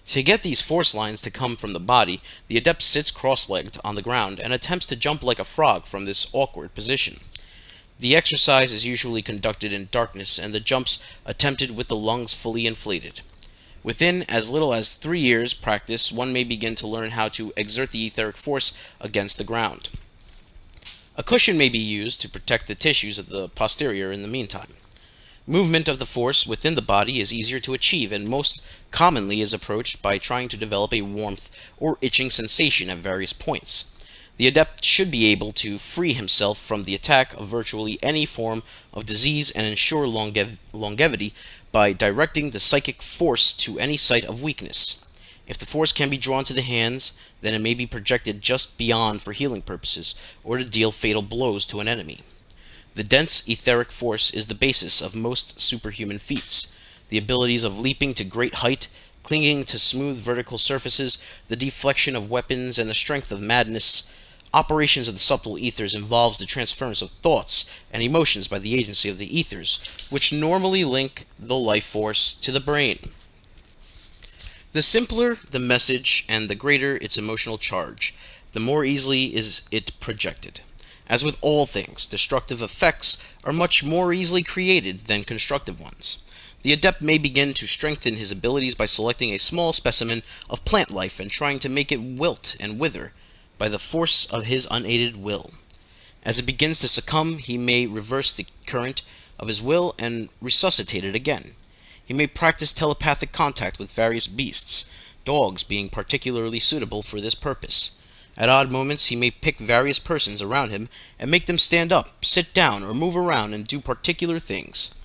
To get these force lines to come from the body, the adept sits cross-legged on the ground and attempts to jump like a frog from this awkward position. The exercise is usually conducted in darkness and the jumps attempted with the lungs fully inflated. Within as little as 3 years' practice, one may begin to learn how to exert the etheric force against the ground. A cushion may be used to protect the tissues of the posterior in the meantime. Movement of the force within the body is easier to achieve and most commonly is approached by trying to develop a warmth or itching sensation at various points. The adept should be able to free himself from the attack of virtually any form of disease and ensure longevity by directing the psychic force to any site of weakness. If the force can be drawn to the hands, then it may be projected just beyond for healing purposes or to deal fatal blows to an enemy. The dense etheric force is the basis of most superhuman feats. The abilities of leaping to great height, clinging to smooth vertical surfaces, the deflection of weapons, and the strength of madness. Operations of the subtle ethers involves the transference of thoughts and emotions by the agency of the ethers, which normally link the life force to the brain. The simpler the message and the greater its emotional charge, the more easily is it projected. As with all things, destructive effects are much more easily created than constructive ones. The adept may begin to strengthen his abilities by selecting a small specimen of plant life and trying to make it wilt and wither by the force of his unaided will. As it begins to succumb, he may reverse the current of his will and resuscitate it again. He may practice telepathic contact with various beasts, dogs being particularly suitable for this purpose. At odd moments, he may pick various persons around him and make them stand up, sit down, or move around and do particular things.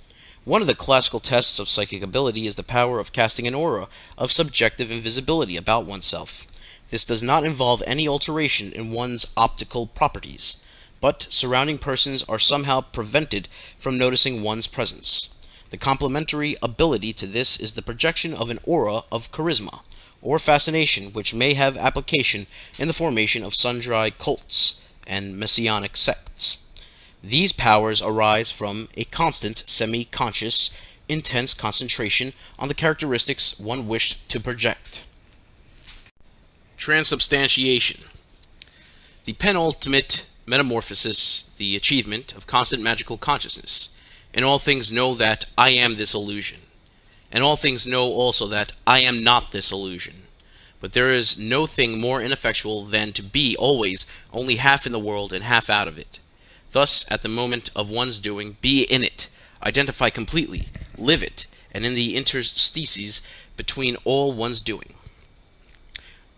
One of the classical tests of psychic ability is the power of casting an aura of subjective invisibility about oneself. This does not involve any alteration in one's optical properties, but surrounding persons are somehow prevented from noticing one's presence. The complementary ability to this is the projection of an aura of charisma, or fascination, which may have application in the formation of sundry cults and messianic sects. These powers arise from a constant, semi-conscious, intense concentration on the characteristics one wished to project. Transubstantiation. The penultimate metamorphosis, the achievement of constant magical consciousness. And all things know that I am this illusion. And all things know also that I am not this illusion. But there is no thing more ineffectual than to be always only half in the world and half out of it. Thus, at the moment of one's doing, be in it, identify completely, live it, and in the interstices between all one's doing.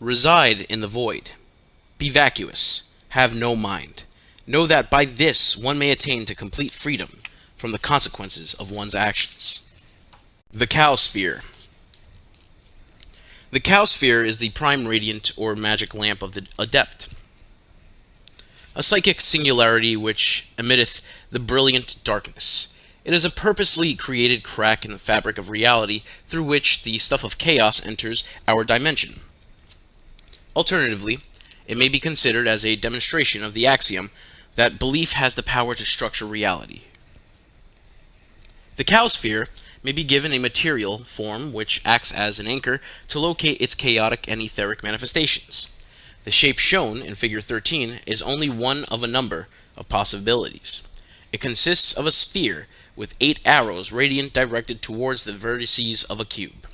Reside in the void. Be vacuous. Have no mind. Know that by this one may attain to complete freedom from the consequences of one's actions. The Cow Sphere. The Cow Sphere is the prime radiant or magic lamp of the adept, a psychic singularity which emitteth the brilliant darkness. It is a purposely created crack in the fabric of reality through which the stuff of chaos enters our dimension. Alternatively, it may be considered as a demonstration of the axiom that belief has the power to structure reality. The Cow Sphere may be given a material form which acts as an anchor to locate its chaotic and etheric manifestations. The shape shown in Figure 13 is only one of a number of possibilities. It consists of a sphere with 8 arrows radiant directed towards the vertices of a cube.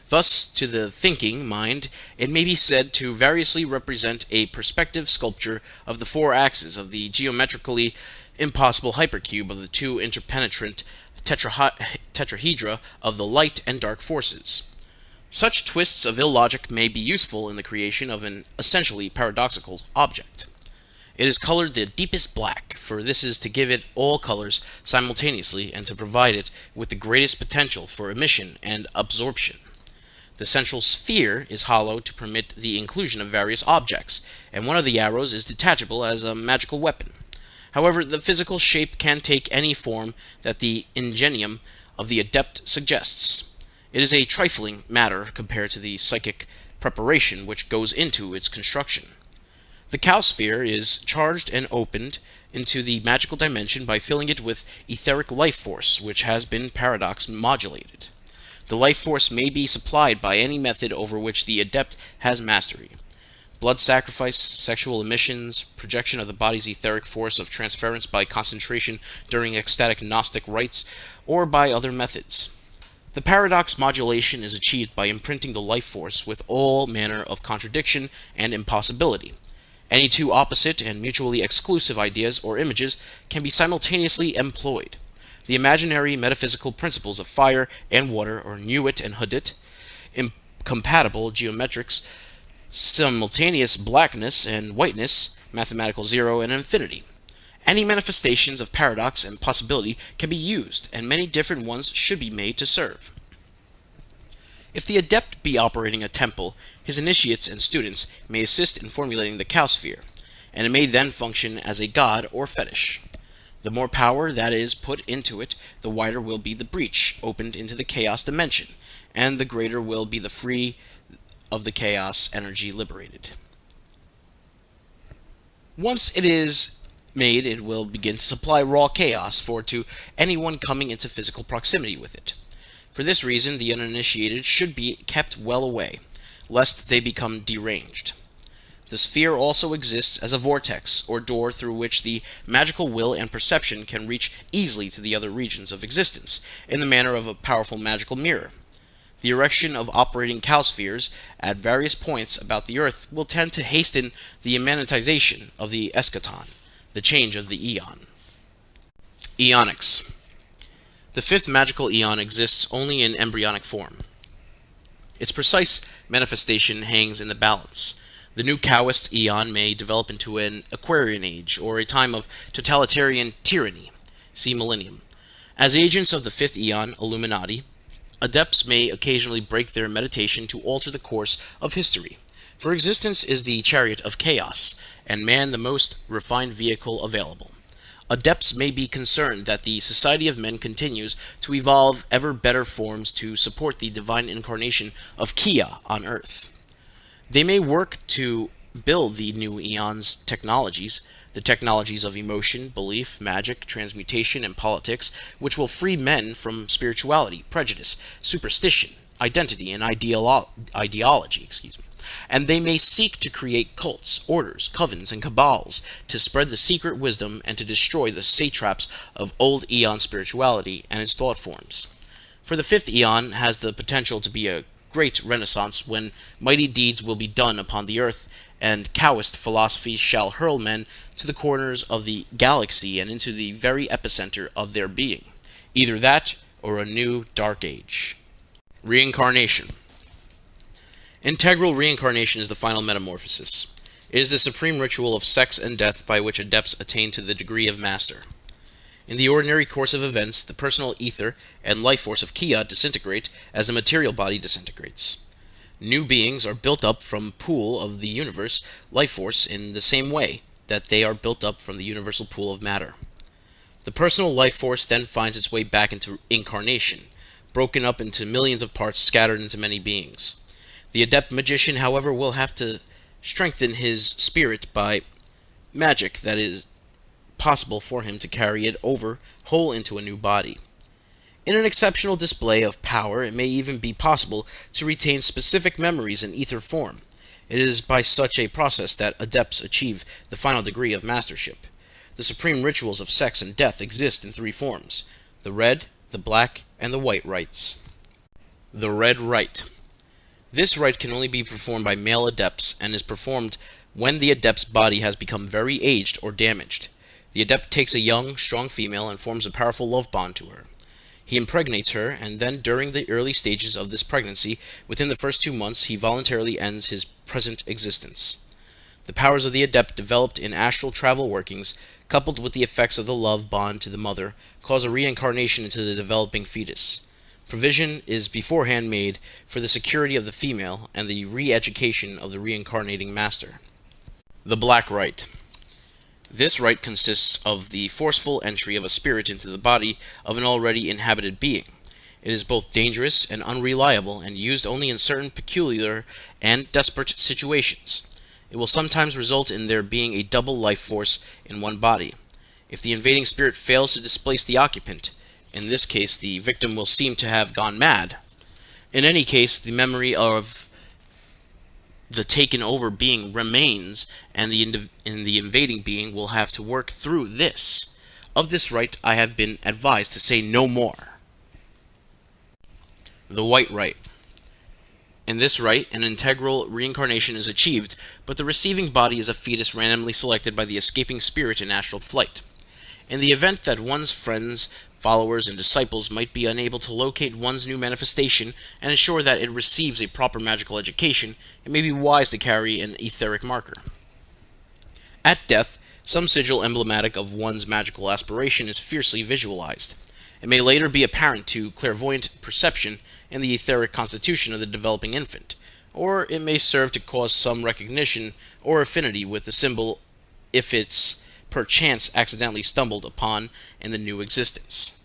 Thus, to the thinking mind, it may be said to variously represent a perspective sculpture of the 4 axes of the geometrically impossible hypercube of the 2 interpenetrant tetrahedra of the light and dark forces. Such twists of illogic may be useful in the creation of an essentially paradoxical object. It is colored the deepest black, for this is to give it all colors simultaneously and to provide it with the greatest potential for emission and absorption. The central sphere is hollow to permit the inclusion of various objects, and one of the arrows is detachable as a magical weapon. However, the physical shape can take any form that the ingenium of the adept suggests. It is a trifling matter compared to the psychic preparation which goes into its construction. The Cow Sphere is charged and opened into the magical dimension by filling it with etheric life force, which has been paradox modulated. The life force may be supplied by any method over which the adept has mastery. Blood sacrifice, sexual emissions, projection of the body's etheric force of transference by concentration during ecstatic Gnostic rites, or by other methods. The paradox modulation is achieved by imprinting the life force with all manner of contradiction and impossibility. Any two opposite and mutually exclusive ideas or images can be simultaneously employed. The imaginary metaphysical principles of fire and water, or Nuit and Hadit, incompatible geometrics, simultaneous blackness and whiteness, mathematical zero and infinity. Any manifestations of paradox and possibility can be used, and many different ones should be made to serve. If the adept be operating a temple, his initiates and students may assist in formulating the Chaosphere, and it may then function as a god or fetish. The more power that is put into it, the wider will be the breach opened into the chaos dimension, and the greater will be the free of the chaos energy liberated. Once it is made, it will begin to supply raw chaos to anyone coming into physical proximity with it. For this reason, the uninitiated should be kept well away, lest they become deranged. The sphere also exists as a vortex, or door through which the magical will and perception can reach easily to the other regions of existence, in the manner of a powerful magical mirror. The erection of operating Chaospheres at various points about the Earth will tend to hasten the immanentization of the eschaton, the change of the eon. Eonics. The fifth magical eon exists only in embryonic form. Its precise manifestation hangs in the balance. The new Chaoist eon may develop into an Aquarian age, or a time of totalitarian tyranny. See Millennium. As agents of the fifth eon, Illuminati, adepts may occasionally break their meditation to alter the course of history. For existence is the chariot of chaos, and man the most refined vehicle available. Adepts may be concerned that the society of men continues to evolve ever better forms to support the divine incarnation of Kia on Earth. They may work to build the new eon's technologies, the technologies of emotion, belief, magic, transmutation, and politics, which will free men from spirituality, prejudice, superstition, identity, and ideology. And they may seek to create cults, orders, covens, and cabals to spread the secret wisdom and to destroy the satraps of old eon spirituality and its thought forms. For the fifth eon has the potential to be a great renaissance when mighty deeds will be done upon the earth, and Chaoist philosophy shall hurl men to the corners of the galaxy and into the very epicenter of their being. Either that, or a new dark age. Reincarnation. Integral reincarnation is the final metamorphosis. It is the supreme ritual of sex and death by which adepts attain to the degree of master. In the ordinary course of events, the personal ether and life force of Kia disintegrate as the material body disintegrates. New beings are built up from pool of the universe life force in the same way that they are built up from the universal pool of matter. The personal life force then finds its way back into incarnation, broken up into millions of parts scattered into many beings. The adept magician, however, will have to strengthen his spirit by magic that is possible for him to carry it over whole into a new body. In an exceptional display of power, it may even be possible to retain specific memories in ether form. It is by such a process that adepts achieve the final degree of mastership. The supreme rituals of sex and death exist in three forms: the red, the black, and the white rites. The red rite. This rite can only be performed by male adepts and is performed when the adept's body has become very aged or damaged. The adept takes a young, strong female and forms a powerful love bond to her. He impregnates her, and then during the early stages of this pregnancy, within the first 2 months, he voluntarily ends his present existence. The powers of the adept developed in astral travel workings, coupled with the effects of the love bond to the mother, cause a reincarnation into the developing fetus. Provision is beforehand made for the security of the female and the re-education of the reincarnating master. The Black Rite. This rite consists of the forceful entry of a spirit into the body of an already inhabited being. It is both dangerous and unreliable and used only in certain peculiar and desperate situations. It will sometimes result in there being a double life force in one body. If the invading spirit fails to displace the occupant, in this case the victim will seem to have gone mad. In any case, the memory of the taken over being remains, and the invading being will have to work through this. Of this right I have been advised to say no more. The white right. In this right, an integral reincarnation is achieved, but the receiving body is a fetus randomly selected by the escaping spirit in astral flight. In the event that one's friends, followers, and disciples might be unable to locate one's new manifestation and ensure that it receives a proper magical education, it may be wise to carry an etheric marker. At death, some sigil emblematic of one's magical aspiration is fiercely visualized. It may later be apparent to clairvoyant perception in the etheric constitution of the developing infant, or it may serve to cause some recognition or affinity with the symbol if it's perchance accidentally stumbled upon in the new existence.